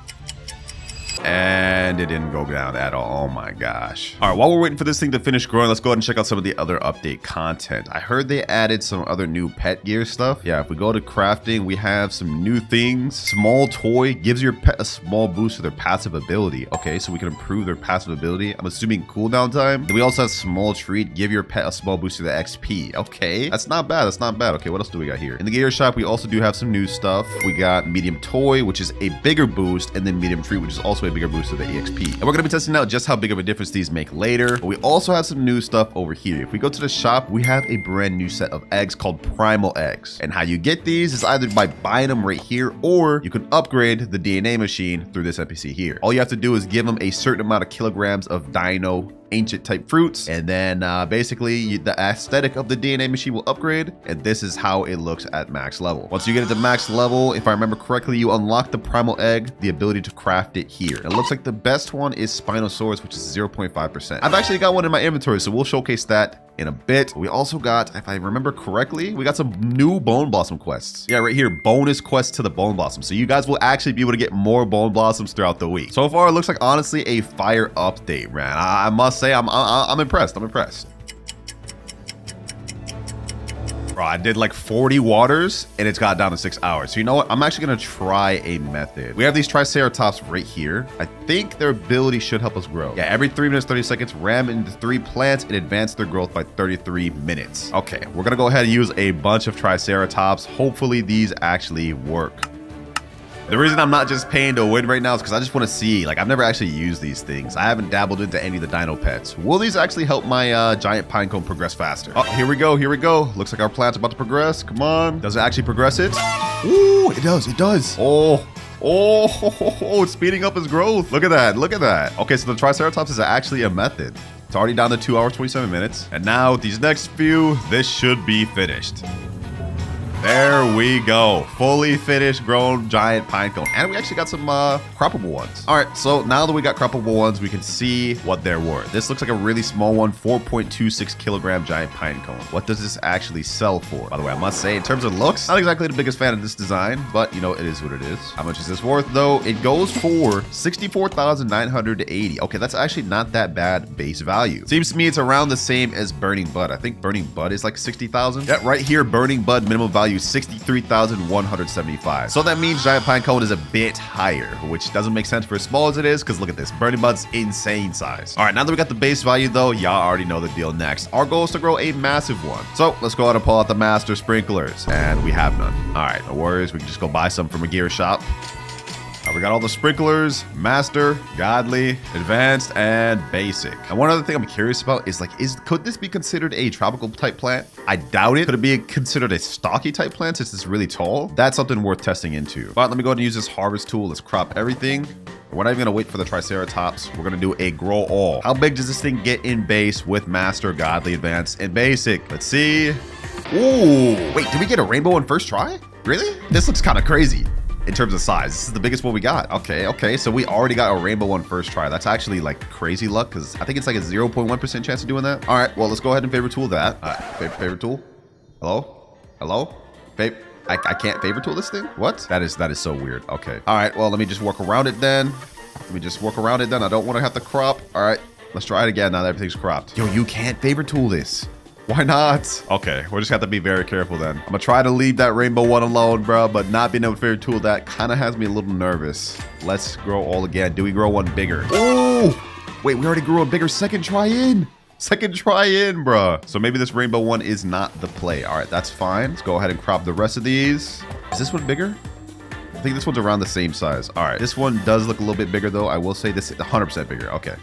Speaker 2: And it didn't go down at all. Oh my gosh. All right, while we're waiting for this thing to finish growing, let's go ahead and check out some of the other update content. I heard they added some other new pet gear stuff. Yeah, if we go to crafting, we have some new things. Small toy gives your pet a small boost to their passive ability. Okay, so we can improve their passive ability. I'm assuming cooldown time. Then we also have small treat, give your pet a small boost to the XP. Okay, that's not bad. Okay, what else do we got here? In the gear shop, we also do have some new stuff. We got medium toy, which is a bigger boost, and then medium treat, which is also a bigger boost to the EXP. And we're going to be testing out just how big of a difference these make later. But we also have some new stuff over here. If we go to the shop, we have a brand new set of eggs called primal eggs. And how you get these is either by buying them right here, or you can upgrade the DNA machine through this NPC here. All you have to do is give them a certain amount of kilograms of Dino ancient type fruits, and then basically the aesthetic of the DNA machine will upgrade, and this is how it looks at max level. Once you get it to max level, if I remember correctly, you unlock the primal egg, the ability to craft it here. And it looks like the best one is Spinosaurus, which is 0.5%. I've actually got one in my inventory, so we'll showcase that in a bit. We also got, if I remember correctly, we got some new Bone Blossom quests. Yeah, right here, bonus quests to the Bone Blossom. So you guys will actually be able to get more Bone Blossoms throughout the week. So far, it looks like honestly a fire update, man. I must say, I'm impressed. Bro, I did like 40 waters and it's got down to 6 hours. So you know what? I'm actually gonna try a method. We have these Triceratops right here. I think their ability should help us grow. Yeah, every 3 minutes, 30 seconds, ram into 3 plants and advance their growth by 33 minutes. Okay, we're gonna go ahead and use a bunch of Triceratops. Hopefully these actually work. The reason I'm not just paying to win right now is because I just want to see, like, I've never actually used these things. I haven't dabbled into any of the dino pets. Will these actually help my giant pinecone progress faster? Oh, here we go. Looks like our plant's about to progress. Come on. Does it actually progress it? Ooh, it does. Oh, it's speeding up his growth. Look at that. Look at that. Okay, so the Triceratops is actually a method. It's already down to 2 hours, 27 minutes. And now these next few, this should be finished. There we go. Fully finished grown giant pine cone. And we actually got some croppable ones. All right, so now that we got croppable ones, we can see what they're worth. This looks like a really small one, 4.26 kilogram giant pine cone. What does this actually sell for? By the way, I must say, in terms of looks, not exactly the biggest fan of this design, but you know, it is what it is. How much is this worth though? It goes for 64,980. Okay, that's actually not that bad base value. Seems to me it's around the same as Burning Bud. I think Burning Bud is like 60,000. Yeah, right here, Burning Bud minimum value 63,175. So that means giant pine cone is a bit higher, which doesn't make sense for as small as it is, because look at this. Burning Bud's insane size. All right, now that we got the base value though, y'all already know the deal next. Our goal is to grow a massive one. So let's go ahead and pull out the master sprinklers, and we have none. All right, no worries. We can just go buy some from a gear shop. We got all the sprinklers, master, godly, advanced, and basic. And one other thing I'm curious about is could this be considered a tropical type plant? I doubt it. Could it be considered a stocky type plant since it's really tall? That's something worth testing into. But let me go ahead and use this harvest tool. Let's crop everything. We're not even gonna wait for the Triceratops. We're gonna do a grow all. How big does this thing get in base with master, godly, advanced, and basic? Let's see. Ooh, wait, did we get a rainbow one first try? Really? This looks kind of crazy. In terms of size, this is the biggest one we got. Okay, so we already got a rainbow one first try. That's actually like crazy luck, because I think it's like a 0.1% chance of doing that. All right, well, let's go ahead and favorite tool that. Favorite tool. Hello? I can't favorite tool this thing? What? That is so weird. Okay. All right, well, let me just work around it then. I don't want to have to crop. All right, let's try it again now that everything's cropped. Yo, you can't favorite tool this. Why not? Okay, we'll just have to be very careful then. I'm gonna try to leave that rainbow one alone, bro, but not being able to favorite tool that kind of has me a little nervous. Let's grow all again. Do we grow one bigger? Oh, wait, we already grew a bigger second try in, bro. So maybe this rainbow one is not the play. All right, that's fine. Let's go ahead and crop the rest of these. Is this one bigger? I think this one's around the same size. All right, this one does look a little bit bigger though. I will say this is 100% bigger. Okay.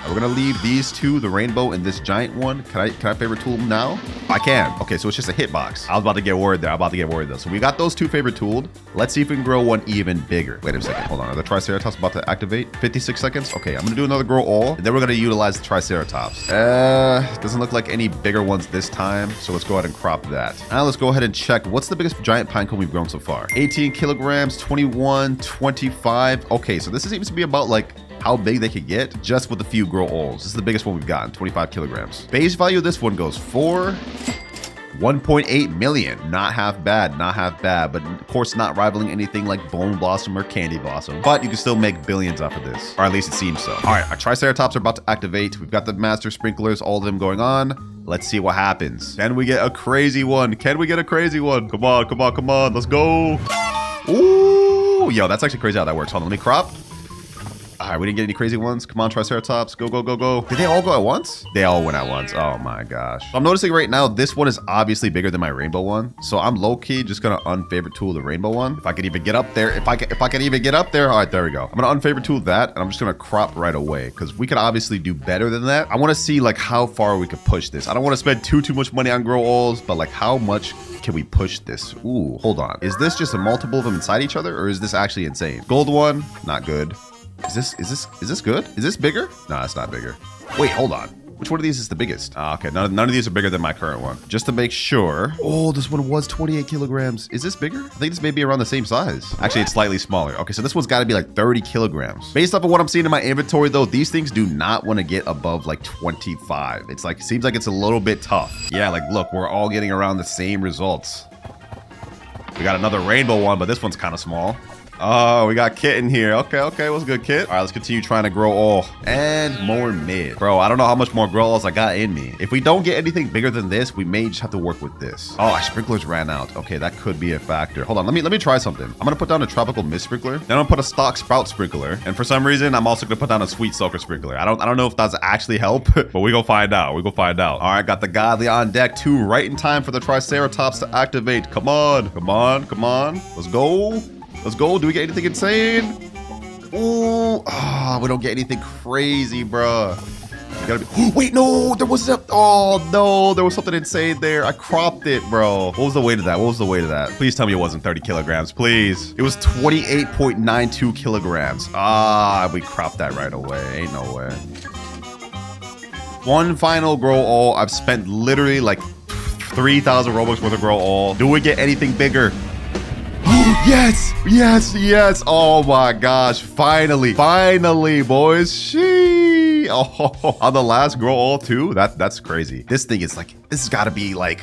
Speaker 2: We're gonna leave these two, the rainbow and this giant one. Can I favorite tool them now? I can. Okay, so it's just a hitbox. I was about to get worried there. though. So we got those two favorite tooled. Let's see if we can grow one even bigger. Wait a second. Hold on. Are the Triceratops about to activate? 56 seconds. Okay, I'm gonna do another grow all. And then we're gonna utilize the Triceratops. Doesn't look like any bigger ones this time. So let's go ahead and crop that. Now let's go ahead and check. What's the biggest giant pine cone we've grown so far? 18 kilograms, 21, 25. Okay, so this seems to be about like how big they could get just with a few grow alls. This is the biggest one we've gotten, 25 kilograms. Base value of this one goes for 1.8 million. Not half bad, but of course not rivaling anything like Bone Blossom or Candy Blossom, but you can still make billions off of this, or at least it seems so. All right, our Triceratops are about to activate. We've got the master sprinklers, all of them going on. Let's see what happens. Can we get a crazy one? Come on, let's go. Ooh, yo, that's actually crazy how that works. Hold on, let me crop. All right, we didn't get any crazy ones. Come on, Triceratops. Go. Did they all go at once? They all went at once. Oh my gosh. I'm noticing right now, this one is obviously bigger than my rainbow one. So I'm low-key just gonna unfavorite tool the rainbow one. If I can even get up there. If I can even get up there. All right, there we go. I'm gonna unfavorite tool that, and I'm just gonna crop right away, because we could obviously do better than that. I wanna see like how far we could push this. I don't wanna spend too much money on grow alls, but like how much can we push this? Ooh, hold on. Is this just a multiple of them inside each other, or is this actually insane? Gold one, not good. Is this good? Is this bigger? No, it's not bigger. Wait, hold on. Which one of these is the biggest? Okay, none of these are bigger than my current one. Just to make sure. Oh, this one was 28 kilograms. Is this bigger? I think this may be around the same size. Actually, it's slightly smaller. Okay, so this one's got to be like 30 kilograms. Based off of what I'm seeing in my inventory, though, these things do not want to get above like 25. It's like, seems like it's a little bit tough. Yeah, like, look, we're all getting around the same results. We got another rainbow one, but this one's kind of small. Oh, we got Kit in here. Okay, what's good, Kit? All right, let's continue trying to grow all and more mid. Bro, I don't know how much more grow alls I got in me. If we don't get anything bigger than this, we may just have to work with this. Oh, our sprinklers ran out. Okay, that could be a factor. Hold on, let me try something. I'm gonna put down a tropical mist sprinkler. Then I'm gonna put a stock sprout sprinkler. And for some reason, I'm also gonna put down a sweet soaker sprinkler. I don't know if that's actually help, but we gonna find out. All right, got the godly on deck too, right in time for the Triceratops to activate. Come on. Let's go. Do we get anything insane? Ooh, we don't get anything crazy, bruh. You gotta be. Wait, no, there was a. Oh no, there was something insane there. I cropped it, bro. What was the weight of that? What was the weight of that? Please tell me it wasn't 30 kilograms, please. It was 28.92 kilograms. Ah, we cropped that right away. Ain't no way. One final grow all. I've spent literally like 3,000 Robux worth of grow all. Do we get anything bigger? Yes, yes, yes. Oh my gosh. Finally, boys. Sheesh. Oh, on the last grow all too. That's crazy. This thing is like, this has got to be like,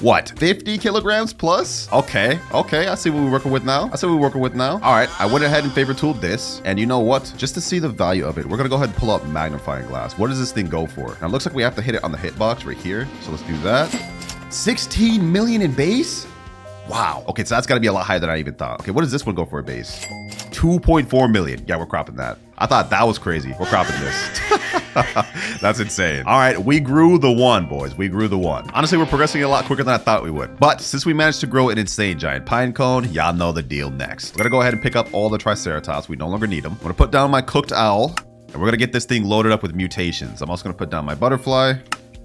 Speaker 2: what, 50 kilograms plus? Okay, I see what we're working with now. All right, I went ahead and favorite tooled this. And you know what? Just to see the value of it, we're gonna go ahead and pull up magnifying glass. What does this thing go for? Now it looks like we have to hit it on the hitbox right here. So let's do that. 16 million in base? Wow. Okay, so that's got to be a lot higher than I even thought. Okay, what does this one go for a base? 2.4 million. Yeah, we're cropping that. I thought that was crazy. We're cropping this. That's insane. All right, we grew the one, boys. We grew the one. Honestly, we're progressing a lot quicker than I thought we would. But since we managed to grow an insane giant pine cone, y'all know the deal next. We're gonna go ahead and pick up all the triceratops. We no longer need them. I'm gonna put down my cooked owl, and we're gonna get this thing loaded up with mutations. I'm also gonna put down my butterfly,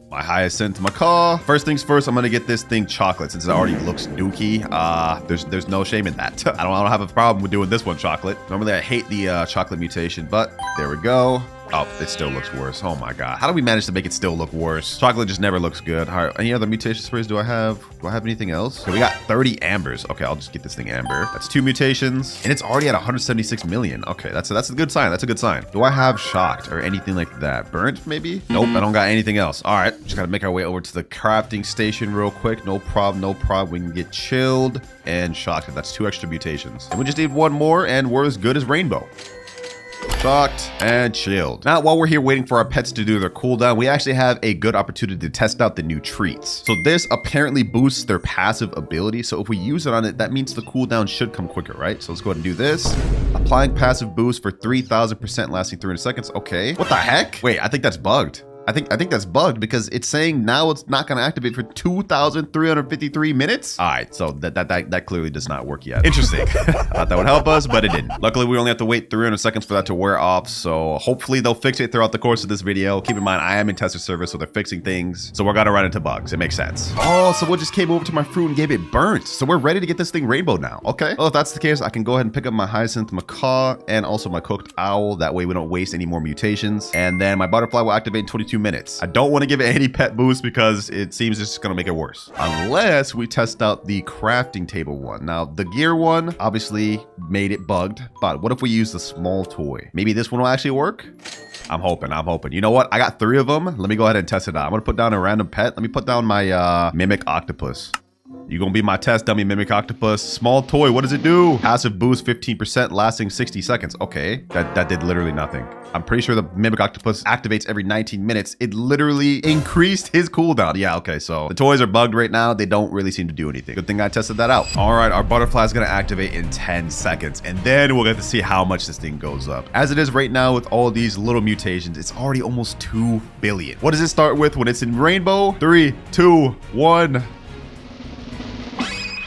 Speaker 2: my hyacinth macaw. First things first, I'm gonna get this thing chocolate since it already looks dookie. There's no shame in that. I don't have a problem with doing this one chocolate. Normally I hate the chocolate mutation, but there we go. Oh, it still looks worse. Oh my god. How do we manage to make it still look worse? Chocolate just never looks good. All right, any other mutation sprays do I have? Do I have anything else? Okay, we got 30 ambers. Okay, I'll just get this thing amber. That's 2 mutations. And it's already at 176 million. Okay, that's a good sign. That's a good sign. Do I have shocked or anything like that? Burnt, maybe? Nope, I don't got anything else. All right, just gotta make our way over to the crafting station real quick. No problem. We can get chilled and shocked. That's 2 extra mutations. And we just need one more and we're as good as rainbow. Shocked and chilled. Now, while we're here waiting for our pets to do their cooldown, we actually have a good opportunity to test out the new treats. So this apparently boosts their passive ability. So if we use it on it, that means the cooldown should come quicker, right? So let's go ahead and do this. Applying passive boost for 3,000% lasting 300 seconds. Okay. What the heck? Wait, I think that's bugged. I think that's bugged because it's saying now it's not going to activate for 2,353 minutes. All right, so that clearly does not work yet. Interesting. I thought that would help us, but it didn't. Luckily, we only have to wait 300 seconds for that to wear off. So hopefully they'll fix it throughout the course of this video. Keep in mind, I am in tester service, so they're fixing things. So we're going to run into bugs. It makes sense. Oh, someone just came over to my fruit and gave it burnt. So we're ready to get this thing rainbow now. Okay. Well, if that's the case, I can go ahead and pick up my hyacinth macaw and also my cooked owl. That way we don't waste any more mutations. And then my butterfly will activate in 22 minutes. I don't want to give it any pet boost because it seems it's just going to make it worse. Unless we test out the crafting table one. Now, the gear one obviously made it bugged. But what if we use the small toy? Maybe this one will actually work? I'm hoping. You know what? I got 3 of them. Let me go ahead and test it out. I'm going to put down a random pet. Let me put down my mimic octopus. You gonna be my test dummy, mimic octopus. Small toy, what does it do? Passive boost 15%, lasting 60 seconds. Okay, that did literally nothing. I'm pretty sure the mimic octopus activates every 19 minutes. It literally increased his cooldown. Yeah, okay, so the toys are bugged right now. They don't really seem to do anything. Good thing I tested that out. All right, our butterfly is gonna activate in 10 seconds, and then we'll get to see how much this thing goes up. As it is right now with all these little mutations, it's already almost 2 billion. What does it start with when it's in rainbow? 3, 2, 1.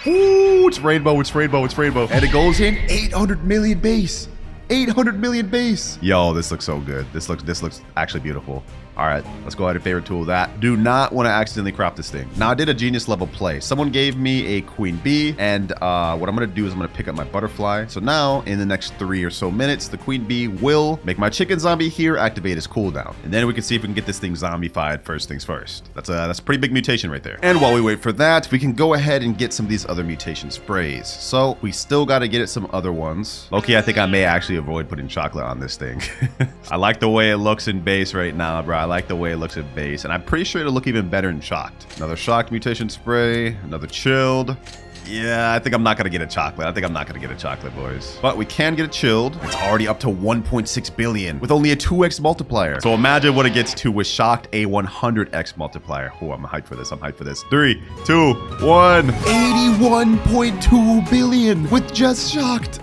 Speaker 2: Ooh, it's rainbow. And it goes in 800 million base. 800 million base. Yo, this looks so good. This looks actually beautiful. All right, let's go ahead and favorite tool that. Do not want to accidentally crop this thing. Now, I did a genius level play. Someone gave me a queen bee, and what I'm going to do is I'm going to pick up my butterfly. So now, in the next 3 or so minutes, the queen bee will make my chicken zombie here activate his cooldown. And then we can see if we can get this thing zombified first things first. That's a pretty big mutation right there. And while we wait for that, we can go ahead and get some of these other mutation sprays. So we still got to get it some other ones. Okay, I think I may actually avoid putting chocolate on this thing. I like the way it looks in base right now, bro. I like the way it looks at base, and I'm pretty sure it'll look even better in shocked. Another shocked mutation spray, another chilled. Yeah, I think I'm not gonna get a chocolate. Boys. But we can get a chilled. It's already up to 1.6 billion with only a 2x multiplier. So imagine what it gets to with shocked, a 100x multiplier. Oh, I'm hyped for this. 3, 2, 1. 81.2 billion with just shocked.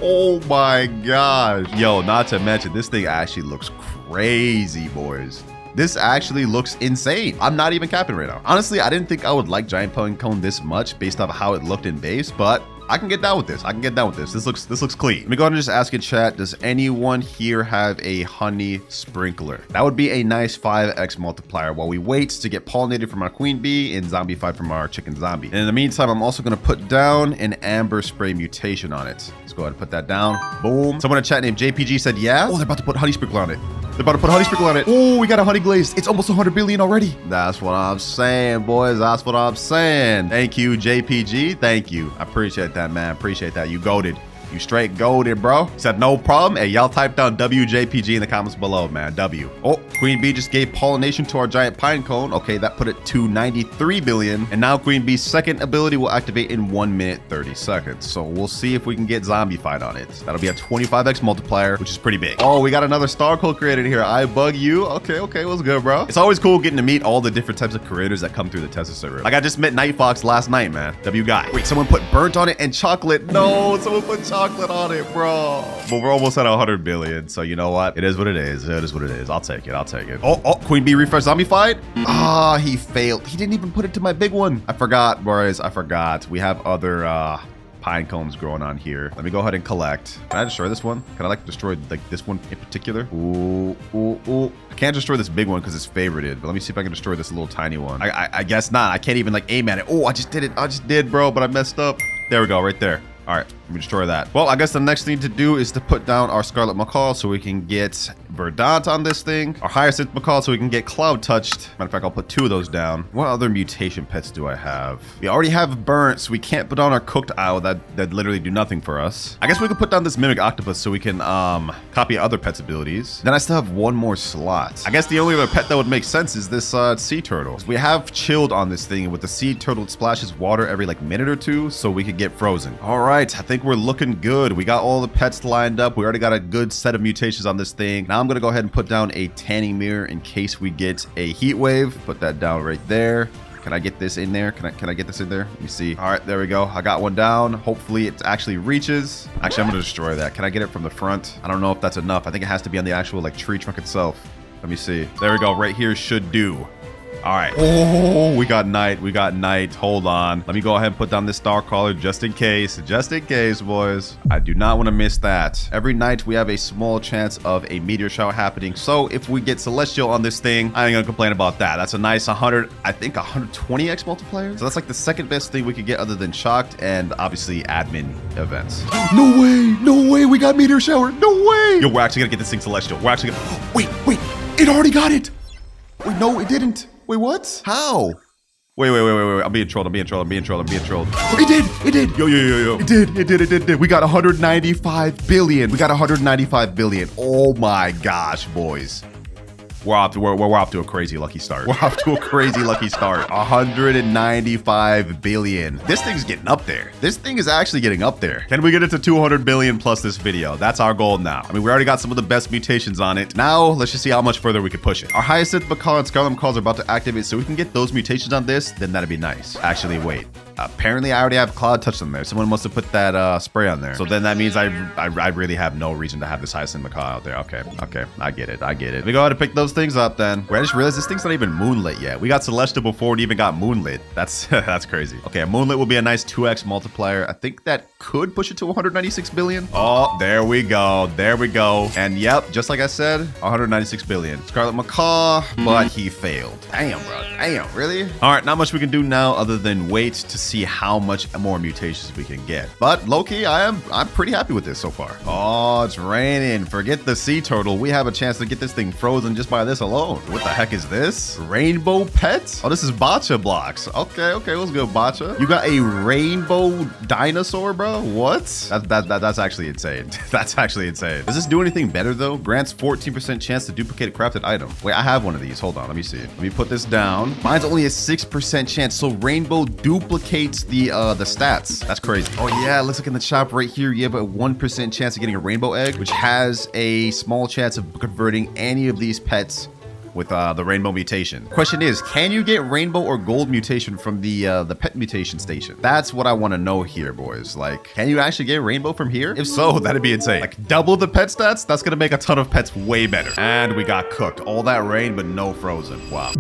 Speaker 2: Oh my gosh. Yo, not to mention, this thing actually looks crazy, boys. This actually looks insane. I'm not even capping right now. Honestly, I didn't think I would like Giant Pine Cone this much based off of how it looked in base, but I can get down with this. I can get down with this. This looks clean. Let me go ahead and just ask in chat, does anyone here have a honey sprinkler? That would be a nice 5x multiplier while we wait to get pollinated from our queen bee and zombified from our chicken zombie. And in the meantime, I'm also going to put down an amber spray mutation on it. Let's go ahead and put that down. Boom. Someone in chat named JPG said yeah. Oh, they're about to put honey sprinkler on it. They're about to put honey sprinkle on it. Oh, we got a honey glaze. It's almost 100 billion already. That's what I'm saying, boys. That's what I'm saying. Thank you, JPG. Thank you. I appreciate that, man. Appreciate that. You goated. You straight goated, bro. Said no problem. Hey, y'all type down WJPG in the comments below, man. W. Oh, Queen Bee just gave pollination to our giant pine cone. Okay, that put it to 93 billion. And now Queen Bee's second ability will activate in 1 minute 30 seconds. So we'll see if we can get zombified on it. That'll be a 25x multiplier, which is pretty big. Oh, we got another star code created here. I bug you. Okay, what's good, bro? It's always cool getting to meet all the different types of creators that come through the Tesla server. Like I just met Night Fox last night, man. W guy. Wait, someone put burnt on it and chocolate. No, someone put chocolate on it, bro. But we're almost at 100 billion. So you know what? It is what it is. It is what it is. I'll take it. I'll take it. Oh, Queen Bee refresh zombified. Ah, he failed. He didn't even put it to my big one. I forgot, boys. I forgot. We have other pine cones growing on here. Let me go ahead and collect. Can I destroy this one? Can I like destroy like this one in particular? Ooh. I can't destroy this big one because it's favorited, but let me see if I can destroy this little tiny one. I guess not. I can't even like aim at it. Oh, I just did it. I just did, bro, but I messed up. There we go, right there. All right, let me destroy that. Well, I guess the next thing to do is to put down our Scarlet Macaw so we can get Verdant on this thing. Our Hyacinth Macaw so we can get Cloud Touched. Matter of fact, I'll put 2 of those down. What other mutation pets do I have? We already have Burnt, so we can't put down our Cooked Owl that literally do nothing for us. I guess we could put down this Mimic Octopus so we can copy other pets' abilities. Then I still have 1 more slot. I guess the only other pet that would make sense is this Sea Turtle. So we have Chilled on this thing, and with the Sea Turtle, it splashes water every like minute or 2 so we could get frozen. All right, I think we're looking good. We got all the pets lined up. We already got a good set of mutations on this thing. Now I'm gonna go ahead and put down a tanning mirror in case we get a heat wave. Put that down right there. Can I get this in there? Can I get this in there? Let me see. All right, there we go. I got one down. Hopefully it actually reaches. Actually, I'm gonna destroy that. Can I get it from the front? I don't know if that's enough. I think it has to be on the actual like tree trunk itself. Let me see. There we go. Right here should do. All right. Oh, we got night. We got night. Hold on. Let me go ahead and put down this star caller just in case. Just in case, boys. I do not want to miss that. Every night we have a small chance of a meteor shower happening. So if we get celestial on this thing, I ain't gonna complain about that. That's a nice 100, I think 120x multiplier. So that's like the second best thing we could get other than shocked and obviously admin events. No way. No way. We got meteor shower. No way. Yo, we're actually gonna get this thing celestial. We're actually gonna, wait. It already got it. Wait, no, it didn't. Wait, what? How? Wait. I'm being trolled. It did. Yo. It did. We got 195 billion. Oh my gosh, boys. We're off to a crazy lucky start. 195 billion. This thing's getting up there. This thing is actually getting up there. Can we get it to 200 billion plus this video? That's our goal now. I mean, we already got some of the best mutations on it. Now, let's just see how much further we can push it. Our Hyacinth Macaw and Scarlet Macaws are about to activate, so we can get those mutations on this, then that'd be nice. Actually, wait. Apparently, I already have Cloud Touch on there. Someone must have put that spray on there. So then that means I really have no reason to have this Hyacinth Macaw out there. Okay. I get it. Let me go ahead and pick those things up then. Wait, I just realized this thing's not even moonlit yet. We got celestial before it even got moonlit. That's crazy. Okay, a moonlit will be a nice 2x multiplier. I think that could push it to 196 billion. Oh, there we go. And yep, just like I said, 196 billion. Scarlet Macaw, but he failed. Damn, bro. Damn, really? All right, not much we can do now other than wait to see how much more mutations we can get. But low-key, I'm pretty happy with this so far. Oh, it's raining. Forget the sea turtle. We have a chance to get this thing frozen just by this alone. What the heck is this? Rainbow pet? Oh, this is Botcha blocks. Okay, what's good, Botcha? You got a rainbow dinosaur, bro? What? That's actually insane. That's actually insane. Does this do anything better though? Grants 14% chance to duplicate a crafted item. Wait, I have one of these. Hold on, let me see. Let me put this down. Mine's only a 6% chance, so rainbow duplicates the stats. That's crazy. Oh yeah, let's look in the shop right here. You have a 1% chance of getting a rainbow egg, which has a small chance of converting any of these pets with the rainbow mutation. Question is, can you get rainbow or gold mutation from the pet mutation station? That's what I want to know here, boys. Like, can you actually get rainbow from here? If so, that'd be insane. Like, double the pet stats? That's gonna make a ton of pets way better. And we got cooked. All that rain, but no frozen. Wow.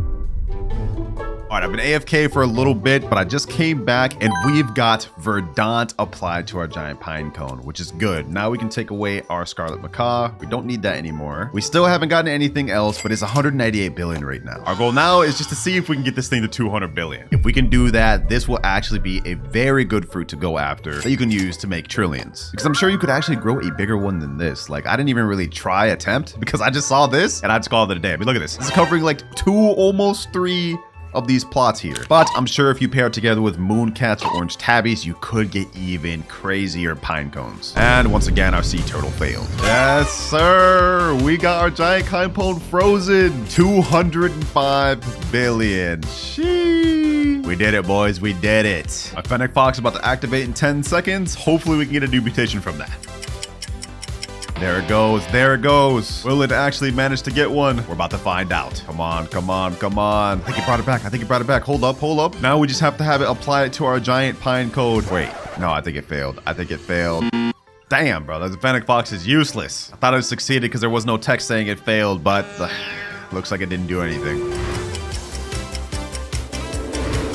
Speaker 2: All right, I've been AFK for a little bit, but I just came back and we've got Verdant applied to our giant pine cone, which is good. Now we can take away our Scarlet Macaw. We don't need that anymore. We still haven't gotten anything else, but it's 198 billion right now. Our goal now is just to see if we can get this thing to 200 billion. If we can do that, this will actually be a very good fruit to go after that you can use to make trillions. Because I'm sure you could actually grow a bigger one than this. Like, I didn't even really attempt because I just saw this and I just called it a day. I mean, look at this. This is covering like 2, almost 3 of these plots here. But I'm sure if you pair it together with moon cats or orange tabbies, you could get even crazier pine cones. And once again, our sea turtle failed. Yes, sir. We got our giant pine cone frozen. 205 billion. Sheesh. We did it, boys. We did it. Our Fennec Fox is about to activate in 10 seconds. Hopefully we can get a duplication from that. There it goes. There it goes. Will it actually manage to get one? We're about to find out. Come on, come on, come on. I think he brought it back. I think he brought it back. Hold up, hold up. Now we just have to have it apply it to our giant pine cone. Wait, no, I think it failed. I think it failed. Damn, bro. The Fennec Fox is useless. I thought it succeeded because there was no text saying it failed, but looks like it didn't do anything.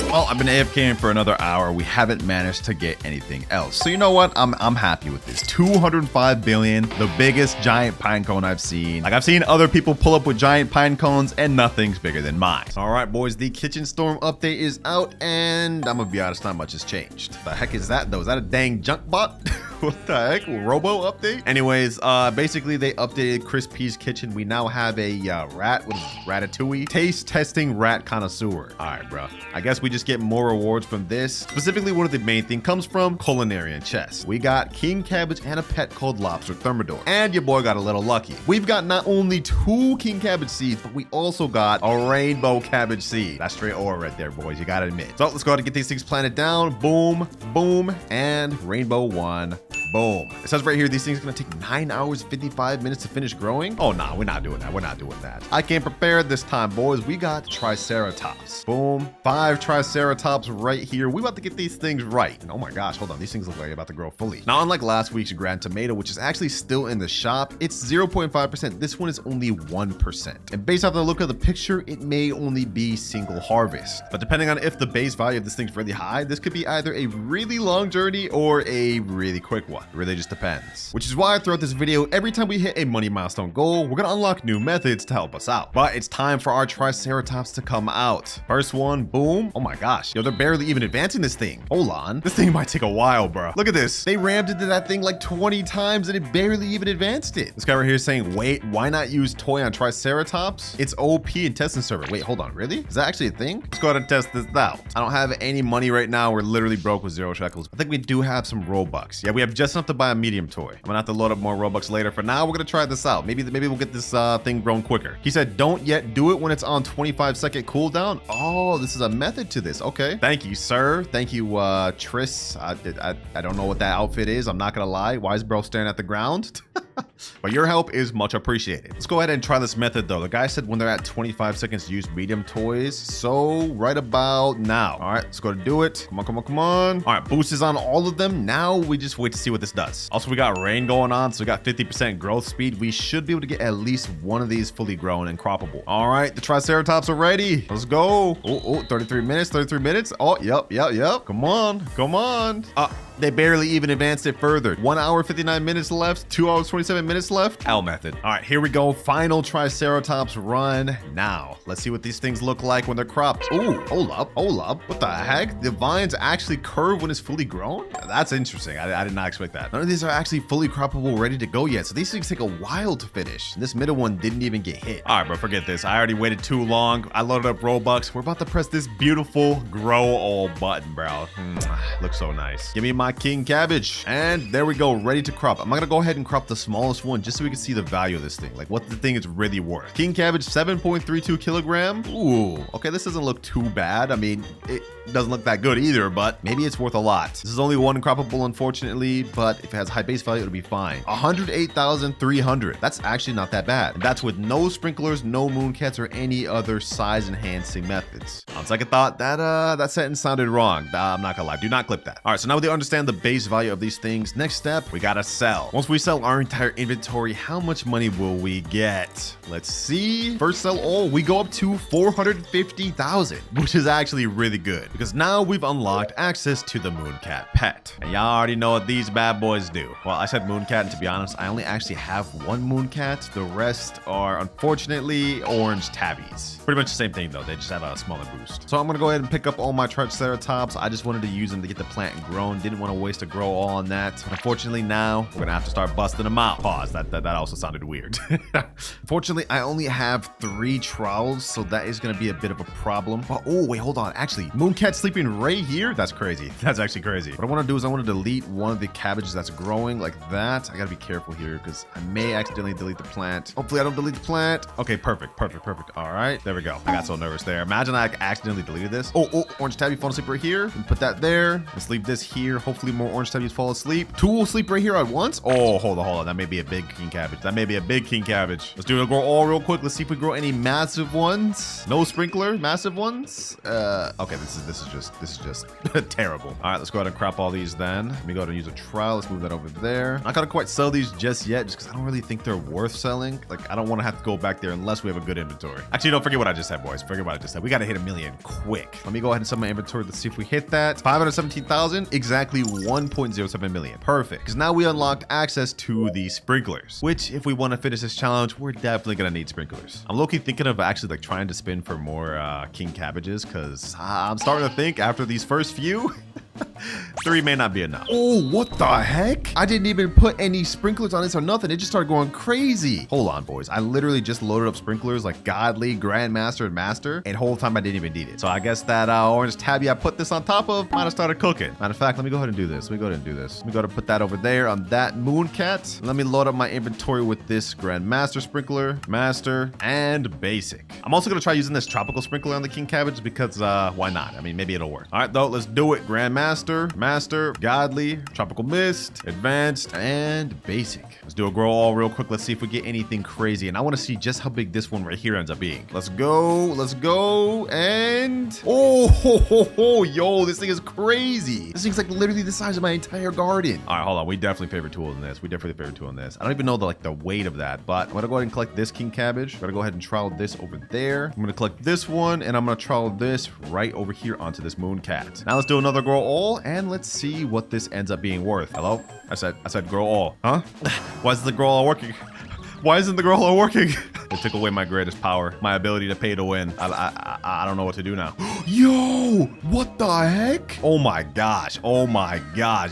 Speaker 2: Well, I've been AFKing for another hour. We haven't managed to get anything else. So you know what? I'm happy with this. 205 billion, the biggest giant pine cone I've seen. Like, I've seen other people pull up with giant pine cones and nothing's bigger than mine. All right, boys, the Kitchen Storm update is out and I'm gonna be honest, not much has changed. The heck is that though? Is that a dang junk bot? What the heck? Robo update? Anyways, basically they updated Chris P's kitchen. We now have a rat with ratatouille taste testing rat connoisseur. All right, bro. I guess we just get more rewards from this. Specifically, one of the main thing comes from culinary chest. We got king cabbage and a pet called lobster thermidor. And your boy got a little lucky. We've got not only 2 king cabbage seeds, but we also got a rainbow cabbage seed. That's straight ore right there, boys. You gotta admit. So let's go ahead and get these things planted down. Boom, boom, and rainbow 1. Boom. It says right here, these things are gonna take 9 hours, 55 minutes to finish growing. Oh, nah, we're not doing that. We're not doing that. I came prepared this time, boys. We got triceratops. Boom. 5 triceratops right here. We about to get these things right. And oh my gosh, hold on. These things look like they're about to grow fully. Now, unlike last week's Grand Tomato, which is actually still in the shop, it's 0.5%. This one is only 1%. And based off the look of the picture, it may only be single harvest. But depending on if the base value of this thing's really high, this could be either a really long journey or a really quick one. It really just depends. Which is why throughout this video, every time we hit a money milestone goal, we're gonna unlock new methods to help us out. But it's time for our triceratops to come out. First one, boom. Oh my gosh. Yo, they're barely even advancing this thing. Hold on. This thing might take a while, bro. Look at this. They rammed into that thing like 20 times and it barely even advanced it. This guy right here is saying, wait, why not use toy on triceratops? It's OP in testing server. Wait, hold on. Really? Is that actually a thing? Let's go ahead and test this out. I don't have any money right now. We're literally broke with 0 shekels. I think we do have some Robux. Yeah, we have just enough to buy a medium toy. I'm gonna have to load up more Robux later. For now, we're gonna try this out. Maybe we'll get this thing grown quicker. He said, don't yet do it when it's on 25-second cooldown. Oh, this is a method to this. Okay. Thank you, sir. Thank you, Tris. I don't know what that outfit is. I'm not gonna lie. Why is bro staring at the ground? But your help is much appreciated. Let's go ahead and try this method though. The guy said when they're at 25 seconds, use medium toys. So right about now. All right, let's go to do it. Come on, come on, come on. All right, boost is on all of them. Now we just wait to see what this does. Also, we got rain going on, so we got 50% growth speed. We should be able to get at least one of these fully grown and croppable. All right, the triceratops are ready. Let's go. Oh, 33 minutes, 33 minutes. Oh, yep. Come on, come on. They barely even advanced it further. 1 hour, 59 minutes left. 2 hours, 27 minutes left. L method. All right, here we go. Final triceratops run now. Let's see what these things look like when they're cropped. Ooh, hold up. What the heck? The vines actually curve when it's fully grown? That's interesting. I did not expect that. None of these are actually fully croppable, ready to go yet. So these things take a while to finish. This middle one didn't even get hit. All right, bro, forget this. I already waited too long. I loaded up Robux. We're about to press this beautiful grow all button, bro. Looks so nice. Give me my king cabbage. And there we go, ready to crop. I'm gonna go ahead and crop the smallest one just so we can see the value of this thing, like what the thing is really worth. King cabbage, 7.32 kilogram. Ooh, okay, this doesn't look too bad. I mean, it doesn't look that good either, but maybe it's worth a lot. This is only one croppable, unfortunately, but if it has high base value, it'll be fine. 108,300. That's actually not that bad. And that's with no sprinklers, no mooncats, or any other size enhancing methods. On second thought, that sentence sounded wrong. I'm not gonna lie. Do not clip that. All right, so now we understand the base value of these things. Next step, we gotta sell. Once we sell our entire inventory. How much money will we get? Let's see. First sell all, we go up to 450,000, which is actually really good because now we've unlocked access to the Mooncat pet. And y'all already know what these bad boys do. Well, I said Mooncat, and to be honest, I only actually have one Mooncat. The rest are unfortunately orange tabbies. Pretty much the same thing though. They just have a smaller boost. So I'm gonna go ahead and pick up all my Triceratops. I just wanted to use them to get the plant grown. Didn't want to waste a grow all on that. Unfortunately, now we're gonna have to start busting them out. Pause. That also sounded weird. Fortunately, I only have 3 trowels, so that is gonna be a bit of a problem. But, oh wait, hold on. Actually, Mooncat sleeping right here. That's crazy. That's actually crazy. What I want to do is I want to delete one of the cabbages that's growing like that. I gotta be careful here because I may accidentally delete the plant. Hopefully, I don't delete the plant. Okay, perfect. All right, there we go. I got so nervous there. Imagine I accidentally deleted this. Oh, orange tabby falling asleep right here. And put that there. Let's leave this here. Hopefully more orange tabbies fall asleep. 2 will sleep right here at once. Oh, hold on. That may be a big king cabbage. Let's do a grow all real quick. Let's see if we grow any massive ones. No sprinkler, massive ones. Okay, this is just terrible. All right, let's go ahead and crop all these then. Let me go ahead and use a trowel. Let's move that over there. I'm not gonna quite sell these just yet, just because I don't really think they're worth selling. Like, I don't want to have to go back there unless we have a good inventory. Actually, don't forget what I just said, boys. Forget what I just said. We gotta hit 1 million quick. Let me go ahead and sell my inventory. Let's see if we hit that. 517,000, exactly 1.07 million. Perfect. Because now we unlocked access to the sprinklers, which if we want to finish this challenge, we're definitely gonna need sprinklers. I'm low-key thinking of actually like trying to spin for more king cabbages because I'm starting to think after these first few 3 may not be enough. Oh, what the heck? I didn't even put any sprinklers on this or nothing. It just started going crazy. Hold on, boys. I literally just loaded up sprinklers like Godly, Grandmaster, and Master, and the whole time I didn't even need it. So I guess that orange tabby I put this on top of might have started cooking. Matter of fact, let me go ahead and do this. Let me go ahead and put that over there on that Mooncat. Let me load up my inventory with this Grandmaster sprinkler, Master, and Basic. I'm also going to try using this tropical sprinkler on the king cabbage because why not? I mean, maybe it'll work. All right, though, let's do it. Grandmaster, Master, Godly, Tropical Mist, Advanced, and Basic. Let's do a grow all real quick. Let's see if we get anything crazy. And I want to see just how big this one right here ends up being. Let's go, and oh, yo, this thing is crazy. This thing's like literally the size of my entire garden. All right, hold on. We definitely favor tool in this. I don't even know the weight of that, but I'm gonna go ahead and collect this king cabbage. I'm gonna go ahead and trowel this over there. I'm gonna collect this one, and I'm gonna trowel this right over here onto this Mooncat. Now let's do another grow all, and let's see what this ends up being worth. Hello? I said grow all. Huh? Why isn't the grow all working? Why isn't the grow all working? It took away my greatest power, my ability to pay to win. I don't know what to do now. Yo, what the heck? Oh my gosh.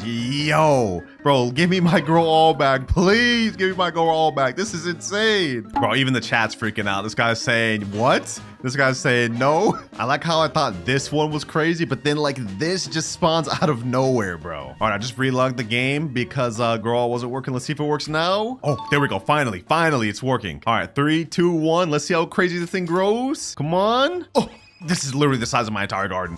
Speaker 2: Yo, bro, give me my grow all back. Please give me my grow all back. This is insane. Bro, even the chat's freaking out. This guy's saying, what? This guy's saying no. I like how I thought this one was crazy, but then like this just spawns out of nowhere, bro. All right, I just relogged the game because grow all wasn't working. Let's see if it works now. Oh, there we go. Finally, it's working. All right, 3, 2, 1. Let's see how crazy this thing grows. Come on. Oh, this is literally the size of my entire garden.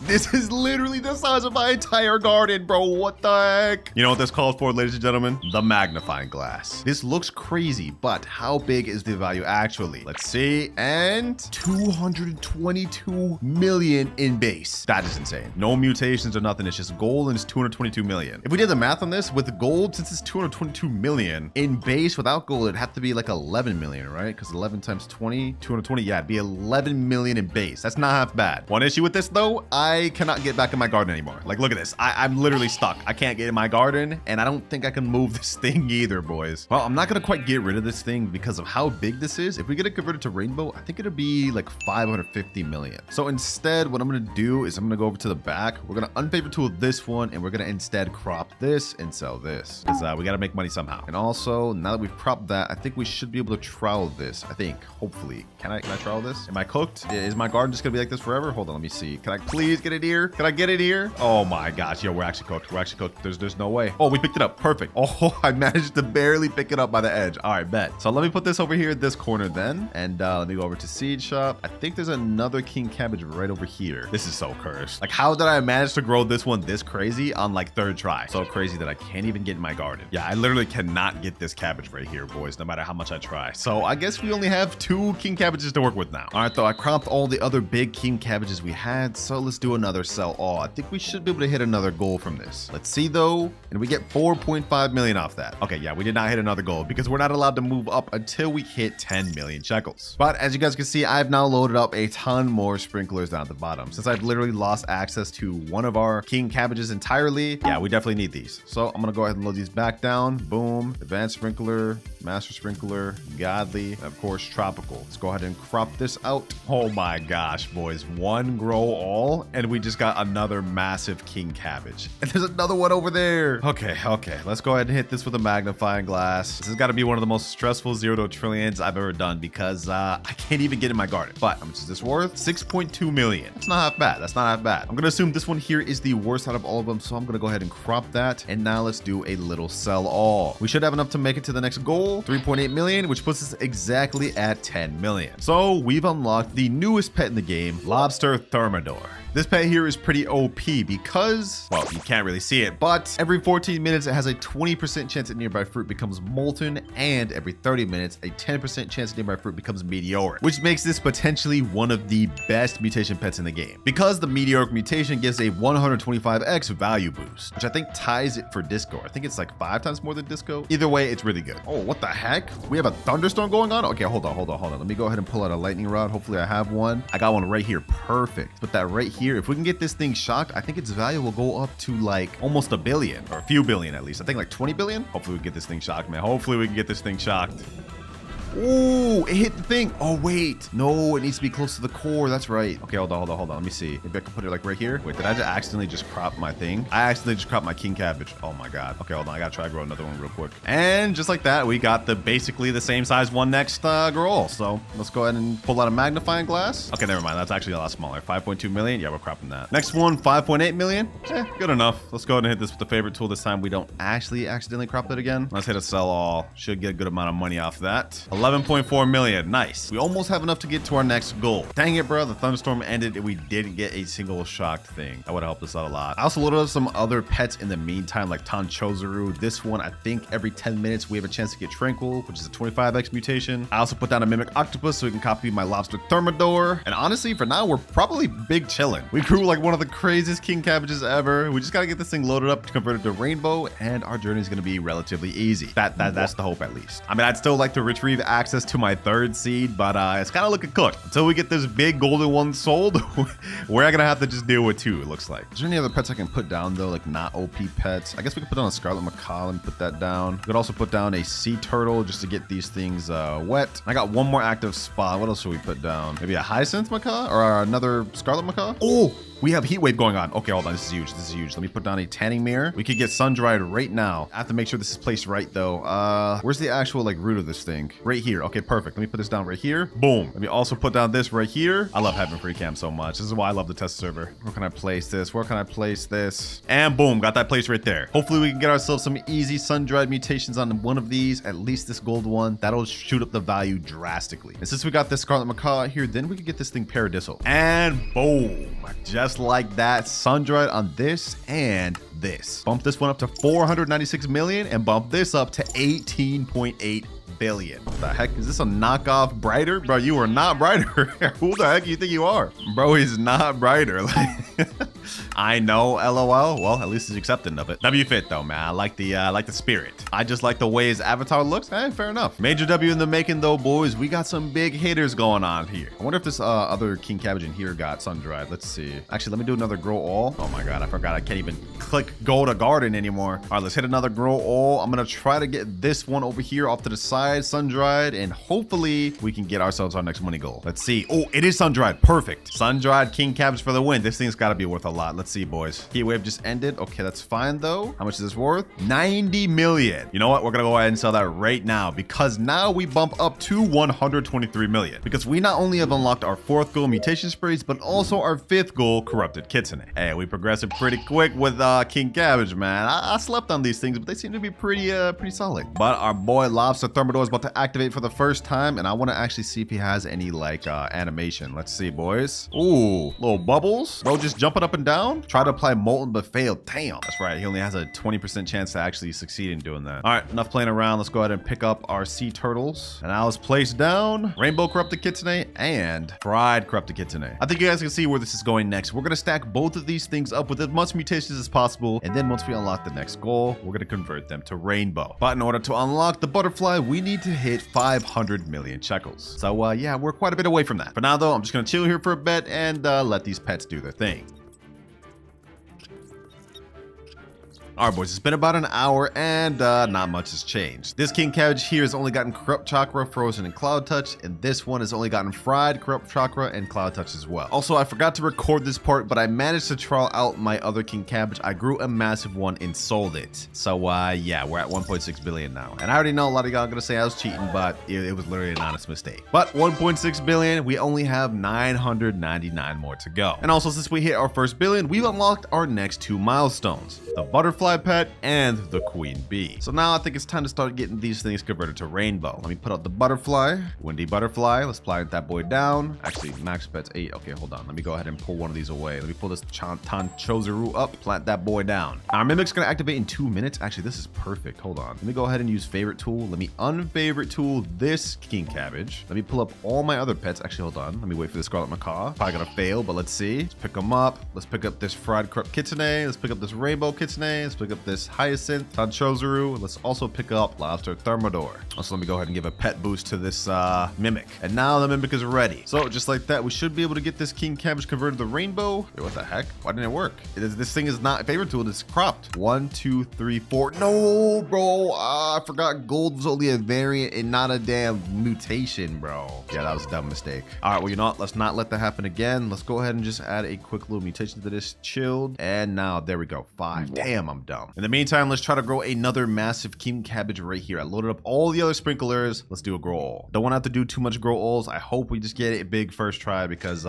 Speaker 2: Bro. What the heck? You know what this calls for, ladies and gentlemen? The magnifying glass. This looks crazy, but how big is the value actually? Let's see. And 222 million in base. That is insane. No mutations or nothing. It's just gold and it's 222 million. If we did the math on this with gold, since it's 222 million in base without gold, it'd have to be like 11 million, right? Because 11 times 20, 220. Yeah, it'd be 11 million in base. That's not half bad. One issue with this though, I cannot get back in my garden anymore. Like, look at this. I'm literally stuck. I can't get in my garden, and I don't think I can move this thing either, boys. Well, I'm not gonna quite get rid of this thing because of how big this is. If we get it converted to rainbow, I think it'll be like 550 million. So instead, what I'm gonna do is I'm gonna go over to the back. We're gonna unfavor tool this one, and we're gonna instead crop this and sell this because we gotta make money somehow. And also, now that we've cropped that, I think we should be able to trowel this. I think, hopefully. Can I trowel this? Am I cooked? Is my garden just gonna be like this forever? Hold on, let me see. Can I please get it here? Can I get it here? Oh my gosh, yo, we're actually cooked. There's no way. Oh, we picked it up. Perfect. Oh, I managed to barely pick it up by the edge. All right, bet. So let me put this over here, this corner then, and let me go over to seed shop. I think there's another king cabbage right over here. This is so cursed. Like, how did I manage to grow this one this crazy on like 3rd try? So crazy that I can't even get in my garden. Yeah, I literally cannot get this cabbage right here, boys, no matter how much I try. So I guess we only have 2 king cabbages to work with now. All right, though, I cropped all the other big king king cabbages we had, so let's do another sell all. I think we should be able to hit another goal from this. Let's see though, and we get 4.5 million off that. Okay, yeah, we did not hit another goal because we're not allowed to move up until we hit 10 million shekels. But as you guys can see, I've now loaded up a ton more sprinklers down at the bottom. Since I've literally lost access to one of our king cabbages entirely, yeah, we definitely need these. So I'm gonna go ahead and load these back down. Boom, advanced sprinkler, master sprinkler, godly, and of course tropical. Let's go ahead and crop this out. Oh my gosh, boys, one grow all, and we just got another massive king cabbage. And there's another one over there. Okay, let's go ahead and hit this with a magnifying glass. This has got to be one of the most stressful 0 to trillions I've ever done because I can't even get in my garden. But how much is this worth? 6.2 million. That's not half bad. That's not half bad. I'm gonna assume this one here is the worst out of all of them, so I'm gonna go ahead and crop that. And now let's do a little sell all. We should have enough to make it to the next goal, 3.8 million, which puts us exactly at 10 million. So we've unlocked the newest pet in the game, Lobster Thermidor. This pet here is pretty OP because, well, you can't really see it, but every 14 minutes, it has a 20% chance that nearby fruit becomes molten, and every 30 minutes, a 10% chance that nearby fruit becomes meteoric, which makes this potentially one of the best mutation pets in the game. Because the meteoric mutation gives a 125x value boost, which I think ties it for disco. I think it's like 5 times more than disco. Either way, it's really good. Oh, what the heck? We have a thunderstorm going on? Okay, hold on. Let me go ahead and pull out a lightning rod. Hopefully I have one. I got one right here. Perfect. Put that right here. If we can get this thing shocked, I think its value will go up to like almost a billion, or a few billion at least. I think like 20 billion. Hopefully we can get this thing shocked, man. Hopefully we can get this thing shocked. Ooh, it hit the thing. Oh, wait. No, it needs to be close to the core. That's right. Okay, hold on. Let me see. Maybe I can put it like right here. Wait, did I just accidentally just crop my thing? I accidentally just cropped my king cabbage. Oh my God. Okay, hold on. I gotta try to grow another one real quick. And just like that, we got the basically the same size one next grow. So let's go ahead and pull out a magnifying glass. Okay, never mind. That's actually a lot smaller. 5.2 million. Yeah, we're cropping that. Next one, 5.8 million. Good enough. Let's go ahead and hit this with the favorite tool. This time we don't actually accidentally crop it again. Let's hit a sell all. Should get a good amount of money off that. 11.4 million. Nice. We almost have enough to get to our next goal. Dang it, bro. The thunderstorm ended and we didn't get a single shocked thing. That would have helped us out a lot. I also loaded up some other pets in the meantime, like Tanchozaru. This one, I think every 10 minutes we have a chance to get Tranquil, which is a 25x mutation. I also put down a Mimic Octopus so we can copy my Lobster Thermidor. And honestly, for now, we're probably big chilling. We grew like one of the craziest king cabbages ever. We just got to get this thing loaded up to convert it to rainbow, and our journey is going to be relatively easy. That's the hope, at least. I mean, I'd still like to retrieve access to my third seed, but it's kind of looking cooked. Until we get this big golden one sold, we're gonna have to just deal with 2, it looks like. Is there any other pets I can put down though, like not OP pets? I guess we could put down a scarlet macaw and put that down. We could also put down a sea turtle just to get these things wet. I got one more active spot. What else should we put down? Maybe a hyacinth macaw or another scarlet macaw? Oh, we have heat wave going on. Okay, hold on. This is huge. Let me put down a tanning mirror. We could get sun-dried right now. I have to make sure this is placed right though. Where's the actual like root of this thing? Right here. Okay, perfect. Let me put this down right here. Boom. Let me also put down this right here. I love having free cam so much. This is why I love the test server. Where can I place this? And boom, got that place right there. Hopefully we can get ourselves some easy sun-dried mutations on one of these, at least this gold one. That'll shoot up the value drastically. And since we got this scarlet macaw here, then we can get this thing paradisal. And boom. Just like that, sun-dried on this and this. Bump this one up to 496 million and bump this up to 18.8 billion. What the heck? Is this a knockoff Brighter? Bro, you are not Brighter. Who the heck do you think you are? Bro, he's not Brighter. I know, LOL. Well, at least he's accepting of it. W fit though, man. I like the spirit. I just like the way his avatar looks. Fair enough. Major W in the making though, boys. We got some big hitters going on here. I wonder if this other king cabbage in here got sun-dried. Let's see. Actually, let me do another grow all. Oh my God, I forgot I can't even click go to garden anymore. All right, let's hit another grow all. I'm gonna try to get this one over here off to the side, sun-dried, and hopefully we can get ourselves our next money goal. Let's see. Oh, it is sun-dried. Perfect. Sun-dried king cabbage for the win. This thing's got to be worth a lot. Let's see, boys. Heat wave just ended. Okay, that's fine though. How much is this worth? 90 million. You know what? We're gonna go ahead and sell that right now because now we bump up to 123 million because we not only have unlocked our 4th goal, mutation sprays, but also our 5th goal, corrupted kitsune. Hey, we progressing pretty quick with king cabbage, man. I slept on these things, but they seem to be pretty solid. But our boy Lobster Thermidor is about to activate for the first time, and I want to actually see if he has any like animation. Let's see, boys. Ooh, little bubbles. Bro, just jumping up and down? Try to apply molten but failed. Damn. That's right. He only has a 20% chance to actually succeed in doing that. All right, enough playing around. Let's go ahead and pick up our sea turtles. And now let's place down rainbow corrupted kitsune and fried corrupted kitsune. I think you guys can see where this is going next. We're going to stack both of these things up with as much mutations as possible. And then once we unlock the next goal, we're going to convert them to rainbow. But in order to unlock the butterfly, we need to hit 500 million shekels. So yeah, we're quite a bit away from that. For now though, I'm just going to chill here for a bit and let these pets do their thing. All right, boys, it's been about an hour and not much has changed. This king cabbage here has only gotten corrupt chakra, frozen, and cloud touch, and this one has only gotten fried, corrupt chakra, and cloud touch as well. Also, I forgot to record this part, but I managed to trial out my other king cabbage. I grew a massive one and sold it. So yeah, we're at 1.6 billion now. And I already know a lot of y'all are gonna say I was cheating, but it was literally an honest mistake. But 1.6 billion, we only have 999 more to go. And also, since we hit our first billion, we've unlocked our next 2 milestones: the butterfly pet and the queen bee. So now I think it's time to start getting these things converted to rainbow. Let me put out the butterfly, windy butterfly. Let's plant that boy down. Actually, max pet's 8. Okay, hold on. Let me go ahead and pull one of these away. Let me pull this Tanchozaru up, plant that boy down. Our mimic's gonna activate in 2 minutes. Actually, this is perfect. Hold on. Let me go ahead and use favorite tool. Let me unfavorite tool this king cabbage. Let me pull up all my other pets. Actually, hold on. Let me wait for the scarlet macaw. Probably gonna fail, but let's see. Let's pick them up. Let's pick up this fried corrupt kitsune. Let's pick up this rainbow kitsune. Let's pick up this hyacinth Tanchozaru. Let's also pick up lobster thermidor. Also, let me go ahead and give a pet boost to this mimic. And now the mimic is ready. So just like that, we should be able to get this king cabbage converted to rainbow. Wait, what the heck? Why didn't it work? This thing is not favorite tool. It's cropped. 1, 2, 3, 4. No, bro. I forgot gold was only a variant and not a damn mutation, bro. Yeah, that was a dumb mistake. All right, well, you know what? Let's not let that happen again. Let's go ahead and just add a quick little mutation to this. Chilled. And now there we go. 5. Damn, I'm dumb. In the meantime, let's try to grow another massive king cabbage right here. I loaded up all the other sprinklers. Let's do a grow all. Don't want to have to do too much grow alls. I hope we just get it big first try because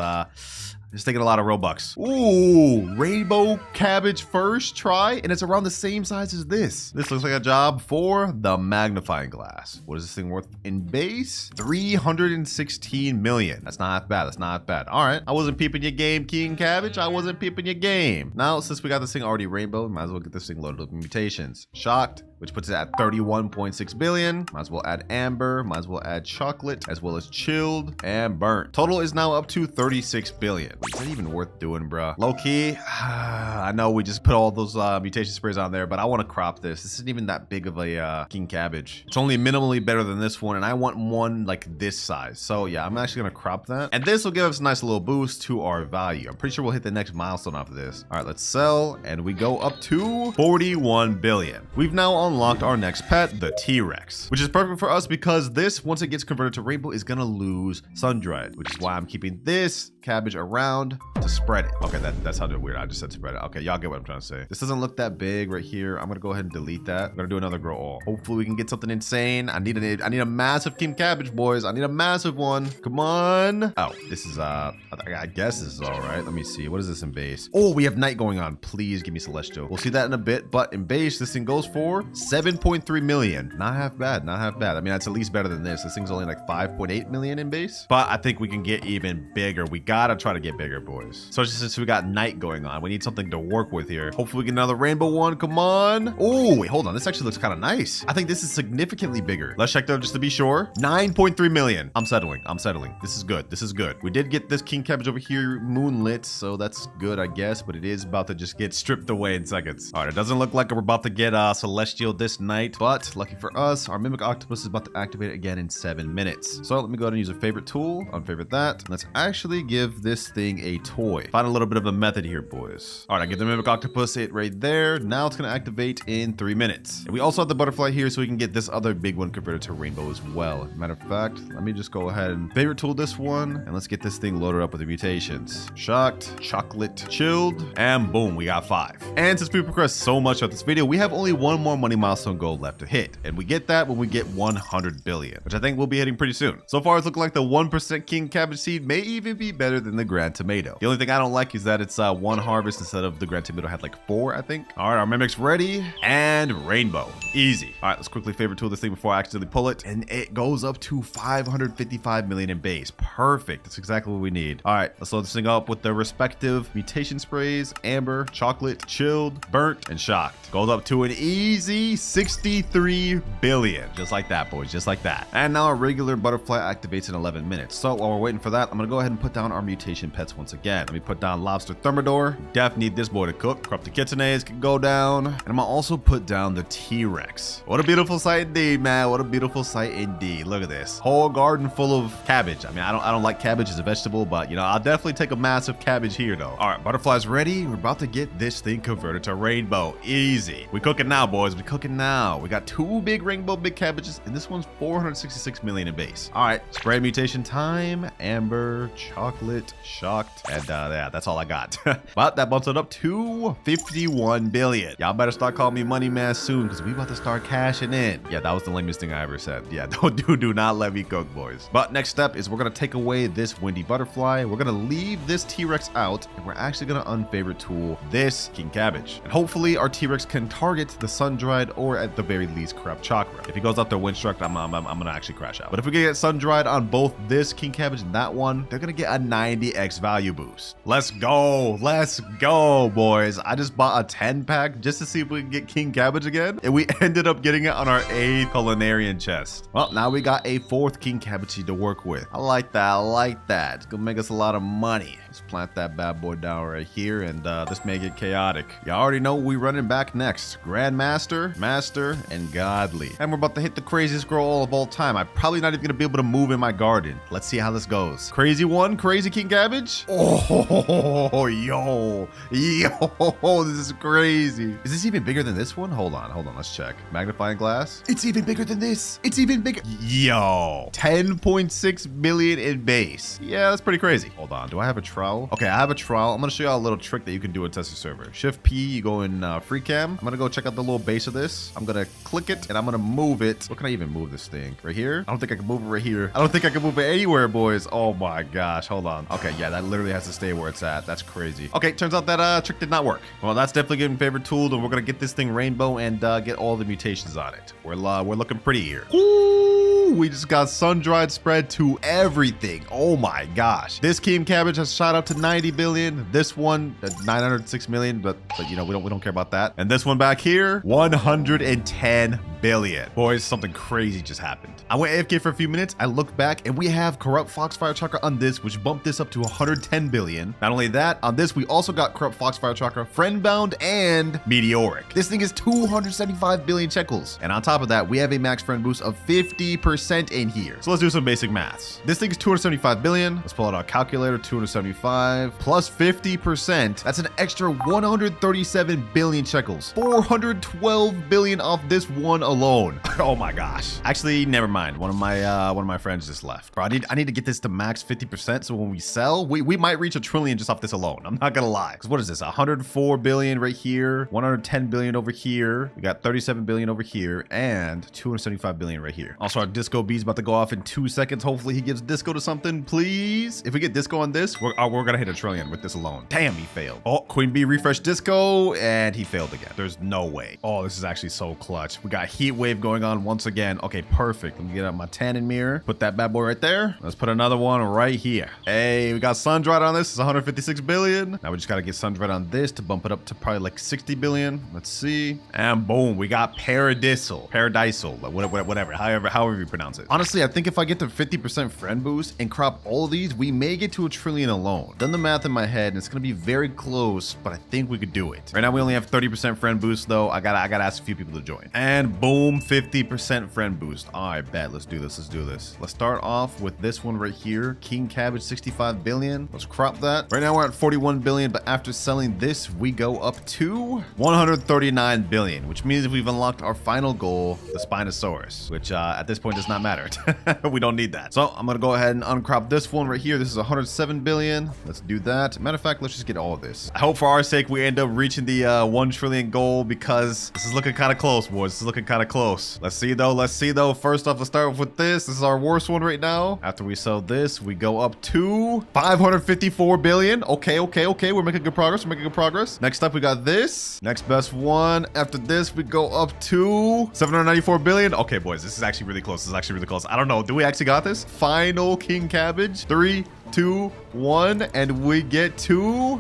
Speaker 2: it's taking a lot of Robux. Ooh, rainbow cabbage first try, and it's around the same size as this. This looks like a job for the magnifying glass. What is this thing worth in base? 316 million. That's not half bad. That's not half bad. All right, I wasn't peeping your game, king cabbage. I wasn't peeping your game. Now, since we got this thing already rainbow, might as well get this thing loaded up with mutations. Shocked, which puts it at 31.6 billion. Might as well add amber. Might as well add chocolate, as well as chilled and burnt. Total is now up to 36 billion. Is that even worth doing, bruh? Low key, I know we just put all those mutation sprays on there, but I want to crop this. This isn't even that big of a king cabbage. It's only minimally better than this one, and I want one like this size. So yeah, I'm actually gonna crop that, and this will give us a nice little boost to our value. I'm pretty sure we'll hit the next milestone after this. All right, let's sell, and we go up to 41 billion. We've now unlocked our next pet, the T-Rex, which is perfect for us because this, once it gets converted to rainbow, is gonna lose sundried, which is why I'm keeping this cabbage around to spread it. Okay, that sounded weird. I just said spread it. Okay, y'all get what I'm trying to say. This doesn't look that big right here. I'm gonna go ahead and delete that. I'm gonna do another grow all. Hopefully we can get something insane. I need a massive king cabbage, boys. I need a massive one. Come on. Oh, this is I guess this is all right. Let me see. What is this in base? Oh, we have night going on. Please give me celestial. We'll see that in a bit, but in base, this thing goes for 7.3 million. Not half bad. Not half bad. I mean, that's at least better than this. This thing's only like 5.8 million in base, but I think we can get even bigger. We gotta try to get bigger, boys. So since we got night going on, we need something to work with here. Hopefully we get another rainbow one. Come on. Oh, wait, hold on. This actually looks kind of nice. I think this is significantly bigger. Let's check though, just to be sure. 9.3 million. I'm settling. I'm settling. This is good. This is good. We did get this king cabbage over here moonlit, so that's good, I guess, but it is about to just get stripped away in seconds. All right, it doesn't look like we're about to get celestial this night, but lucky for us, our mimic octopus is about to activate again in 7 minutes. So let me go ahead and use a favorite tool, unfavorite that. Let's actually give this thing a toy. Find a little bit of a method here, boys. All right, I give the mimic octopus it right there. Now it's gonna activate in 3 minutes. And we also have the butterfly here, so we can get this other big one converted to rainbow as well. Matter of fact, let me just go ahead and favorite tool this one, and let's get this thing loaded up with the mutations. Shocked, chocolate, chilled, and boom, we got 5. And since we progressed so much on this video, we have only one more money milestone goal left to hit. And we get that when we get 100 billion, which I think we'll be hitting pretty soon. So far, it's looking like the 1% king cabbage seed may even be better than the grand tomato. The only thing I don't like is that it's one harvest instead of the grand tomato had like 4, I think. All right, our mimic's ready, and rainbow. Easy. All right, let's quickly favorite tool this thing before I accidentally pull it. And it goes up to 555 million in base. Perfect. That's exactly what we need. All right, let's load this thing up with the respective mutation sprays: amber, chocolate, chilled, burnt, and shocked. Goes up to an easy 63 billion. Just like that, boys, just like that. And now our regular butterfly activates in 11 minutes. So while we're waiting for that, I'm gonna go ahead and put down our mutation pets once again. Let me put down lobster thermidor. Definitely need this boy to cook. Corrupted kitsunes can go down. And I'm gonna also put down the T-Rex. What a beautiful sight indeed, man. What a beautiful sight indeed. Look at this whole garden full of cabbage. I mean, I don't like cabbage as a vegetable, but you know, I'll definitely take a massive cabbage here though. All right, butterfly's ready. We're about to get this thing converted to rainbow. Easy. We cooking now, boys. We cooking now. We got 2 big rainbow big cabbages, and this one's 466 million in base. All right, spray mutation time. Amber, chocolate, shocked, and yeah, that's all I got. But that bumps it up to 51 billion. Y'all better start calling me money man soon, because we about to start cashing in. Yeah, that was the lamest thing I ever said. Yeah, do not let me cook, boys. But next step is we're gonna take away this windy butterfly. We're gonna leave this T-Rex out, and we're actually gonna unfavorite tool this king cabbage. And hopefully our T-Rex can target the sun-dried, or at the very least corrupt chakra. If he goes up to windstruck, I'm gonna actually crash out. But if we can get sun-dried on both this king cabbage and that one, they're gonna get a 90x value boost. Let's go, boys. I just bought a 10-pack just to see if we can get king cabbage again, and we ended up getting it on our 8th culinarian chest. Well, now we got a 4th king cabbage seed to work with. I like that. It's gonna make us a lot of money. Let's plant that bad boy down right here, and this may get chaotic. You already know what we running back next: Grandmaster, Master, and Godly. And we're about to hit the craziest grow of all time. I'm probably not even gonna be able to move in my garden. Let's see how this goes. Crazy one, crazy king cabbage. Oh, yo, this is crazy. Is this even bigger than this one? Hold on, let's check. Magnifying glass. It's even bigger than this. It's even bigger. Yo, 10.6 million in base. Yeah, that's pretty crazy. Hold on, do I have a trowel? Okay, I have a trowel. I'm gonna show you a little trick that you can do in Test Your Server. Shift P, you go in free cam. I'm gonna go check out the little base of this. I'm gonna click it, and I'm gonna move it. Where can I even move this thing? Right here? I don't think I can move it right here. I don't think I can move it anywhere, boys. Oh my gosh, hold on. Okay, yeah, that literally has to stay where it's at. That's crazy. Okay, turns out that trick did not work. Well, that's definitely getting favorite tooled, and we're gonna get this thing rainbow and get all the mutations on it. We're looking pretty here. Ooh, we just got sun-dried spread to everything. Oh my gosh. This king cabbage has shot up to 90 billion. This one at 906 million, but you know, we don't care about that. And this one back here, 110 billion. Boys, something crazy just happened. I went AFK for a few minutes. I looked back, and we have corrupt foxfire chakra on this, which bumped this up to 110 billion. Not only that, on this we also got corrupt foxfire chakra, friendbound, and meteoric. This thing is 275 billion shekels. And on top of that, we have a max friend boost of 50% in here. So let's do some basic maths. This thing is 275 billion. Let's pull out our calculator. 275 plus 50%. That's an extra 137 billion shekels. 412 billion off this one alone. Oh my gosh. Actually, never mind. One of my friends just left. Bro, I need to get this to max 50%. So when we sell, we might reach $1 trillion just off this alone. I'm not gonna lie. Because what is this? 104 billion right here. 110 billion over here. We got 37 billion over here, and 275 billion right here. Also, our disco bee's about to go off in 2 seconds. Hopefully he gives disco to something, please. If we get disco on this, we're gonna hit $1 trillion with this alone. Damn, he failed. Oh, queen bee refresh disco, and he failed again. There's no way. Oh, this is actually so clutch. We got heat wave going on once again. Okay, perfect. Let me get out my tannin mirror. Put that bad boy right there. Let's put another one right here. Hey, we got sun dried on this. It's 156 billion. Now we just gotta get sun dried on this to bump it up to probably like 60 billion. Let's see. And boom, we got paradisal, whatever, however you pronounce it. Honestly, I think if I get to 50% friend boost and crop all of these, we may get to $1 trillion alone. Done the math in my head, and it's gonna be very close, but I think we could do it. Right now, we only have 30% friend boost though. I gotta ask a few people to join. And boom. Boom, 50% friend boost. All right, bet. Let's do this. Let's do this. Let's start off with this one right here. King Cabbage, 65 billion. Let's crop that. Right now we're at 41 billion, but after selling this, we go up to 139 billion, which means we've unlocked our final goal, the Spinosaurus, which at this point does not matter. We don't need that. So I'm going to go ahead and uncrop this one right here. This is 107 billion. Let's do that. Matter of fact, let's just get all of this. I hope for our sake we end up reaching the 1 trillion goal, because this is looking kind of close, boys. This is looking kind of close. Let's see though. Let's see though. First off, let's start with this. This is our worst one right now. After we sell this, we go up to 554 billion. Okay. We're making good progress. Next up, we got this. Next best one. After this, we go up to 794 billion. Okay, boys, this is actually really close. I don't know. Do we actually got this? Final King Cabbage. 3, 2, 1, and we get to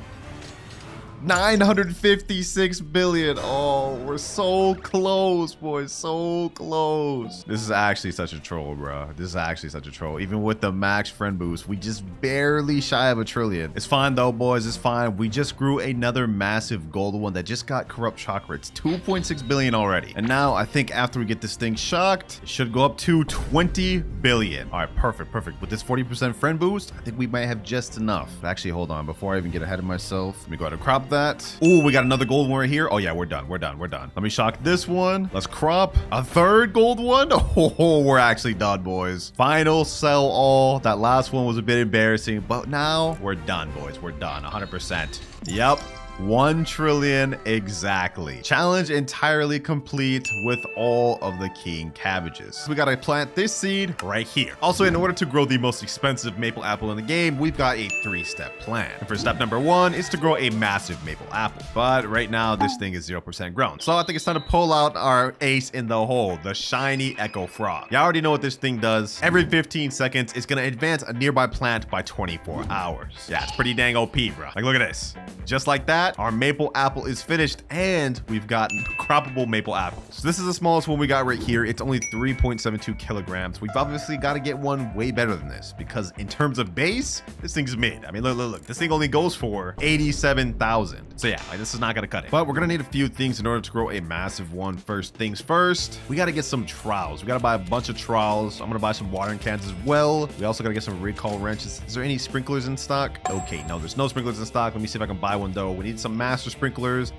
Speaker 2: 956 billion. Oh, we're so close, boys. So close. This is actually such a troll, bro. This is actually such a troll. Even with the max friend boost, we just barely shy of a trillion. It's fine though, boys. It's fine. We just grew another massive gold one that just got corrupt chakras. 2.6 billion already. And now I think after we get this thing shocked, it should go up to 20 billion. All right, perfect. With this 40% friend boost, I think we might have just enough. But actually, hold on. Before I even get ahead of myself, let me go ahead and crop that. Oh, we got another gold one right here. Oh yeah, we're done. Let me shock this one. Let's crop a third gold one. Oh, we're actually done, boys. Final sell all. That last one was a bit embarrassing, but now we're done, boys. We're done 100%. Yep. 1 trillion exactly. Challenge entirely complete with all of the king cabbages. We gotta plant this seed right here. Also, in order to grow the most expensive maple apple in the game, we've got a 3-step plan. And for step number 1 is to grow a massive maple apple. But right now, this thing is 0% grown. So I think it's time to pull out our ace in the hole, the shiny Echo Frog. You already know what this thing does. Every 15 seconds, it's gonna advance a nearby plant by 24 hours. Yeah, it's pretty dang OP, bro. Like, look at this. Just like that, our maple apple is finished, and we've got croppable maple apples. So this is the smallest one we got right here. It's only 3.72 kilograms. We've obviously got to get one way better than this, because in terms of base, this thing's mid. I mean, look. This thing only goes for 87,000. So yeah, like, this is not gonna cut it. But we're gonna need a few things in order to grow a massive one. First things first, we gotta get some trowels. We gotta buy a bunch of trowels. I'm gonna buy some watering cans as well. We also gotta get some recall wrenches. Is there any sprinklers in stock? Okay, no, there's no sprinklers in stock. Let me see if I can buy one though. We need some master sprinklers.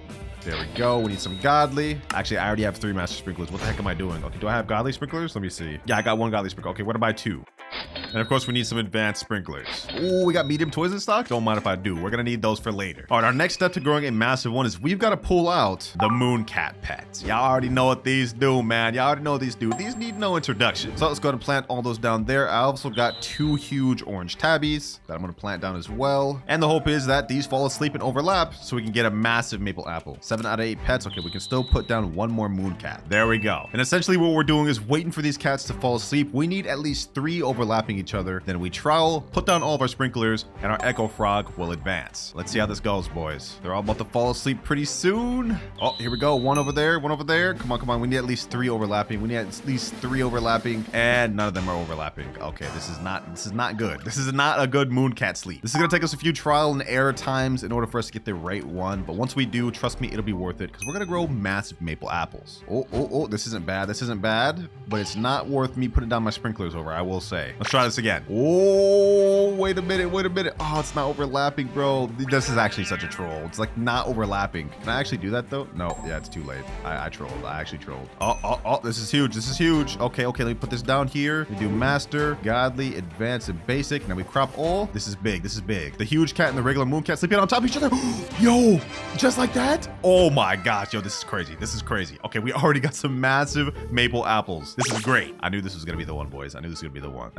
Speaker 2: There we go. We need some godly. Actually, I already have 3 master sprinklers. What the heck am I doing? Okay, do I have godly sprinklers? Let me see. Yeah, I got 1 godly sprinkler. Okay, what about 2? And of course, we need some advanced sprinklers. Oh, we got medium toys in stock? Don't mind if I do. We're gonna need those for later. All right, our next step to growing a massive one is we've got to pull out the moon cat pets. Y'all already know what these do, man. Y'all already know what these do. These need no introduction. So let's go ahead and plant all those down there. I also got 2 huge orange tabbies that I'm gonna plant down as well. And the hope is that these fall asleep and overlap so we can get a massive maple apple. 7 out of 8 pets. Okay, we can still put down 1 more moon cat. There we go. And essentially what we're doing is waiting for these cats to fall asleep. We need at least 3 overlapping each other. Then we trowel, put down all of our sprinklers, and our Echo Frog will advance. Let's see how this goes, boys. They're all about to fall asleep pretty soon. Oh, here we go. 1 over there, 1 over there. Come on. We need at least 3 overlapping. And none of them are overlapping. Okay, this is not good. This is not a good moon cat sleep. This is gonna take us a few trial and error times in order for us to get the right one. But once we do, trust me, it'll be worth it, because we're gonna grow massive maple apples. Oh, this isn't bad, but it's not worth me putting down my sprinklers over, I will say. Let's try this again. Oh, wait a minute. Oh, it's not overlapping, bro. This is actually such a troll. It's like not overlapping. Can I actually do that though? No, yeah, it's too late. I trolled. I actually trolled. Oh, this is huge. Okay, let me put this down here. We do master, godly, advanced, and basic. Now we crop all. This is big. The huge cat and the regular moon cat sleeping on top of each other. Yo, just like that? Oh my gosh, yo, this is crazy. Okay, we already got some massive maple apples. This is great. I knew this was gonna be the one, boys. Now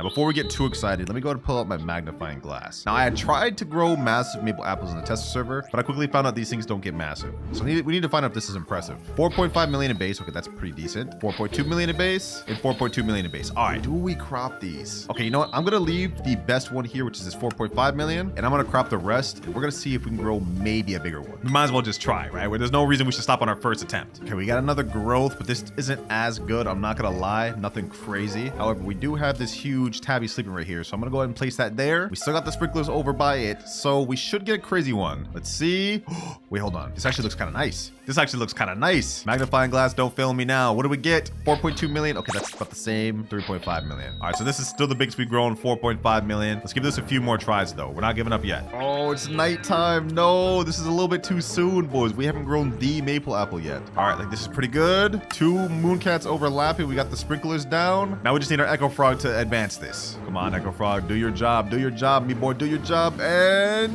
Speaker 2: before we get too excited, let me go ahead and pull out my magnifying glass. Now I had tried to grow massive maple apples in the tester server, but I quickly found out these things don't get massive. So we need to find out if this is impressive. 4.5 million in base. Okay, that's pretty decent. 4.2 million in base and 4.2 million in base. All right, do we crop these? Okay, you know what? I'm gonna leave the best one here, which is this 4.5 million, and I'm gonna crop the rest, and we're gonna see if we can grow maybe a bigger one. We might as well just try, right? Where there's no reason we should stop on our first attempt. Okay, we got another growth, but this isn't as good. I'm not gonna lie, nothing crazy. However, we do have this huge tabby sleeping right here, so I'm gonna go ahead and place that there. We still got the sprinklers over by it, so we should get a crazy one. Let's see. Wait, hold on. This actually looks kind of nice. This actually looks kind of nice. Magnifying glass, don't fail me now. What do we get? 4.2 million. Okay, that's about the same. 3.5 million. All right, so this is still the biggest we've grown, 4.5 million. Let's give this a few more tries, though. We're not giving up yet. Oh, it's nighttime. No, this is a little bit too soon, boys. We haven't grown the maple apple yet. All right, like this is pretty good. 2 mooncats overlapping. We got the sprinklers down. Now we just need our echo frog to advance this. Come on, echo frog, do your job. Do your job, me boy. Do your job. And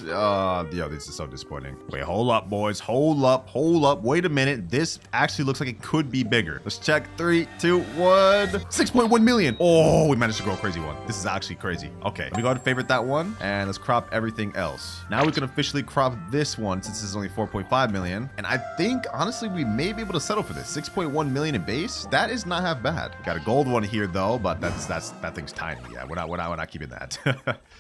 Speaker 2: yo, this is so disappointing. Wait, hold up, boys. Hold up. Wait a minute. This actually looks like it could be bigger. Let's check. 3, 2, 1. 6.1 million. Oh, we managed to grow a crazy one. This is actually crazy. Okay, let me go ahead and favorite that one, and let's crop everything else. Now we can officially crop this one since this is only 4.5 million. And I think honestly we may be able to settle for this. 6.1 million in base. That is not half bad. Got a gold one here though, but that thing's tiny. Yeah, we're not keeping that.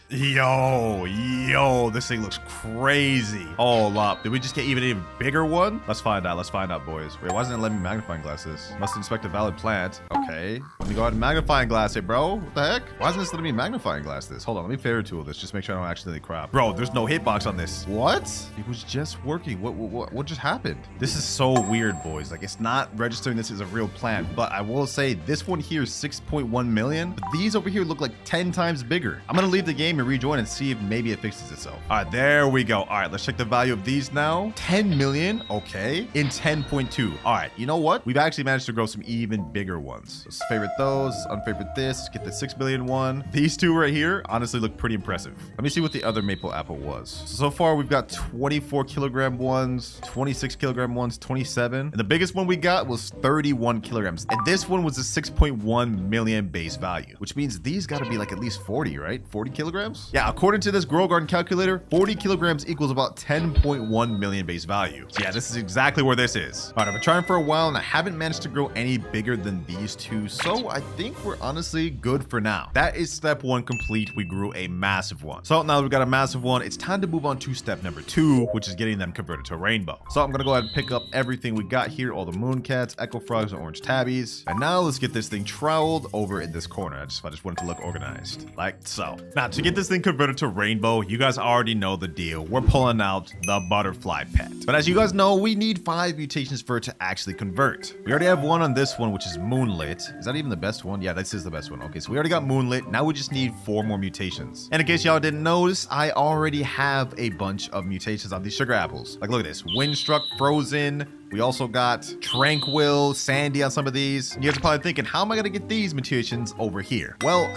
Speaker 2: Yo, this thing looks crazy. Hold up. Did we just get even bigger one? Let's find out, boys. Wait, why isn't it letting me magnifying glass this? Must inspect a valid plant. Okay. Let me go ahead and magnifying glass it, bro. What the heck? Why isn't this letting me magnifying glass this? Hold on, let me favorite tool this. Just make sure I don't accidentally crop. Bro, there's no hitbox on this. What? It was just working. What just happened? This is so weird, boys. Like, it's not registering this as a real plant, but I will say this one here is 6.1 million, but these over here look like 10 times bigger. I'm gonna leave the game and rejoin and see if maybe it fixes itself. All right, there we go. All right, let's check the value of these now. 10 million, okay, in 10.2. All right, you know what? We've actually managed to grow some even bigger ones. Let's favorite those, unfavorite this. Let's get the 6 million one. These two right here honestly look pretty impressive. Let me see what the other maple apple was. So far, we've got 24 kilogram ones, 26 kilogram ones, 27. And the biggest one we got was 31 kilograms. And this one was a 6.1 million base value, which means these got to be like at least 40, right? 40 kilograms? Yeah, according to this Grow Garden calculator, 40 kilograms equals about 10.1 million base value. So yeah, this is exactly where this is. All right, I've been trying for a while and I haven't managed to grow any bigger than these two. So I think we're honestly good for now. That is step 1 complete. We grew a massive one. So now that we've got a massive one, it's time to move on to step number 2, which is getting them converted to rainbow. So I'm gonna go ahead and pick up everything we got here, all the mooncats, echo frogs, and orange tabbies. And now let's get this thing troweled over in this corner. I just want it to look organized, like so. Now to get this thing converted to rainbow, you guys already know the deal. We're pulling out the butterfly pet. But as you guys know, we need 5 mutations for it to actually convert. We already have one on this one, which is moonlit. Is that even the best one? Yeah, this is the best one. Okay, so we already got moonlit. Now we just need 4 more mutations. And in case y'all didn't notice, I already have a bunch of mutations on these sugar apples. Like, look at this. Windstruck, frozen. We also got tranquil, sandy on some of these. You guys are probably thinking, how am I gonna get these mutations over here? Well,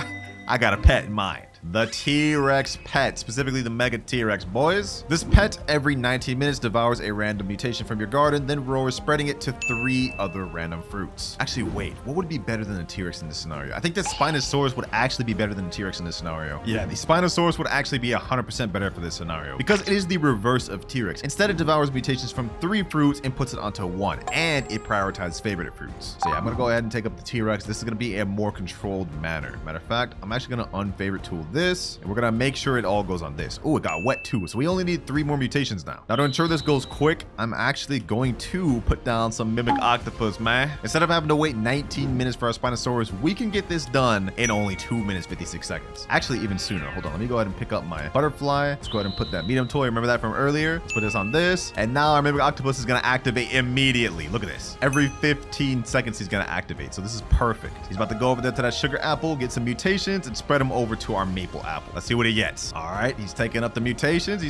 Speaker 2: I got a pet in mind. The T-Rex pet, specifically the Mega T-Rex, boys. This pet every 19 minutes devours a random mutation from your garden, then roars, spreading it to 3 other random fruits. Actually, wait, what would be better than the T-Rex in this scenario? I think the Spinosaurus would actually be better than the T-Rex in this scenario. Yeah, the Spinosaurus would actually be 100% better for this scenario because it is the reverse of T-Rex. Instead, it devours mutations from 3 fruits and puts it onto 1, and it prioritizes favorite fruits. So yeah, I'm gonna go ahead and take up the T-Rex. This is gonna be a more controlled manner. Matter of fact, I'm actually gonna unfavorite tool this, and we're gonna make sure it all goes on this. Oh, it got wet too, so we only need 3 more mutations now. Now to ensure this goes quick, I'm actually going to put down some mimic octopus, man. Instead of having to wait 19 minutes for our Spinosaurus, we can get this done in only 2 minutes 56 seconds. Actually, even sooner. Hold on, let me go ahead and pick up my butterfly. Let's go ahead and put that medium toy. Remember that from earlier? Let's put this on this, and now our mimic octopus is gonna activate immediately. Look at this. Every 15 seconds he's gonna activate, so this is perfect. He's about to go over there to that sugar apple, get some mutations, and spread them over to our maple apple. Let's see what he gets. All right, he's taking up the mutations.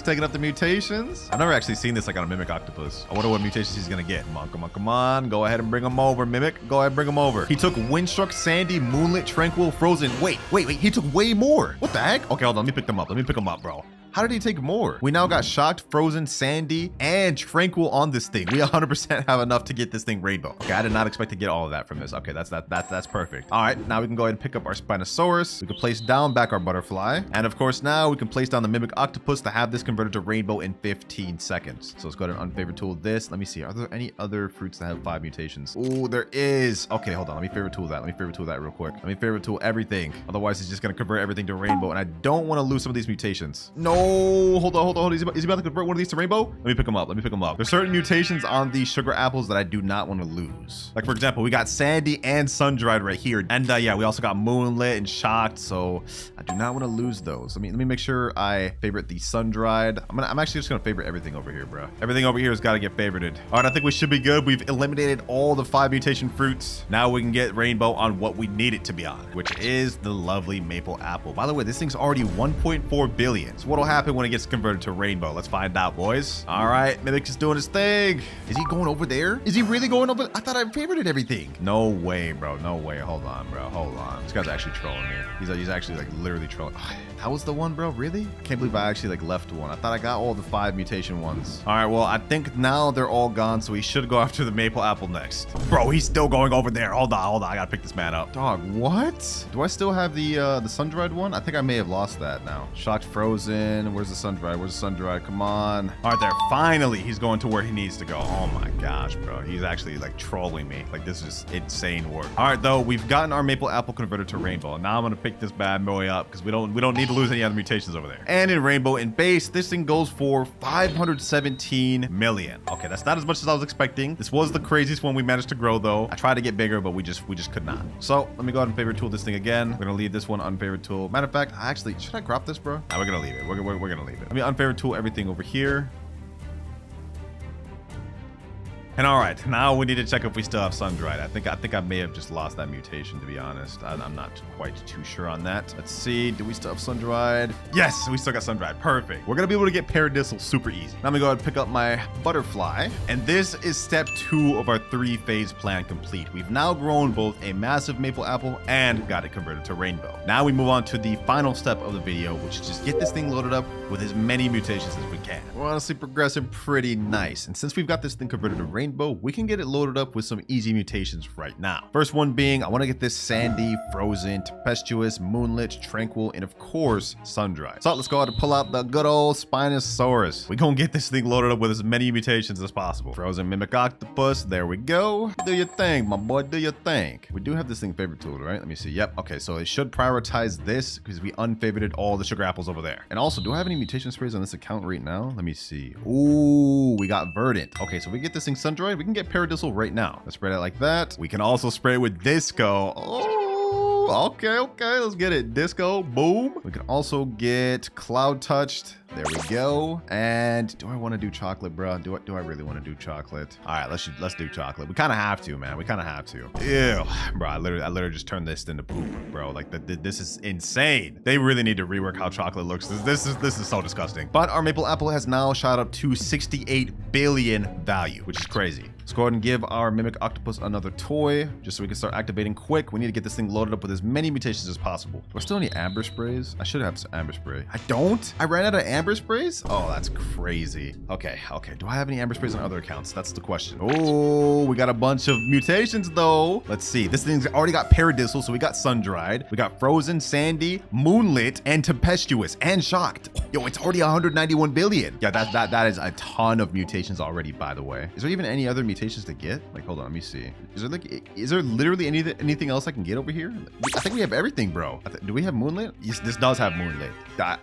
Speaker 2: I've never actually seen this like on a mimic octopus. I wonder what mutations he's gonna get. Come on. Go ahead and bring him over, mimic. Go ahead and bring him over. He took windstruck, sandy, moonlit, tranquil, frozen. Wait. He took way more. What the heck? Okay, hold on. Let me pick them up, bro. How did he take more? We now got shocked, frozen, sandy, and tranquil on this thing. We 100% have enough to get this thing rainbow. Okay, I did not expect to get all of that from this. Okay, that's perfect. All right, now we can go ahead and pick up our Spinosaurus. We can place down back our butterfly. And of course, now we can place down the mimic octopus to have this converted to rainbow in 15 seconds. So let's go ahead and unfavorite tool this. Let me see. Are there any other fruits that have 5 mutations? Oh, there is. Okay, hold on. Let me favorite tool that. Real quick. Let me favorite tool everything. Otherwise, it's just going to convert everything to rainbow. And I don't want to lose some of these mutations. No. Oh, hold on. Is he about to convert one of these to rainbow? Let me pick him up. There's certain mutations on these sugar apples that I do not want to lose. Like, for example, we got sandy and sun-dried right here. And yeah, we also got moonlit and shocked. So I do not want to lose those. Let me make sure I favorite the sun-dried. I'm actually just going to favorite everything over here, bro. Everything over here has got to get favorited. All right, I think we should be good. We've eliminated all the 5 mutation fruits. Now we can get rainbow on what we need it to be on, which is the lovely maple apple. By the way, this thing's already 1.4 billion. So what'll happen when it gets converted to rainbow? Let's find out, boys. All right, Mimic is doing his thing. Is he going over there? Is he really going over? I thought I favorited everything. No way, bro. No way. Hold on, bro. Hold on. This guy's actually trolling me. He's actually like literally trolling. That was the one, bro. Really? I can't believe I actually like left one. I thought I got all the 5 mutation ones. All right, well, I think now they're all gone, so we should go after the maple apple next. Bro, he's still going over there. Hold on. I gotta pick this man up. Dog, what? Do I still have the sun-dried one? I think I may have lost that now. Shocked frozen. Where's the sun-dried? Come on. All right, there. Finally, he's going to where he needs to go. Oh my gosh, bro. He's actually like trolling me. Like, this is insane work. All right, though, we've gotten our maple apple converted to rainbow. Now I'm gonna pick this bad boy up because we don't need to lose any other mutations over there. And in rainbow and base, this thing goes for 517 million. Okay, that's not as much as I was expecting. This was the craziest one we managed to grow, though. I tried to get bigger, but we just could not. So let me go ahead and favorite tool this thing again. We're gonna leave this one unfavorite tool. Matter of fact, actually, should I crop this, bro? Nah, we're gonna leave it. We're gonna leave it. Let me unfavorite tool everything over here. And all right, now we need to check if we still have sun-dried. I think I may have just lost that mutation, to be honest. I'm not quite too sure on that. Let's see, do we still have sun-dried? Yes, we still got sun-dried. Perfect. We're gonna be able to get paradisal super easy. Now I'm gonna go ahead and pick up my butterfly. And this is step 2 of our 3-phase plan complete. We've now grown both a massive maple apple and got it converted to rainbow. Now we move on to the final step of the video, which is just get this thing loaded up with as many mutations as we can. We're honestly progressing pretty nice. And since we've got this thing converted to rainbow, we can get it loaded up with some easy mutations right now. First one being, I want to get this sandy, frozen, tempestuous, moonlit, tranquil, and of course, sun-dried. So let's go ahead and pull out the good old Spinosaurus. We're gonna get this thing loaded up with as many mutations as possible. Frozen mimic octopus, there we go. Do your thing, my boy, do your thing. We do have this thing favorite tool, right? Let me see. Yep. Okay, so it should prioritize this because we unfavorited all the sugar apples over there. And also, do I have any mutation sprays on this account right now? Let me see. Ooh, we got verdant. Okay, so we get this thing sun-dried, we can get paradisal right now. Let's spread it like that. We can also spray it with disco. Oh, okay, let's get it. Disco, boom. We can also get cloud touched. There we go. And do I want to do chocolate, bro? Do I really want to do chocolate? All right, let's do chocolate. We kind of have to, man. We kind of have to. Ew, bro. I literally just turned this into poop, bro. Like this is insane. They really need to rework how chocolate looks. This is so disgusting. But our maple apple has now shot up to 68 billion value, which is crazy. Let's go ahead and give our mimic octopus another toy, just so we can start activating quick. We need to get this thing loaded up with as many mutations as possible. Do I still need amber sprays? I should have some amber spray. I don't? I ran out of amber sprays? Oh, that's crazy. Okay. Do I have any amber sprays on other accounts? That's the question. Oh, we got a bunch of mutations though. Let's see. This thing's already got paradisal, so we got sun-dried. We got frozen, sandy, moonlit, and tempestuous, and shocked. Yo, it's already 191 billion. Yeah, that is a ton of mutations already, by the way. Is there even any other mutations to get? Like, hold on, let me see. Is there literally anything else I can get over here? I think we have everything, bro. Do we have moonlit? Yes, this does have moonlit.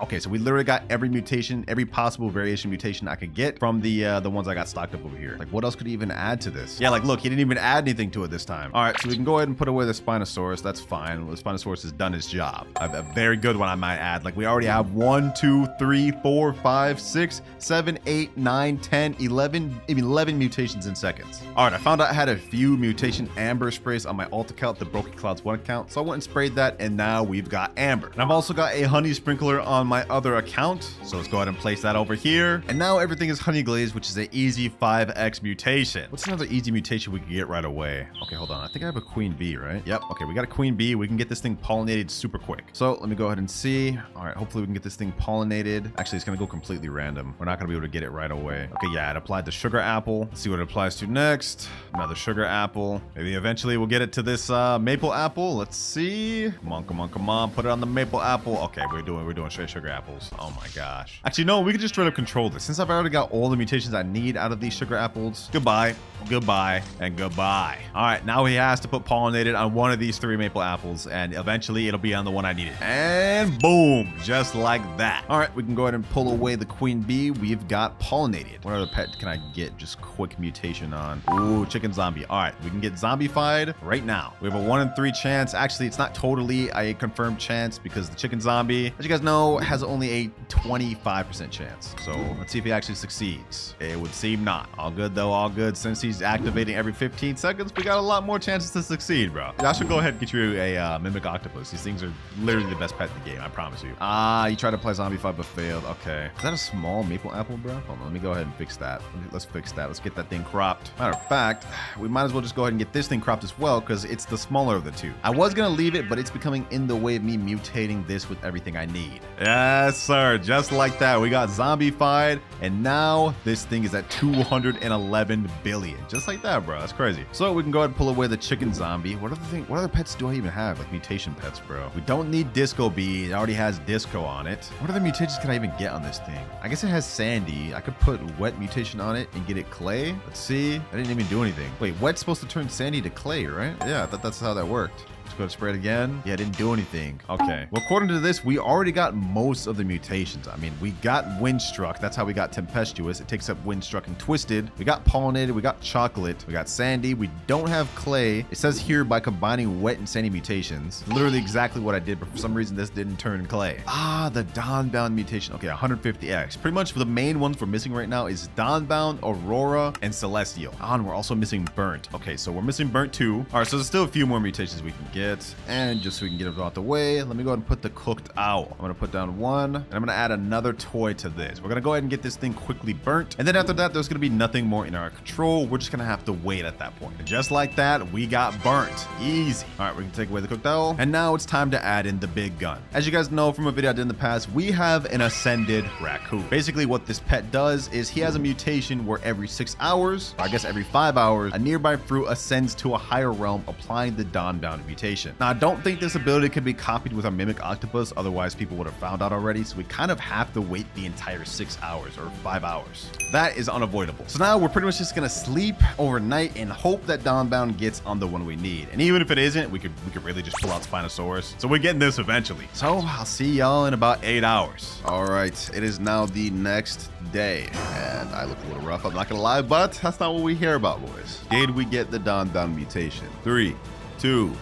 Speaker 2: Okay, so we literally got every mutation, every possible variation mutation I could get from the ones I got stocked up over here. Like, what else could he even add to this? Yeah, like, look, he didn't even add anything to it this time. All right, so we can go ahead and put away the Spinosaurus. That's fine. The Spinosaurus has done its job. A very good one, I might add. Like, we already have 1, 2, 3, 4, 5, 6, 7, 8, 9, 10, 11 mutations in seconds. All right, I found out I had a few mutation amber sprays on my alt account, the WinterKloudz 1 account. So I went and sprayed that, and now we've got amber. And I've also got a honey sprinkler on my other account. So let's go ahead and place that over here. And now everything is honey glazed, which is an easy 5x mutation. What's another easy mutation we can get right away? Okay, hold on. I think I have a queen bee, right? Yep. Okay, we got a queen bee. We can get this thing pollinated super quick. So let me go ahead and see. All right, hopefully we can get this thing pollinated. Actually, it's gonna go completely random. We're not gonna be able to get it right away. Okay, yeah, it applied to sugar apple. Let's see what it applies to next? Another sugar apple. Maybe eventually we'll get it to this maple apple. Let's see. Come on, come on, come on. Put it on the maple apple. Okay, we're doing straight sugar apples. Oh my gosh. Actually, no, we can just straight up control this. Since I've already got all the mutations I need out of these sugar apples. Goodbye, goodbye, and goodbye. All right, now he has to put pollinated on one of these 3 maple apples, and eventually it'll be on the one I needed. And boom, just like that. All right, we can go ahead and pull away the queen bee. We've got pollinated. What other pet can I get just quick mutation on? Ooh, chicken zombie. All right, we can get zombified right now. We have a 1 in 3 chance. Actually, it's not totally a confirmed chance because the chicken zombie, as you guys know, has only a 25% chance. So let's see if he actually succeeds. It would seem not. All good though, all good. Since he's activating every 15 seconds, we got a lot more chances to succeed, bro. I should go ahead and get you a mimic octopus. These things are literally the best pet in the game, I promise you. Ah, you tried to play zombified but failed. Okay. Is that a small maple apple, bro? Hold on, let me go ahead and fix that. Let's fix that. Let's get that thing cropped. Matter of fact, we might as well just go ahead and get this thing cropped as well because it's the smaller of the 2. I was gonna leave it, but it's becoming in the way of me mutating this with everything I need. Yes, sir. Just like that. We got zombified, and now this thing is at 211 billion. Just like that, bro. That's crazy. So we can go ahead and pull away the chicken zombie. What other pets do I even have? Like mutation pets, bro. We don't need disco bee. It already has disco on it. What other mutations can I even get on this thing? I guess it has sandy. I could put wet mutation on it and get it clay. Let's see. I didn't even do anything. Wait, wet's supposed to turn sandy to clay, right? Yeah, I thought that's how that worked. Let's go to spray it again. Yeah, I didn't do anything. Okay. Well, according to this, we already got most of the mutations. I mean, we got windstruck. That's how we got tempestuous. It takes up windstruck and twisted. We got pollinated. We got chocolate. We got sandy. We don't have clay. It says here by combining wet and sandy mutations. Literally exactly what I did, but for some reason this didn't turn clay. Ah, the dawnbound mutation. Okay, 150x. Pretty much the main ones we're missing right now is dawnbound, aurora, and celestial. Ah, and we're also missing burnt. Okay, so we're missing burnt too. All right, so there's still a few more mutations we can get. And just so we can get it out the way, let me go ahead and put the cooked owl. I'm gonna put down 1, and I'm gonna add another toy to this. We're gonna go ahead and get this thing quickly burnt, and then after that there's gonna be nothing more in our control. We're just gonna have to wait at that point. And just like that, we got burnt. Easy. All right, we can take away the cooked owl, and now it's time to add in the big gun. As you guys know from a video I did in the past, we have an ascended raccoon. Basically what this pet does is he has a mutation where every 6 hours, or I guess every 5 hours, a nearby fruit ascends to a higher realm, applying the dawnbound mutation. Now, I don't think this ability could be copied with our mimic octopus, otherwise people would have found out already, so we kind of have to wait the entire 6 hours or 5 hours. That is unavoidable. So now we're pretty much just gonna sleep overnight and hope that dawnbound gets on the one we need. And even if it isn't, we could really just pull out Spinosaurus. So we're getting this eventually. So I'll see y'all in about 8 hours. All right, it is now the next day, and I look a little rough, I'm not gonna lie, but that's not what we hear about, boys. Did we get the dawnbound mutation? 3, 2,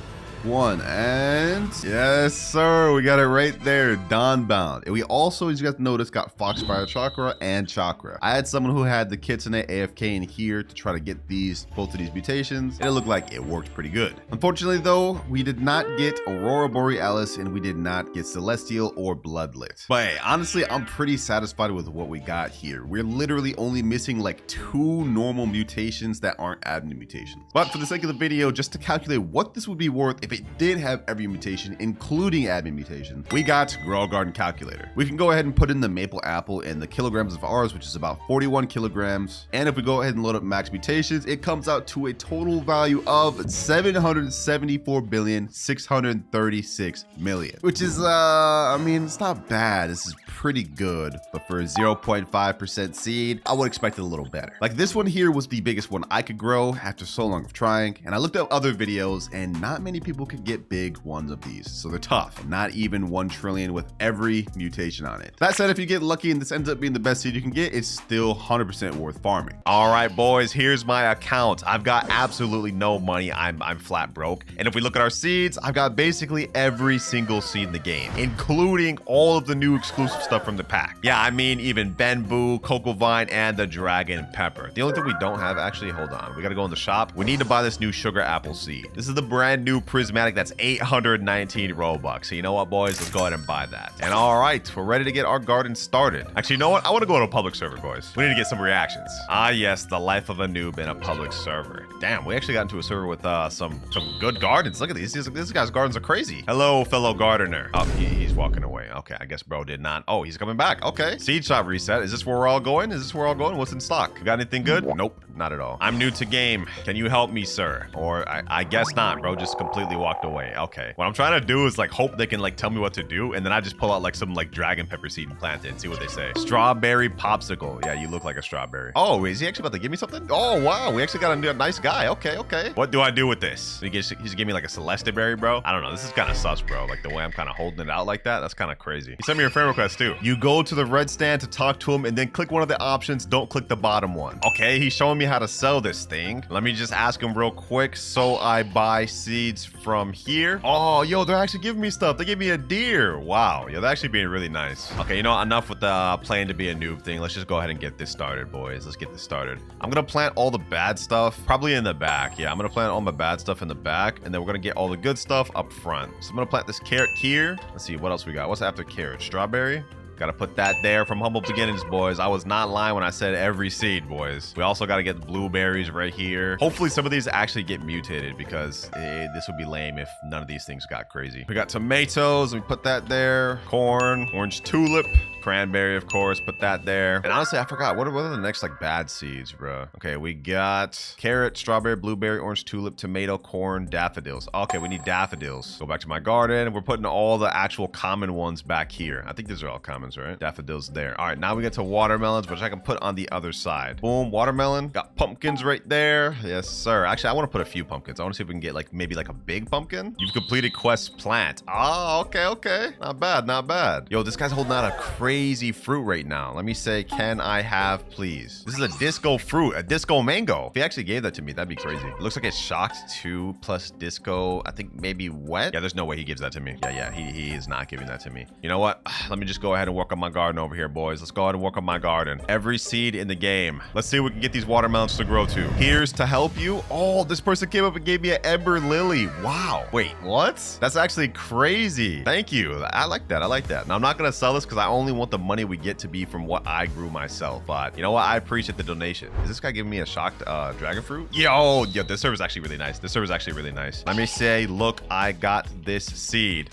Speaker 2: 1, and yes, sir, we got it right there, dawnbound. And we also, as you guys noticed, got foxfire chakra and chakra. I had someone who had the kitsune AFK in here to try to get both of these mutations, and it looked like it worked pretty good. Unfortunately though, we did not get aurora borealis, and we did not get celestial or bloodlit. But hey, honestly, I'm pretty satisfied with what we got here. We're literally only missing like 2 normal mutations that aren't admin mutations. But for the sake of the video, just to calculate what this would be worth if it did have every mutation, including admin mutation, we got Grow Garden Calculator. We can go ahead and put in the maple apple in the kilograms of ours, which is about 41 kilograms. And if we go ahead and load up max mutations, it comes out to a total value of 774,636,000,000, which is, I mean, it's not bad. This is pretty good, but for a 0.5% seed, I would expect it a little better. Like this one here was the biggest one I could grow after so long of trying, and I looked up other videos, and not many people could get big ones of these, so they're tough. Not even 1 trillion with every mutation on it. That said, if you get lucky and this ends up being the best seed you can get, it's still 100% worth farming. All right, boys, here's my account. I've got absolutely no money. I'm flat broke. And if we look at our seeds, I've got basically every single seed in the game, including all of the new exclusive stuff from the pack. Yeah, I mean, even Benboo, Cocoa Vine, and the Dragon Pepper. The only thing we don't have, actually, hold on. We gotta go in the shop. We need to buy this new sugar apple seed. This is the brand new prismatic that's 819 Robux. So you know what, boys? Let's go ahead and buy that. And all right, we're ready to get our garden started. Actually, you know what? I want to go to a public server, boys. We need to get some reactions. Ah, yes, the life of a noob in a public server. Damn, we actually got into a server with some good gardens. Look at these. This guy's gardens are crazy. Hello, fellow gardener. Oh, he's walking away. Okay, I guess bro did not
Speaker 1: Oh, he's coming back. Okay. Seed shop reset. Is this where we're all going? Is this where we're all going? What's in stock? You got anything good? Nope, not at all. I'm new to game. Can you help me, sir? Or I guess not, bro. Just completely walked away. Okay. What I'm trying to do is like hope they can like tell me what to do, and then I just pull out like some like dragon pepper seed and plant it and see what they say. Strawberry popsicle. Yeah, you look like a strawberry. Oh, is he actually about to give me something? Oh, wow. We actually got a nice guy. Okay, okay. What do I do with this? He's giving me like a celeste berry, bro. I don't know. This is kind of sus, bro. Like the way I'm kind of holding it out like that. That's kind of crazy. He sent me a friend request too. You go to the red stand to talk to him and then click one of the options. Don't click the bottom one. Okay, he's showing me how to sell this thing. Let me just ask him real quick. So I buy seeds from here. Oh, yo, they're actually giving me stuff. They gave me a deer. Wow. Yo, they're actually being really nice. Okay, you know, enough with the playing to be a noob thing. Let's just go ahead and get this started, boys. Let's get this started. I'm gonna plant all the bad stuff probably in the back. Yeah, I'm gonna plant all my bad stuff in the back, and then we're gonna get all the good stuff up front. So I'm gonna plant this carrot here. Let's see what else we got. What's after carrot? Strawberry. Gotta put that there from humble beginnings, boys. I was not lying when I said every seed, boys. We also gotta get the blueberries right here. Hopefully some of these actually get mutated, because this would be lame if none of these things got crazy. We got tomatoes. We put that there. Corn, orange tulip, cranberry, of course. Put that there. And honestly, I forgot. What are the next like bad seeds, bro? Okay, we got carrot, strawberry, blueberry, orange tulip, tomato, corn, daffodils. Okay, we need daffodils. Go back to my garden. We're putting all the actual common ones back here. I think these are all common, right? Daffodils there. All right, now we get to watermelons, which I can put on the other side. Boom, watermelon. Got pumpkins right there. Yes, sir. Actually, I want to put a few pumpkins. I want to see if we can get like maybe like a big pumpkin. You've completed quest plant. Oh, okay, okay. Not bad, not bad. Yo, this guy's holding out a crazy fruit right now. Let me say, can I have, please? This is a disco fruit, a disco mango. If he actually gave that to me, that'd be crazy. It looks like it's shocked 2 plus disco. I think maybe wet. Yeah, there's no way he gives that to me. Yeah, he is not giving that to me. You know what? Let me just go ahead and work on my garden over here, boys. Let's go ahead and work on my garden. Every seed in the game. Let's see if we can get these watermelons to grow to. Here's to help you. Oh, this person came up and gave me an ember lily. Wow. Wait, what? That's actually crazy. Thank you. I like that. I like that. Now, I'm not going to sell this because I only want the money we get to be from what I grew myself. But you know what? I appreciate the donation. Is this guy giving me a shocked dragon fruit? Yo, this server's actually really nice. This server's actually really nice. Let me say, look, I got this seed.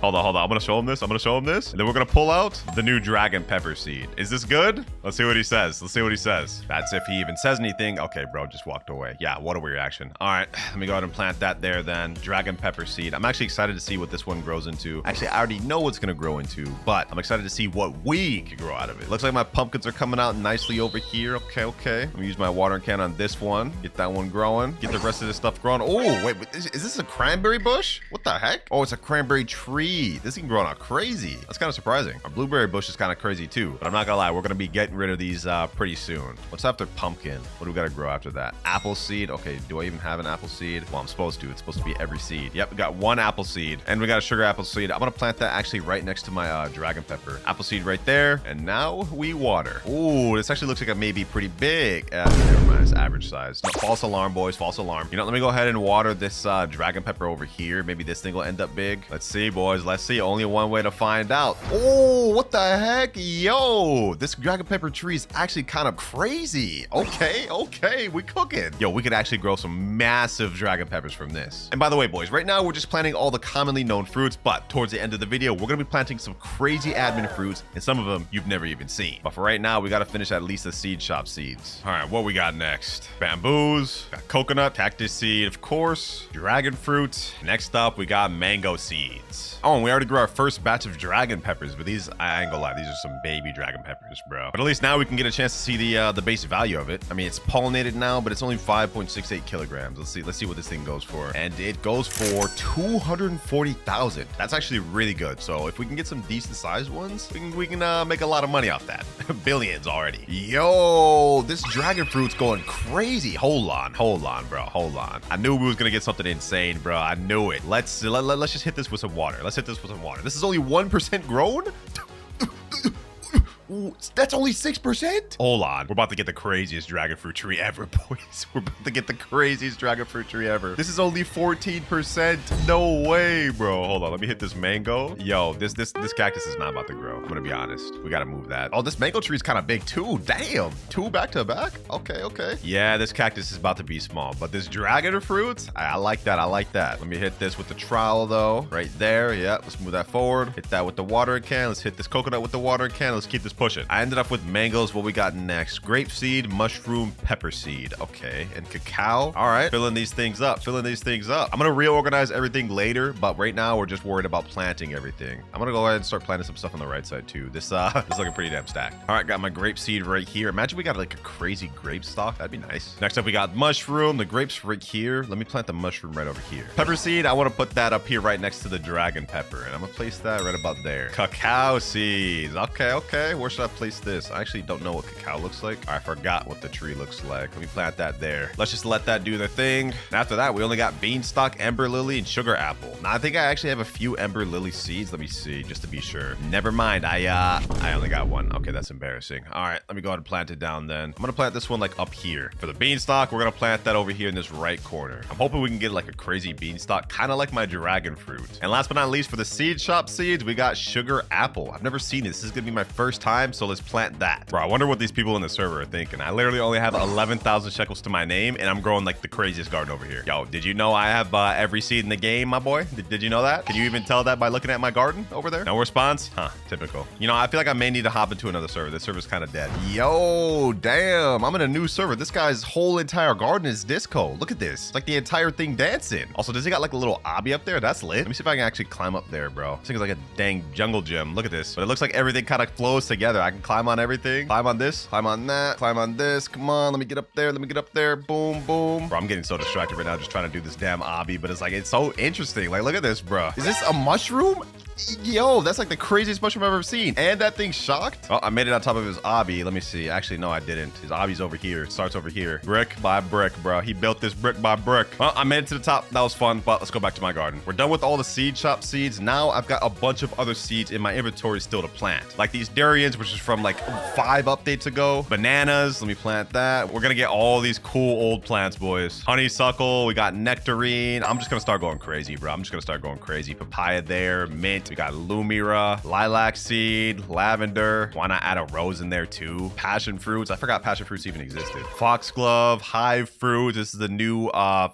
Speaker 1: Hold on. I'm gonna show him this. And then we're gonna pull out the new dragon pepper seed. Is this good? Let's see what he says. That's if he even says anything. Okay, bro, just walked away. Yeah, what a weird action. All right, let me go ahead and plant that there then. Dragon pepper seed. I'm actually excited to see what this one grows into. Actually, I already know what's gonna grow into, but I'm excited to see what we can grow out of it. Looks like my pumpkins are coming out nicely over here. Okay. Let me use my watering can on this one. Get that one growing. Get the rest of this stuff growing. Oh, wait, is this a cranberry bush? What the heck? Oh, it's a cranberry tree. This thing growing out crazy. That's kind of surprising. Our blueberry bush is kind of crazy too, but I'm not gonna lie, we're gonna be getting rid of these pretty soon. What's after pumpkin? What do we gotta grow after that? Apple seed. Okay, do I even have an apple seed? Well, I'm supposed to. It's supposed to be every seed. Yep, we got one apple seed, and we got a sugar apple seed. I'm gonna plant that actually right next to my dragon pepper. Apple seed right there, and now we water. Ooh, this actually looks like it may be pretty big. Never mind, it's average size. No, false alarm, boys, false alarm. You know, let me go ahead and water this dragon pepper over here. Maybe this thing will end up big. Let's see, boys. Let's see. Only one way to find out. Oh, what the heck? Yo, this dragon pepper tree is actually kind of crazy. Okay, we cooking. Yo, we could actually grow some massive dragon peppers from this. And by the way, boys, right now we're just planting all the commonly known fruits, but towards the end of the video, we're gonna be planting some crazy admin fruits, and some of them you've never even seen. But for right now, we gotta finish at least the seed shop seeds. All right, what we got next? Bamboos, got coconut, cactus seed, of course, dragon fruit. Next up, we got mango seeds. Oh, and we already grew our first batch of dragon peppers, but these, I ain't gonna lie, these are some baby dragon peppers, bro. But at least now we can get a chance to see the base value of it. I mean, it's pollinated now, but it's only 5.68 kilograms. Let's see what this thing goes for. And it goes for 240,000. That's actually really good. So if we can get some decent sized ones, we can make a lot of money off that. Billions already. Yo, this dragon fruit's going crazy. Hold on, bro. Hold on. I knew we was gonna get something insane, bro. I knew it. Let's just hit this with some water. Let's hit this with some water. This is only 1% grown. Ooh, that's only 6%? Hold on. We're about to get the craziest dragon fruit tree ever, boys. We're about to get the craziest dragon fruit tree ever. This is only 14%. No way, bro. Hold on. Let me hit this mango. Yo, this cactus is not about to grow. I'm gonna be honest. We gotta move that. Oh, this mango tree is kind of big too. Damn. 2 back to back? Okay, okay. Yeah, this cactus is about to be small, but this dragon fruit, I like that. I like that. Let me hit this with the trowel though. Right there. Yeah, let's move that forward. Hit that with the watering can. Let's hit this coconut with the watering can. Let's keep this pushing. I ended up with mangoes. What we got next? Grape seed, mushroom, pepper seed. Okay, and cacao. All right, filling these things up. Filling these things up. I'm gonna reorganize everything later, but right now we're just worried about planting everything. I'm gonna go ahead and start planting some stuff on the right side too. This is looking pretty damn stacked. All right, got my grape seed right here. Imagine we got like a crazy grape stalk. That'd be nice. Next up, we got mushroom. The grapes right here. Let me plant the mushroom right over here. Pepper seed. I want to put that up here right next to the dragon pepper, and I'm gonna place that right about there. Cacao seeds. Okay, okay. Where should I place this? I actually don't know what cacao looks like. I forgot what the tree looks like. Let me plant that there. Let's just let that do their thing. And after that, we only got beanstalk, ember lily, and sugar apple. Now I think I actually have a few ember lily seeds. Let me see, just to be sure. Never mind. I only got one. Okay, that's embarrassing. All right, let me go ahead and plant it down then. I'm gonna plant this one like up here. For the beanstalk, we're gonna plant that over here in this right corner. I'm hoping we can get like a crazy beanstalk, kind of like my dragon fruit. And last but not least, for the seed shop seeds, we got sugar apple. I've never seen this. This is gonna be my first time, so let's plant that. Bro, I wonder what these people in the server are thinking. I literally only have 11,000 shekels to my name, and I'm growing like the craziest garden over here. Yo, did you know I have every seed in the game, my boy? Did you know that? Can you even tell that by looking at my garden over there? No response? Huh, typical. You know, I feel like I may need to hop into another server. This server's kind of dead. Yo, damn, I'm in a new server. This guy's whole entire garden is disco. Look at this. It's like the entire thing dancing. Also, does he got like a little obby up there? That's lit. Let me see if I can actually climb up there, bro. This thing is like a dang jungle gym. Look at this. But it looks like everything kind of flows together. I can climb on everything. Climb on this. Climb on that. Climb on this. Come on, let me get up there. Let me get up there. Boom, boom. Bro, I'm getting so distracted right now just trying to do this damn obby, but it's like, it's so interesting. Like, look at this, bro. Is this a mushroom? Yo, that's like the craziest mushroom I've ever seen. And that thing's shocked. Oh, I made it on top of his obby. Let me see. Actually, no, I didn't. His obby's over here. It starts over here. Brick by brick, bro. He built this brick by brick. Well, I made it to the top. That was fun, but let's go back to my garden. We're done with all the seed shop seeds. Now I've got a bunch of other seeds in my inventory still to plant. Like these durians, which is from like 5 updates ago. Bananas. Let me plant that. We're gonna get all these cool old plants, boys. Honeysuckle. We got nectarine. I'm just gonna start going crazy, bro. I'm just gonna start going crazy. Papaya there. Mint. We got Lumira, lilac seed, lavender. Why not add a rose in there too? Passion fruits. I forgot passion fruits even existed. Foxglove, hive fruit. This is the new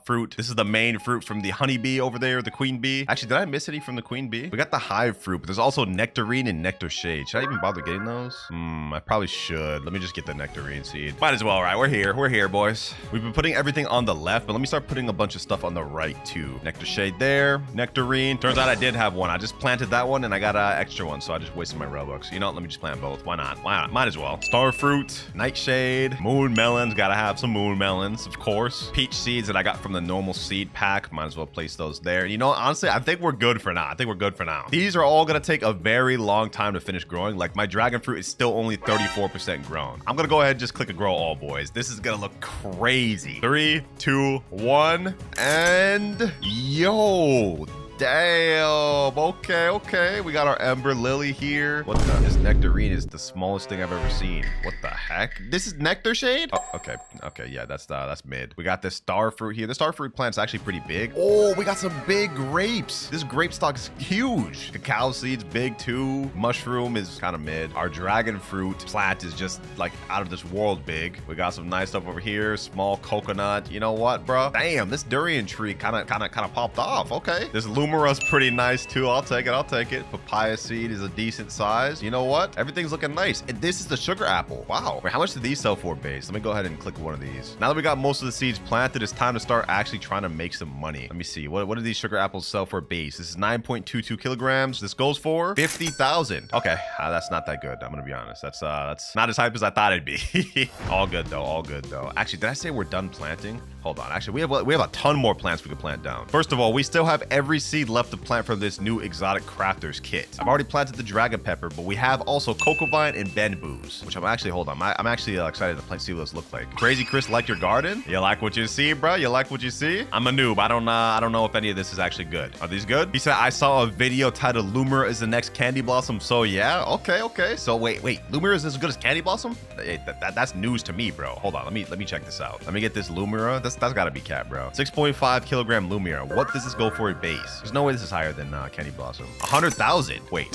Speaker 1: fruit. This is the main fruit from the honeybee over there, the queen bee. Actually, did I miss any from the queen bee? We got the hive fruit, but there's also nectarine and nectar shade. Should I even bother getting those? I probably should. Let me just get the nectarine seed. Might as well, right? We're here. We're here, boys. We've been putting everything on the left, but let me start putting a bunch of stuff on the right too. Nectar shade there, nectarine. Turns out I did have one. I just planted that one and I got an extra one, so I just wasted my Robux. You know what? Let me just plant both. Why not? Why not? Might as well. Starfruit, nightshade, moon melons. Gotta have some moon melons, of course. Peach seeds that I got from the normal seed pack. Might as well place those there. You know, honestly, I think we're good for now. I think we're good for now. These are all gonna take a very long time to finish growing. Like my dragon fruit is still only 34% grown. I'm gonna go ahead and just click a grow all, boys. This is gonna look crazy. 3, 2, 1, and yo. Damn. Okay, okay. We got our ember lily here. What the? This nectarine is the smallest thing I've ever seen. What the heck? This is nectar shade? Oh, okay. Okay, yeah, that's mid. We got this star fruit here. The star fruit plant's actually pretty big. Oh, we got some big grapes. This grape stock's huge. Cacao seed's big too. Mushroom is kind of mid. Our dragon fruit plant is just like out of this world big. We got some nice stuff over here. Small coconut. You know what, bro? Damn, this durian tree kind of popped off. Okay. This Lumira's pretty nice too. I'll take it. I'll take it. Papaya seed is a decent size. You know what? Everything's looking nice. And this is the sugar apple. Wow. Wait, how much do these sell for base? Let me go ahead and click one of these. Now that we got most of the seeds planted, it's time to start actually trying to make some money. Let me see. What do these sugar apples sell for base? This is 9.22 kilograms. This goes for 50,000. Okay. That's not that good. I'm gonna be honest. That's not as hype as I thought it'd be. All good though. All good though. Actually, did I say we're done planting? Hold on. Actually, we have a ton more plants we can plant down. First of all, we still have every seed left to plant from this new exotic crafter's kit. I've already planted the dragon pepper, but we have also cocoa vine and bamboos, which I'm actually, hold on. I'm actually excited to see what those look like. Crazy Chris, like your garden? You like what you see, bro? You like what you see? I'm a noob. I don't know if any of this is actually good. Are these good? He said, I saw a video titled Lumira is the next candy blossom. So yeah, okay. So wait, Lumira is as good as candy blossom? Hey, that's news to me, bro. Hold on, let me check this out. Let me get this Lumira. That's gotta be cat, bro. 6.5 kilogram Lumira. What does this go for a base? There's no way this is higher than candy blossom. 100,000. Wait,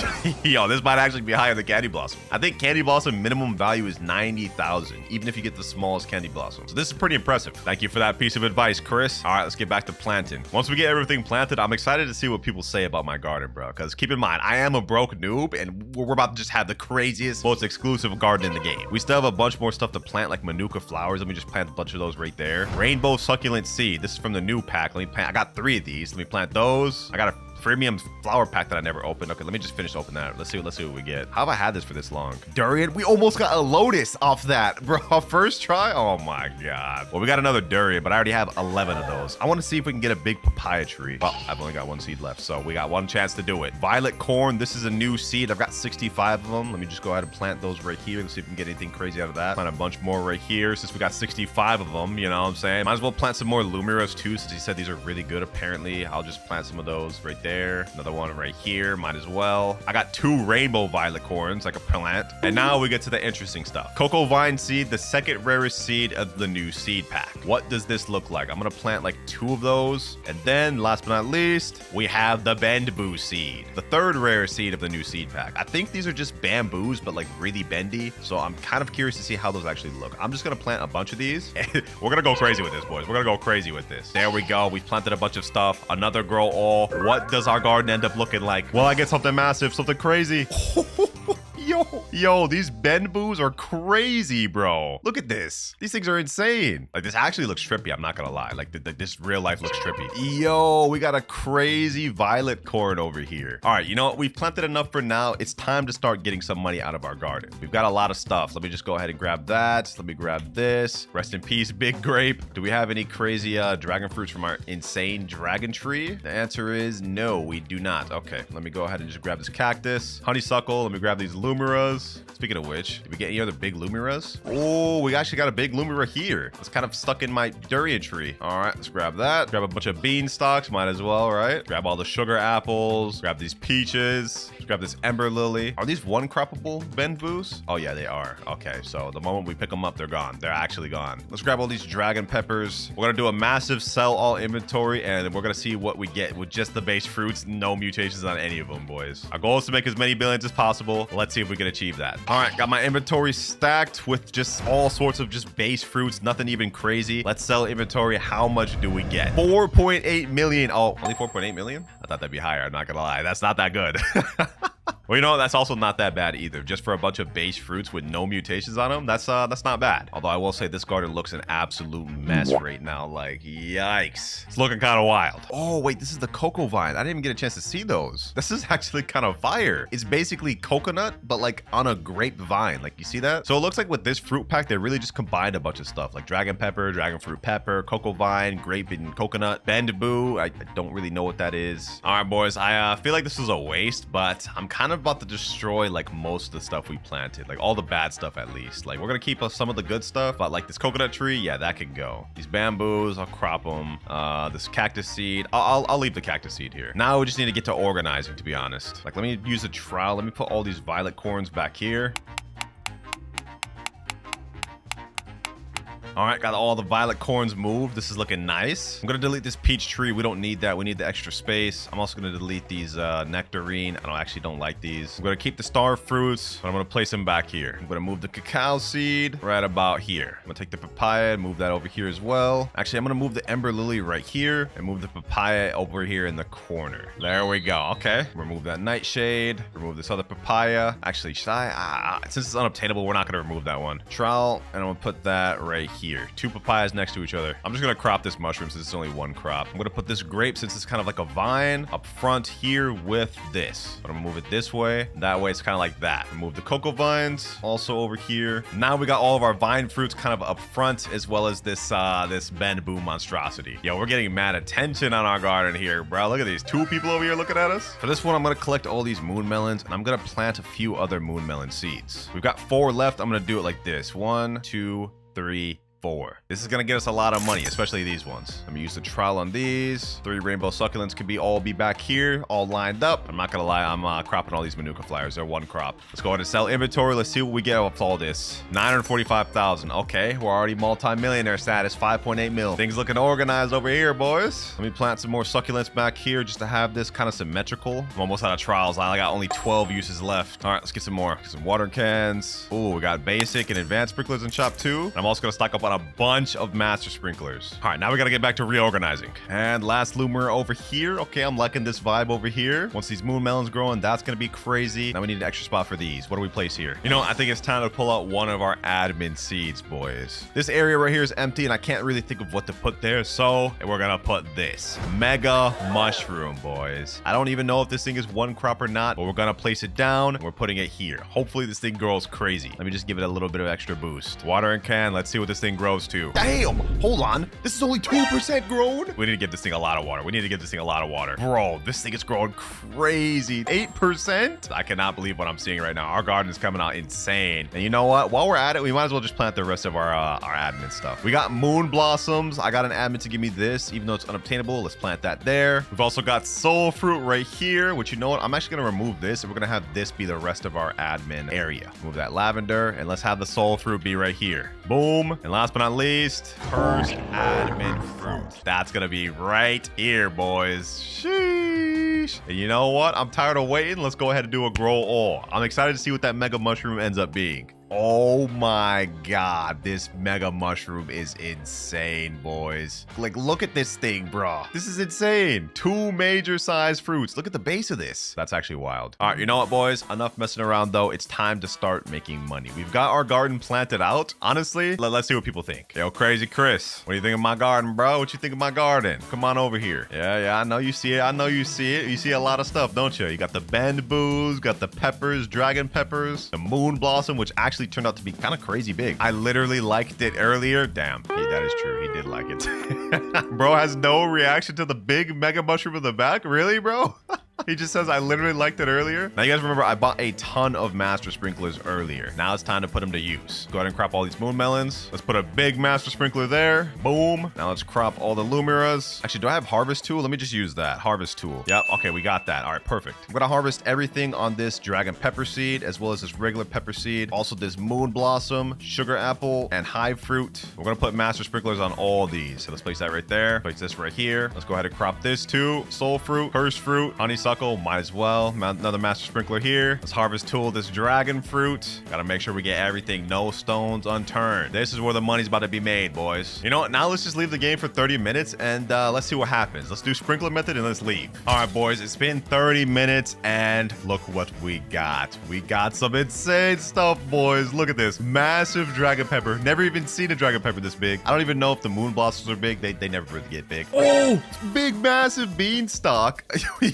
Speaker 1: yo, this might actually be higher than candy blossom. I think candy blossom minimum value is 90,000, even if you get the smallest candy blossom. So this is pretty impressive. Thank you for that piece of advice, Chris. All right, let's get back to planting. Once we get everything planted, I'm excited to see what people say about my garden, bro. Because keep in mind, I am a broke noob, and we're about to just have the craziest, most exclusive garden in the game. We still have a bunch more stuff to plant, like manuka flowers. Let me just plant a bunch of those right there. Rainbow succulent seed. This is from the new pack. Let me plant. I got 3 of these. Let me plant those. I got a premium flower pack that I never opened. Okay, let me just finish opening that. Let's see what we get. How have I had this for this long? Durian. We almost got a lotus off that, bro. First try. Oh my god. Well, we got another durian, but I already have 11 of those. I want to see if we can get a big papaya tree. Well, I've only got 1 seed left, so we got 1 chance to do it. Violet corn. This is a new seed. I've got 65 of them. Let me just go ahead and plant those right here and see if we can get anything crazy out of that. Plant a bunch more right here since we got 65 of them. You know what I'm saying? Might as well plant some more Lumiras too, since he said these are really good apparently. I'll just plant some of those right there. Another one right here, might as well. I got 2 rainbow violet corns, like a plant. And now we get to the interesting stuff. Cocoa vine seed, the second rarest seed of the new seed pack. What does this look like? I'm gonna plant like 2 of those. And then last but not least, we have the bamboo seed, the third rarest seed of the new seed pack. I think these are just bamboos, but like really bendy. So I'm kind of curious to see how those actually look. I'm just gonna plant a bunch of these. We're gonna go crazy with this, boys. We're gonna go crazy with this. There we go. We've planted a bunch of stuff. Another grow all. What does our garden end up looking like? Well, I get something massive, something crazy. Yo, these bamboos are crazy, bro. Look at this. These things are insane. Like, this actually looks trippy. I'm not gonna lie. Like, this real life looks trippy. Yo, we got a crazy violet corn over here. All right, you know what? We've planted enough for now. It's time to start getting some money out of our garden. We've got a lot of stuff. Let me just go ahead and grab that. Let me grab this. Rest in peace, big grape. Do we have any crazy dragon fruits from our insane dragon tree? The answer is no, we do not. Okay, let me go ahead and just grab this cactus. Honeysuckle. Let me grab these Lumiras. Speaking of which, did we get any other big Lumiras? Oh, we actually got a big Lumira here. It's kind of stuck in my durian tree. All right, let's grab that. Grab a bunch of beanstalks, might as well, right? Grab all the sugar apples. Grab these peaches. Let's grab this ember lily. Are these one croppable bamboos? Oh yeah, they are. Okay, so the moment we pick them up, they're gone. They're actually gone. Let's grab all these dragon peppers. We're gonna do a massive sell all inventory, and we're gonna see what we get with just the base fruits. No mutations on any of them, boys. Our goal is to make as many billions as possible. Let's see if we can achieve that. All right, got my inventory stacked with just all sorts of just base fruits, nothing even crazy. Let's sell inventory. How much do we get? 4.8 million. Oh, only 4.8 million? I thought that'd be higher. I'm not gonna lie. That's not that good. Well, you know, that's also not that bad either. Just for a bunch of base fruits with no mutations on them, that's not bad. Although I will say this garden looks an absolute mess right now. Like, yikes. It's looking kind of wild. Oh, wait, this is the cocoa vine. I didn't even get a chance to see those. This is actually kind of fire. It's basically coconut, but like on a grape vine. Like, you see that? So it looks like with this fruit pack, they really just combined a bunch of stuff. Like dragon pepper, dragon fruit pepper, cocoa vine, grape and coconut, bamboo. I don't really know what that is. All right, boys. I feel like this was a waste, but I'm kind of about to destroy like most of the stuff we planted, like all the bad stuff at least. Like, we're gonna keep some of the good stuff, but like this coconut tree, yeah, that can go. These bamboos, I'll crop them. This cactus seed, I'll leave the cactus seed here. Now we just need to get to organizing, to be honest. Like, let me use a trowel. Let me put all these violet corns back here. All right, got all the violet corns moved. This is looking nice. I'm gonna delete this peach tree. We don't need that. We need the extra space. I'm also gonna delete these nectarine. I actually don't like these. I'm gonna keep the star fruits, but I'm gonna place them back here. I'm gonna move the cacao seed right about here. I'm gonna take the papaya and move that over here as well. Actually, I'm gonna move the ember lily right here and move the papaya over here in the corner. There we go. Okay, remove that nightshade. Remove this other papaya. Actually, should I? Since it's unobtainable, we're not gonna remove that one. Trowel, and I'm gonna put that right here. here. 2 papayas next to each other. I'm just gonna crop this mushroom since it's only 1 crop. I'm gonna put this grape since it's kind of like a vine up front here with this. But I'm gonna move it this way. That way it's kind of like that. Move the cocoa vines also over here. Now we got all of our vine fruits kind of up front, as well as this this bamboo monstrosity. Yo, we're getting mad attention on our garden here, bro. Look at these 2 people over here looking at us. For this one, I'm gonna collect all these moon melons, and I'm gonna plant a few other moon melon seeds. We've got 4 left. I'm gonna do it like this. 1, 2, 3, 4. This is gonna get us a lot of money, especially these ones. I'm gonna use the trowel on these. 3 rainbow succulents could all be back here, all lined up. I'm not gonna lie, I'm cropping all these manuka flyers. They're 1 crop. Let's go ahead and sell inventory. Let's see what we get with all this. 945,000. Okay, we're already multi-millionaire status. 5.8 mil. Things looking organized over here, boys. Let me plant some more succulents back here just to have this kind of symmetrical. I'm almost out of trials. I got only 12 uses left. All right, let's get some more. Get some water cans. Oh, we got basic and advanced sprinklers in shop 2. And I'm also gonna stock up on a bunch of master sprinklers. All right, now we gotta get back to reorganizing. And last loomer over here. Okay, I'm liking this vibe over here. Once these moon melons growing, that's gonna be crazy. Now we need an extra spot for these. What do we place here? You know, I think it's time to pull out one of our admin seeds, boys. This area right here is empty and I can't really think of what to put there, so we're gonna put this mega mushroom, boys. I don't even know if this thing is 1 crop or not, but we're gonna place it down and we're putting it here. Hopefully this thing grows crazy. Let me just give it a little bit of extra boost. Water and can. Let's see what this thing grows to. Damn! Hold on. This is only 2% grown? We need to get this thing a lot of water. We need to get this thing a lot of water. Bro, this thing is growing crazy. 8%? I cannot believe what I'm seeing right now. Our garden is coming out insane. And you know what? While we're at it, we might as well just plant the rest of our admin stuff. We got moon blossoms. I got an admin to give me this, even though it's unobtainable. Let's plant that there. We've also got soul fruit right here, which you know what? I'm actually going to remove this, and we're going to have this be the rest of our admin area. Move that lavender, and let's have the soul fruit be right here. Boom. And last but not least, first admin fruit. That's gonna be right here, boys. Sheesh. And you know what? I'm tired of waiting. Let's go ahead and do a grow all. I'm excited to see what that mega mushroom ends up being. Oh my god, this mega mushroom is insane, boys. Like, look at this thing, bro. This is insane. 2 major size fruits. Look at the base of this. That's actually wild. All right, you know what, boys? Enough messing around, though. It's time to start making money. We've got our garden planted out. Honestly, let's see what people think. Yo, Crazy Chris, what do you think of my garden, bro? What you think of my garden? Come on over here. Yeah, I know you see it. I know you see it. You see a lot of stuff, don't you? You got the bamboos, got the peppers, dragon peppers, the moon blossom, which actually turned out to be kind of crazy big. I literally liked it earlier. Damn, that is true. He did like it. Bro has no reaction to the big mega mushroom in the back. Really, bro? He just says, I literally liked it earlier. Now, you guys remember I bought a ton of master sprinklers earlier. Now it's time to put them to use. Go ahead and crop all these moon melons. Let's put a big master sprinkler there. Boom. Now let's crop all the lumiras. Actually, do I have harvest tool? Let me just use that. Harvest tool. Yep. Okay, we got that. All right, perfect. I'm going to harvest everything on this dragon pepper seed, as well as this regular pepper seed. Also this moon blossom, sugar apple, and hive fruit. We're going to put master sprinklers on all these. So let's place that right there. Place this right here. Let's go ahead and crop this too. Soul fruit, cursed fruit, honeysuckle. Might as well. Another master sprinkler here. Let's harvest tool this dragon fruit. Gotta make sure we get everything. No stones unturned. This is where the money's about to be made, boys. You know what? Now let's just leave the game for 30 minutes and let's see what happens. Let's do sprinkler method and let's leave. All right, boys. It's been 30 minutes and look what we got. We got some insane stuff, boys. Look at this. Massive dragon pepper. Never even seen a dragon pepper this big. I don't even know if the moon blossoms are big. They never really get big. Oh, big, massive beanstalk.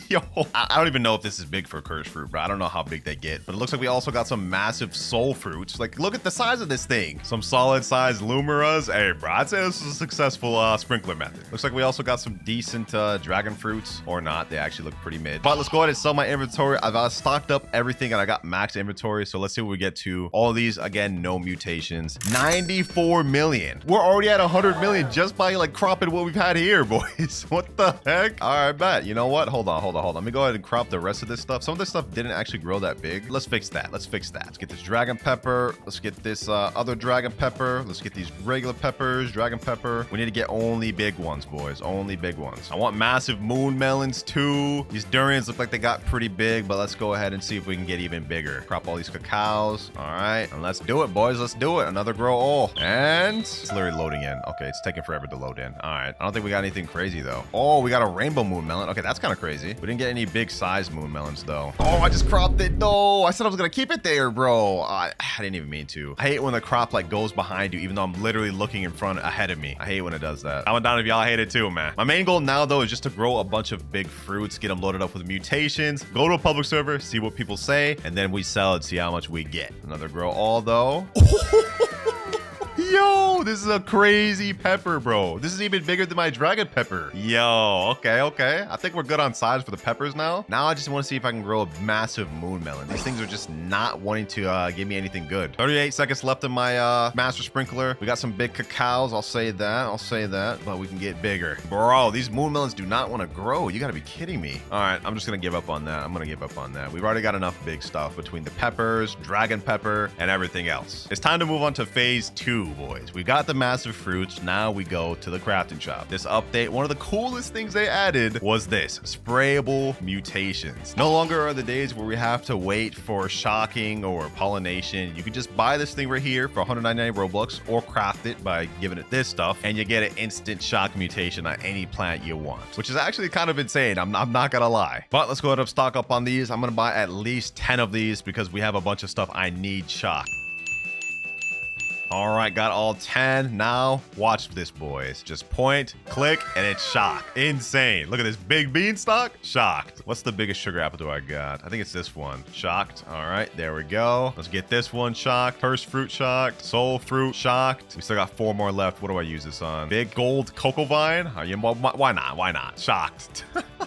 Speaker 1: Yo, I don't even know if this is big for cursed fruit, bro. I don't know how big they get, but it looks like we also got some massive soul fruits. Like, look at the size of this thing. Some solid size lumiras. Hey, bro, I'd say this is a successful sprinkler method. Looks like we also got some decent dragon fruits, or not. They actually look pretty mid. But let's go ahead and sell my inventory. I've stocked up everything and I got max inventory. So let's see what we get to. All of these, again, no mutations. 94 million. We're already at 100 million just by like cropping what we've had here, boys. What the heck? All right, bet. You know what? Hold on. Let me go ahead and crop the rest of this stuff. Some of this stuff didn't actually grow that big. Let's fix that. Let's get this dragon pepper. Let's get this other dragon pepper. Let's get these regular peppers, dragon pepper. We need to get only big ones, boys. Only big ones. I want massive moon melons too. These durians look like they got pretty big, but let's go ahead and see if we can get even bigger. Crop all these cacaos. All right, and let's do it, boys. Let's do it. Another grow all. And it's literally loading in. Okay, it's taking forever to load in. All right, I don't think we got anything crazy though. Oh, we got a rainbow moon melon. Okay, that's kind of crazy. We didn't get any
Speaker 2: any big size moon melons though. Oh, I just cropped it. No, I said I was gonna keep it there, bro. I didn't even mean to. I hate when the crop like goes behind you, even though I'm literally looking in front ahead of me. I hate when it does that. Comment down if y'all hate it too, man. My main goal now though is just to grow a bunch of big fruits, get them loaded up with mutations, go to a public server, see what people say, and then we sell it, see how much we get. Another grow all though. Yo, this is a crazy pepper, bro. This is even bigger than my dragon pepper. Yo, okay. I think we're good on size for the peppers now. Now I just want to see if I can grow a massive moon melon. These things are just not wanting to give me anything good. 38 seconds left in my master sprinkler. We got some big cacaos. I'll say that, but we can get bigger. Bro, these moon melons do not want to grow. You got to be kidding me. All right, I'm just going to give up on that. We've already got enough big stuff between the peppers, dragon pepper, and everything else. It's time to move on to phase 2, boys. We got the massive fruits. Now we go to the crafting shop. This update, one of the coolest things they added was this: sprayable mutations. No longer are the days where we have to wait for shocking or pollination. You can just buy this thing right here for 199 Robux or craft it by giving it this stuff, and you get an instant shock mutation on any plant you want, which is actually kind of insane. I'm not gonna lie. But let's go ahead and stock up on these. I'm gonna buy at least 10 of these because we have a bunch of stuff I need shock. All right, got all 10. Now, watch this, boys. Just point, click, and it's shocked. Insane. Look at this big beanstalk. Shocked. What's the biggest sugar apple do I got? I think it's this one. Shocked. All right, there we go. Let's get this one shocked. First fruit shocked. Soul fruit shocked. We still got 4 more left. What do I use this on? Big gold cocoa vine? Why not? Why not? Shocked.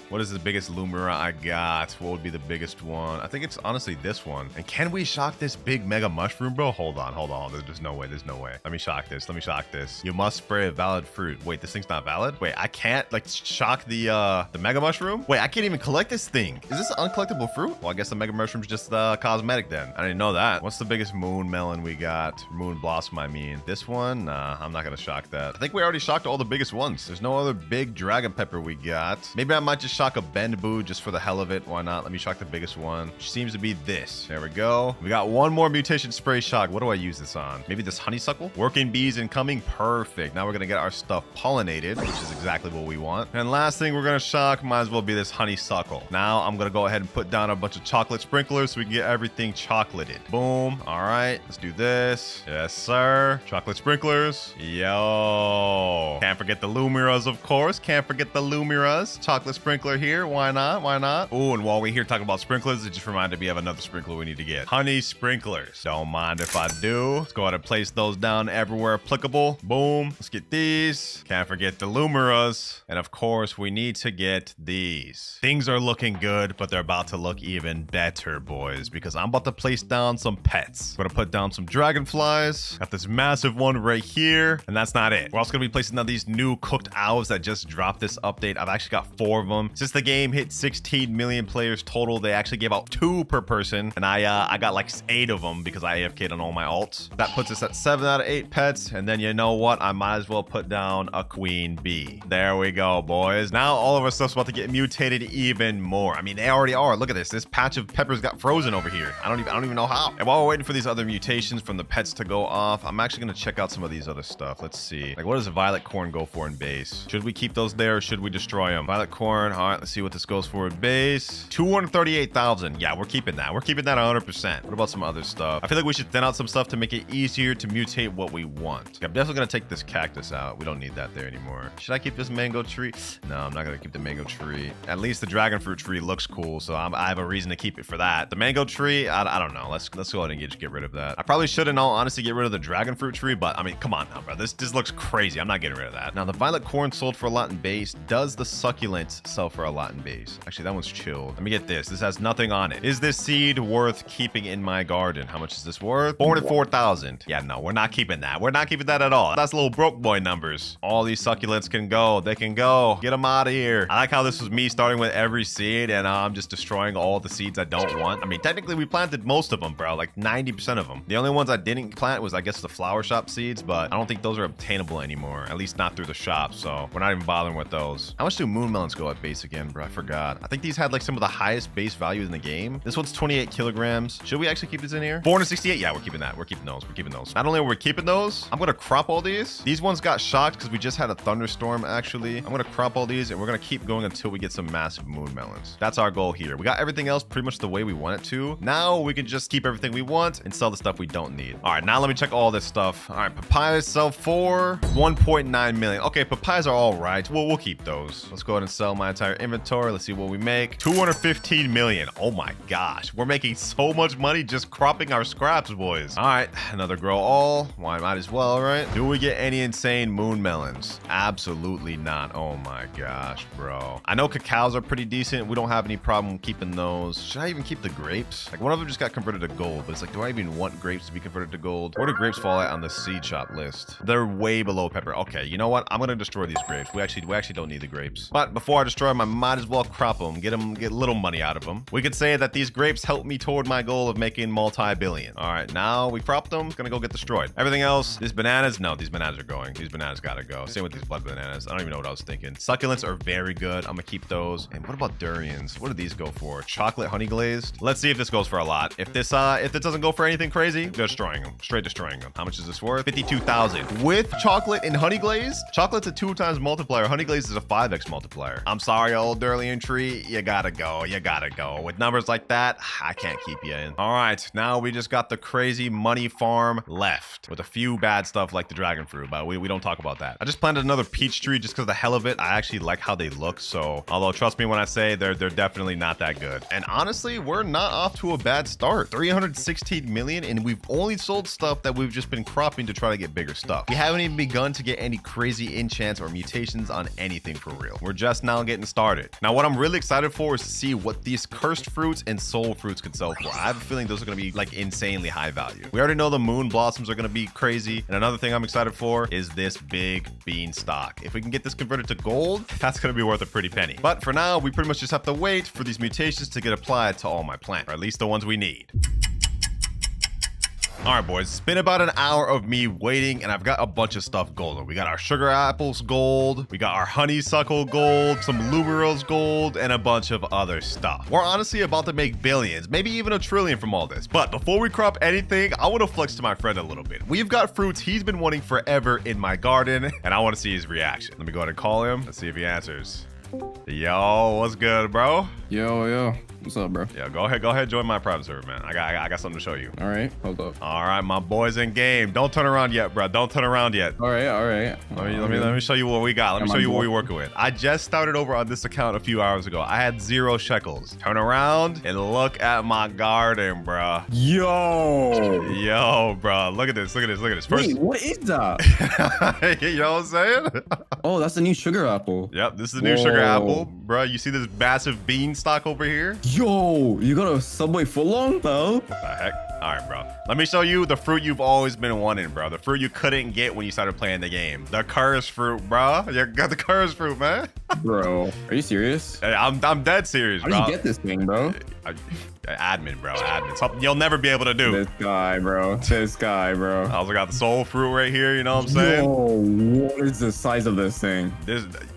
Speaker 2: What is the biggest Lumira I got? What would be the biggest one? I think it's honestly this one. And can we shock this big mega mushroom, bro? Hold on. There's no way. There's no way. Let me shock this. You must spray a valid fruit. Wait, this thing's not valid? Wait, I can't like shock the mega mushroom? Wait, I can't even collect this thing. Is this an uncollectible fruit? Well, I guess the mega mushroom's just cosmetic then. I didn't know that. What's the biggest moon melon we got? Moon blossom, I mean. This one? Nah, I'm not gonna shock that. I think we already shocked all the biggest ones. There's no other big dragon pepper we got. Maybe I might just shock a bamboo just for the hell of it. Why not? Let me shock the biggest one, which seems to be this. There we go. We got one more mutation spray shock. What do I use this on? Maybe this honeysuckle? Working bees incoming. Perfect. Now we're gonna get our stuff pollinated, which is exactly what we want. And last thing we're gonna shock might as well be this honeysuckle. Now I'm gonna go ahead and put down a bunch of chocolate sprinklers so we can get everything chocolated. Boom. All right, let's do this. Yes, sir. Chocolate sprinklers. Yo. Can't forget the Lumiras, of course. Can't forget the Lumiras. Chocolate sprinkler here. Why not? Why not? Oh, and while we're here talking about sprinklers, it just reminded me of another sprinkler we need to get. Honey sprinklers. Don't mind if I do. Let's go ahead and place those down everywhere applicable. Boom. Let's get these. Can't forget the Lumiras. And of course, we need to get these. Things are looking good, but they're about to look even better, boys, because I'm about to place down some pets. I'm gonna put down some dragonflies. Got this massive one right here, and that's not it. We're also gonna be placing down these new cooked owls that just dropped this update. I've actually got 4 of them. Since the game hit 16 million players total, they actually gave out 2 per person, and I got like 8 of them because I AFK'd on all my alts. That puts us at 7 out of 8 pets, and then you know what? I might as well put down a queen bee. There we go, boys. Now all of our stuff's about to get mutated even more. I mean, they already are. Look at this. This patch of peppers got frozen over here. I don't even know how. And while we're waiting for these other mutations from the pets to go off, I'm actually gonna check out some of these other stuff. Let's see. Like, what does a violet corn go for in base? Should we keep those there or should we destroy them? Violet corn. All right, let's see what this goes for in base. 238,000. Yeah, we're keeping that. We're keeping that 100%. What about some other stuff? I feel like we should thin out some stuff to make it easier to mutate what we want. I'm definitely gonna take this cactus out. We don't need that there anymore. Should I keep this mango tree? No, I'm not gonna keep the mango tree. At least the dragon fruit tree looks cool, so I have a reason to keep it for that. The mango tree, I don't know. Let's go ahead and just get rid of that. I probably should, in all honesty, get rid of the dragon fruit tree, but I mean, come on now, bro. This looks crazy. I'm not getting rid of that. Now, the violet corn sold for a lot in base. Does the succulent sell for a lot in base? Actually, that one's chilled. Let me get this. This has nothing on it. Is this seed worth keeping in my garden? How much is this worth? 404,000. Yeah, no, we're not keeping that. We're not keeping that at all. That's little broke boy numbers. All these succulents can go. They can go. Get them out of here. I like how this was me starting with every seed and I'm just destroying all the seeds I don't want. I mean, technically we planted most of them, bro. Like 90% of them. The only ones I didn't plant was, I guess, the flower shop seeds, but I don't think those are obtainable anymore. At least not through the shop, so we're not even bothering with those. How much do moon melons go at base
Speaker 1: again, bro? I forgot. I think these had like some of the highest base values in the game. This one's 28 kilograms. Should we actually keep this in here? 468. Yeah, we're keeping that. We're keeping those. We're keeping those. Not only are we keeping those, I'm going to crop all these. These ones got shocked because we just had a thunderstorm, actually. I'm going to crop all these and we're going to keep going until we get some massive moon melons. That's our goal here. We got everything else pretty much the way we want it to. Now we can just keep everything we want and sell the stuff we don't need. All right, now let me check all this stuff. All right, papayas sell for 1.9 million. Okay, papayas are all right. We'll keep those. Let's go ahead and sell my entire inventory. Let's see what we make. 215 million. Oh my gosh. We're making so much money just cropping our scraps, boys. All right, another grow all. Why, might as well, right? Do we get any insane moon melons? Absolutely not. Oh my gosh, bro. I know cacaos are pretty decent. We don't have any problem keeping those. Should I even keep the grapes? Like, one of them just got converted to gold, but it's like, do I even want grapes to be converted to gold? Where do grapes fall at on the seed shop list? They're way below pepper. Okay, you know what? I'm gonna destroy these grapes. We actually don't need the grapes. But before I destroy them, I might as well crop them, get little money out of them. We could say that these grapes helped me toward my goal of making multi-billion. All right, now we cropped them. It's gonna go get destroyed. Everything else, these bananas, no, these bananas are going. These bananas gotta go. Same with these blood bananas. I don't even know what I was thinking. Succulents are very good. I'm gonna keep those. And what about durians? What do these go for? Chocolate honey glazed. Let's see if this goes for a lot. If this doesn't go for anything crazy, destroying them. Straight destroying them. How much is this worth? 52,000. With chocolate and honey glazed? Chocolate's a 2x multiplier. Honey glazed is a 5x multiplier. I'm sorry, old durian tree. You gotta go. You gotta go. With numbers like that, I can't keep you in. All right, now we just got the crazy money farm left with a few bad stuff like the dragon fruit, but we don't talk about that. I just planted another peach tree just because of the hell of it. I actually like how they look. So, although trust me when I say they're definitely not that good. And honestly, we're not off to a bad start. 316 million, and we've only sold stuff that we've just been cropping to try to get bigger stuff. We haven't even begun to get any crazy enchants or mutations on anything for real. We're just now getting started. Now, what I'm really excited for is to see what these cursed fruits and soul fruits can sell for. I have a feeling those are going to be like insanely high value. We already know the moon blossoms are going to be crazy. And another thing I'm excited for is this big beanstalk. If we can get this converted to gold, that's going to be worth a pretty penny. But for now, we pretty much just have to wait for these mutations to get applied to all my plants, or at least the ones we need. All right, boys, it's been about an hour of me waiting, and I've got a bunch of stuff golden. We got our sugar apples gold, we got our honeysuckle gold, some lumerils gold, and a bunch of other stuff. We're honestly about to make billions, maybe even a trillion from all this. But before we crop anything, I want to flex to my friend a little bit. We've got fruits he's been wanting forever in my garden, and I want to see his reaction. Let me go ahead and call him. Let's see if he answers. Yo, what's good, bro?
Speaker 3: Yo, what's up, bro?
Speaker 1: Yeah, go ahead, join my private server, man. I got something to show you.
Speaker 3: All right, hold up.
Speaker 1: All right, my boy's in game. Don't turn around yet, bro. Don't turn around yet.
Speaker 3: All right.
Speaker 1: Let me show you what we got. Let me show you what we're working with. I just started over on this account a few hours ago. I had 0 shekels. Turn around and look at my garden, bro. Yo, bro. Look at this. First,
Speaker 3: wait, what is that?
Speaker 1: you know what I'm saying?
Speaker 3: Oh, that's the new sugar apple.
Speaker 1: Yep, this is the new sugar apple, bro. You see this massive beanstalk over here?
Speaker 3: Yo, you got a Subway footlong, though?
Speaker 1: What the heck? All right, bro. Let me show you the fruit you've always been wanting, bro. The fruit you couldn't get when you started playing the game. The cursed fruit, bro. You got the cursed fruit, man.
Speaker 3: Bro, are you serious?
Speaker 1: Hey, I'm dead serious, bro.
Speaker 3: How did you get this thing, bro?
Speaker 1: Admin, bro. Admin. Something you'll never be able to do.
Speaker 3: This guy, bro. I
Speaker 1: also got the soul fruit right here. You know what I'm saying?
Speaker 3: Yo, what is the size of this thing?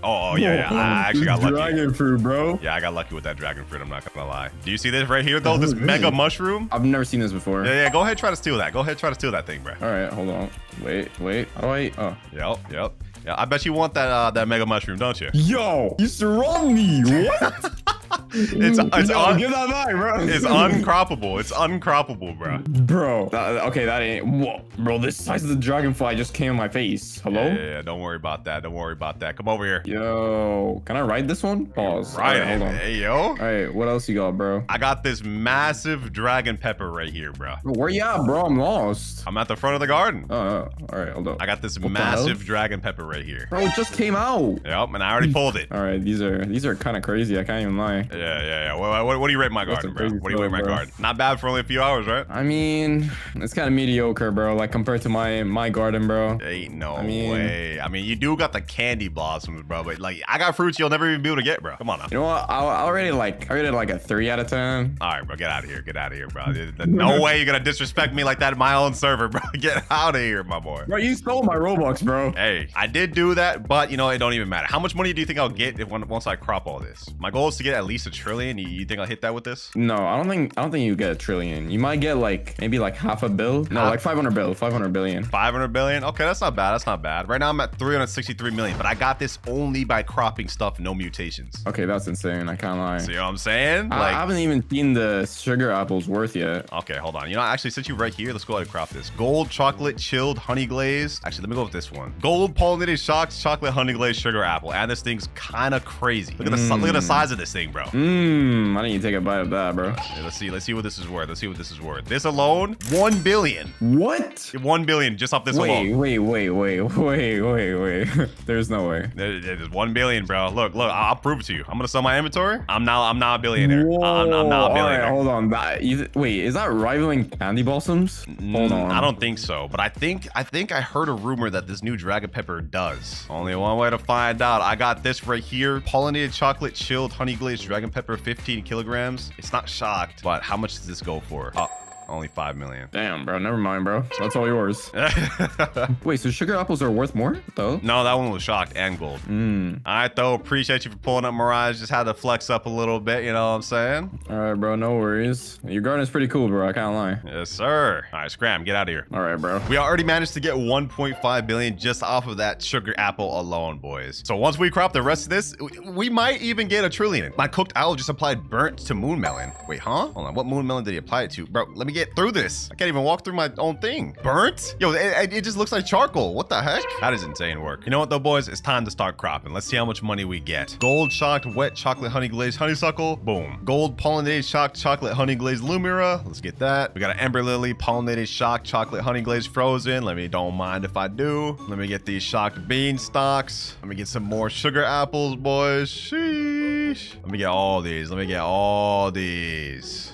Speaker 1: Oh yeah. I actually got lucky.
Speaker 3: Dragon fruit, bro.
Speaker 1: Yeah, I got lucky with that dragon fruit. I'm not gonna lie. Do you see this right here though? This mega mushroom.
Speaker 3: I've never seen this before.
Speaker 1: Yeah. Go ahead, try to steal that. Go ahead, try to steal that thing, bro.
Speaker 3: All right, hold on. Wait. How do I? Oh.
Speaker 1: Yep. Yeah, I bet you want that mega mushroom, don't you?
Speaker 3: Yo, you surround me. What?
Speaker 1: Give that
Speaker 3: back, bro.
Speaker 1: It's uncroppable. It's uncroppable, bro.
Speaker 3: Bro, okay, that ain't. Whoa, bro, this size of the dragonfly just came in my face. Hello?
Speaker 1: Yeah. Don't worry about that. Come over here.
Speaker 3: Yo, can I ride this one? Pause.
Speaker 1: Right.
Speaker 3: Hold on.
Speaker 1: Hey, yo.
Speaker 3: All right, what else you got, bro?
Speaker 1: I got this massive dragon pepper right here, bro.
Speaker 3: Where you at, bro? I'm lost.
Speaker 1: I'm at the front of the garden.
Speaker 3: Oh, all right, hold up.
Speaker 1: I got this massive dragon pepper right here.
Speaker 3: Bro, it just came out.
Speaker 1: Yep, and I already pulled it.
Speaker 3: All right, these are kind of crazy. I can't even lie.
Speaker 1: Yeah. What do you rate my garden, bro? What do you rate my garden? Not bad for only a few hours, right?
Speaker 3: I mean, it's kind of mediocre, bro. Like compared to my garden, bro.
Speaker 1: Ain't no way. I mean, you do got the candy blossoms, bro. But like, I got fruits you'll never even be able to get, bro. Come on now.
Speaker 3: You know what? I rated like a 3 out of 10.
Speaker 1: All right, bro. Get out of here. Get out of here, bro. No way you're gonna disrespect me like that in my own server, bro. Get out of here, my boy.
Speaker 3: Bro, you stole my Robux, bro.
Speaker 1: Hey, I did do that, but you know, it don't even matter. How much money do you think I'll get once I crop all this? My goal is to get at least $1 trillion. You think I'll hit that with this?
Speaker 3: No, I don't think you get $1 trillion. You might get like maybe like half a bill. No, like 500 billion.
Speaker 1: 500 billion? Okay, that's not bad. That's not bad. Right now I'm at 363 million, but I got this only by cropping stuff, no mutations.
Speaker 3: Okay, that's insane. I can't lie.
Speaker 1: See what I'm saying?
Speaker 3: I haven't even seen the sugar apples worth yet.
Speaker 1: Okay, hold on. You know, actually, since you're right here, let's go ahead and crop this. Gold chocolate chilled honey glaze. Actually, let me go with this one. Gold pollinated shocked chocolate honey glaze sugar apple. And this thing's kind of crazy. Look at the size of this thing, bro.
Speaker 3: I didn't even take a bite of that, bro.
Speaker 1: Okay, let's see what this is worth. This alone, 1 billion.
Speaker 3: What?
Speaker 1: 1 billion just off this alone.
Speaker 3: Wait. There's no way.
Speaker 1: There's 1 billion, bro. Look, I'll prove it to you. I'm gonna sell my inventory. I'm now a billionaire.
Speaker 3: Whoa,
Speaker 1: I'm now a billionaire.
Speaker 3: Right, hold on. Wait, is that rivaling candy blossoms? Hold on.
Speaker 1: I don't think so, but I think I heard a rumor that this new dragon pepper does. Only one way to find out. I got this right here. Pollinated chocolate chilled honey glazed dragon pepper, 15 kilograms. It's not shocked, but how much does this go for? Only 5 million.
Speaker 3: Damn, bro. Never mind, bro. That's all yours. Wait, so sugar apples are worth more, though?
Speaker 1: No, that one was shocked and gold. All right, though. Appreciate you for pulling up, Mirage. Just had to flex up a little bit, you know what I'm saying?
Speaker 3: All right, bro. No worries. Your garden is pretty cool, bro. I can't lie.
Speaker 1: Yes, sir. All right, Scram, get out of here.
Speaker 3: All right, bro.
Speaker 1: We already managed to get 1.5 billion just off of that sugar apple alone, boys. So once we crop the rest of this, we might even get $1 trillion. My cooked owl just applied burnt to moon melon. Wait, huh? Hold on. What moon melon did he apply it to? Bro, let me get through this. I can't even walk through my own thing. Burnt? Yo, it just looks like charcoal. What the heck? That is insane work. You know what though, boys? It's time to start cropping. Let's see how much money we get. Gold shocked wet chocolate honey glazed honeysuckle. Boom. Gold pollinated shocked chocolate honey glazed lumira. Let's get that. We got an ember lily pollinated shocked chocolate honey glazed frozen. Don't mind if I do. Let me get these shocked bean stalks. Let me get some more sugar apples, boys. Sheesh. Let me get all these.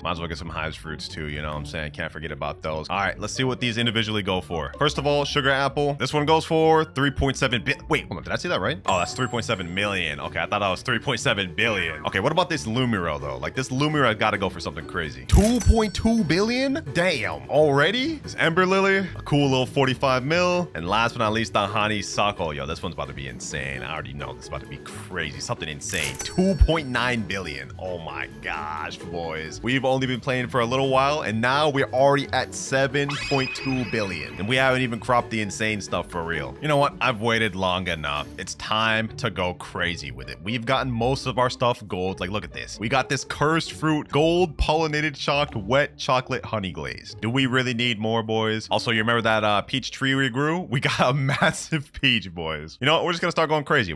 Speaker 1: Might as well get some hives fruits too, you know what I'm saying? Can't forget about those. All right, let's see what these individually go for. First of all, sugar apple. This one goes for 3.7 billion. Wait, hold on, did I see that right? Oh, that's 3.7 million. Okay, I thought that was 3.7 billion. Okay, what about this lumira though? Like this lumira gotta go for something crazy. 2.2 billion? Damn, already? This ember lily, a cool little 45 mil. And last but not least, the honeysuckle. Yo, this one's about to be insane. I already know this is about to be crazy. Something insane. 2.9 billion. Oh my gosh, boys. We've only been playing for a little while, and now we're already at 7.2 billion. And we haven't even cropped the insane stuff for real. You know what? I've waited long enough. It's time to go crazy with it. We've gotten most of our stuff gold. Like, look at this. We got this cursed fruit, gold pollinated shocked wet chocolate honey glaze. Do we really need more, boys? Also, you remember that peach tree we grew? We got a massive peach, boys. You know what? We're just gonna start going crazy.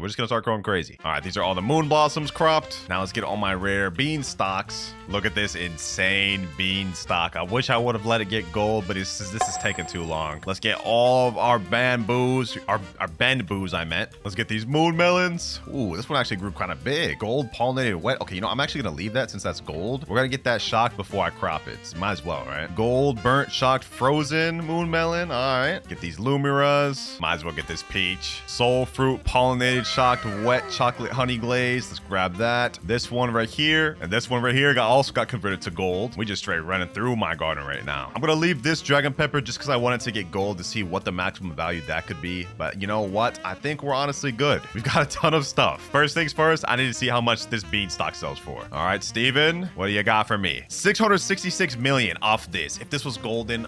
Speaker 1: All right, these are all the moon blossoms cropped. Now let's get all my rare bean stalks. Look at this insane bean stock. I wish I would have let it get gold, but this is taking too long. Let's get all of our bamboos, our bamboos, I meant. Let's get these moon melons. Ooh, this one actually grew kind of big. Gold pollinated wet. Okay, you know, I'm actually gonna leave that since that's gold. We're gonna get that shocked before I crop it. So might as well, right? Gold, burnt, shocked, frozen moon melon. All right. Get these lumiras. Might as well get this peach. Soul fruit, pollinated, shocked, wet chocolate honey glaze. Let's grab that. This one right here and this one right here also got converted to gold. We just straight running through my garden right now. I'm gonna leave this dragon pepper just because I wanted to get gold to see what the maximum value that could be. But you know what? I think we're honestly good. We've got a ton of stuff. First things first, I need to see how much this beanstalk sells for. All right, Steven, what do you got for me? 666 million off this. If this was golden,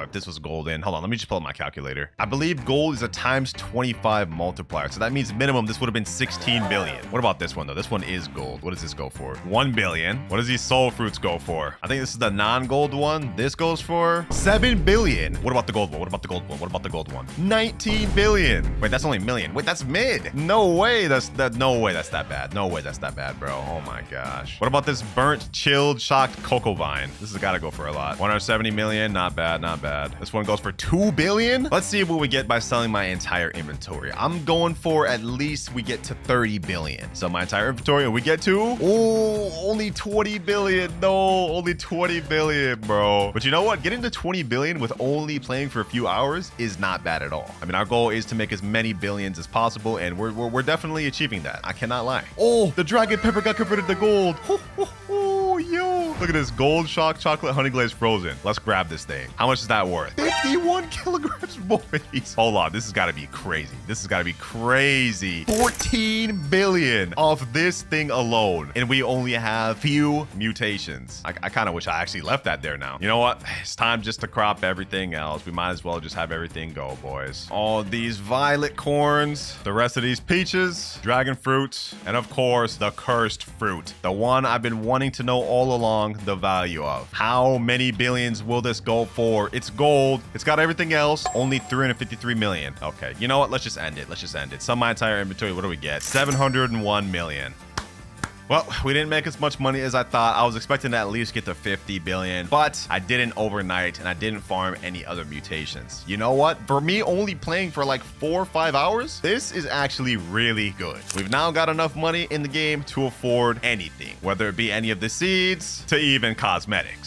Speaker 1: if this was golden, hold on, let me just pull up my calculator. I believe gold is a times 25 multiplier. So that means minimum this would have been 16 billion. What about this one though? This one is gold. What does this go for? 1 billion. What does these soul fruits go for? I think this is the non-gold one. This goes for 7 billion. What about the gold one? What about the gold one? What about the gold one? 19 billion. Wait, that's only million. Wait, that's mid. No way that's that bad. No way that's that bad, bro. Oh my gosh. What about this burnt, chilled, shocked cocoa vine? This has got to go for a lot. 170 million. Not bad, not bad. bad. This one goes for 2 billion. Let's see what we get by selling my entire inventory. I'm going for at least we get to 30 billion. So my entire inventory, we get to, oh, only 20 billion. No, only 20 billion, bro. But you know what? Getting to 20 billion with only playing for a few hours is not bad at all. I mean, our goal is to make as many billions as possible, and we're definitely achieving that. I cannot lie. Oh, the dragon pepper got converted to gold. Oh, yo. Look at this gold shock chocolate honey glazed frozen. Let's grab this thing. How much is that worth? 51 kilograms, boys. Hold on. This has got to be crazy. This has got to be crazy. 14 billion off this thing alone. And we only have few mutations. I kind of wish I actually left that there now. You know what? It's time just to crop everything else. We might as well just have everything go, boys. All these violet corns, the rest of these peaches, dragon fruits, and of course, the cursed fruit. The one I've been wanting to know all along the value of. How many billions will this go for? It's gold. It's got everything else. Only 353 million. Okay, you know what? Let's just end it. Let's just end it. Sum my entire inventory. What do we get? 701 million. Well, we didn't make as much money as I thought. I was expecting to at least get to 50 billion, but I didn't overnight and I didn't farm any other mutations. You know what? For me only playing for like 4 or 5 hours, this is actually really good. We've now got enough money in the game to afford anything, whether it be any of the seeds to even cosmetics.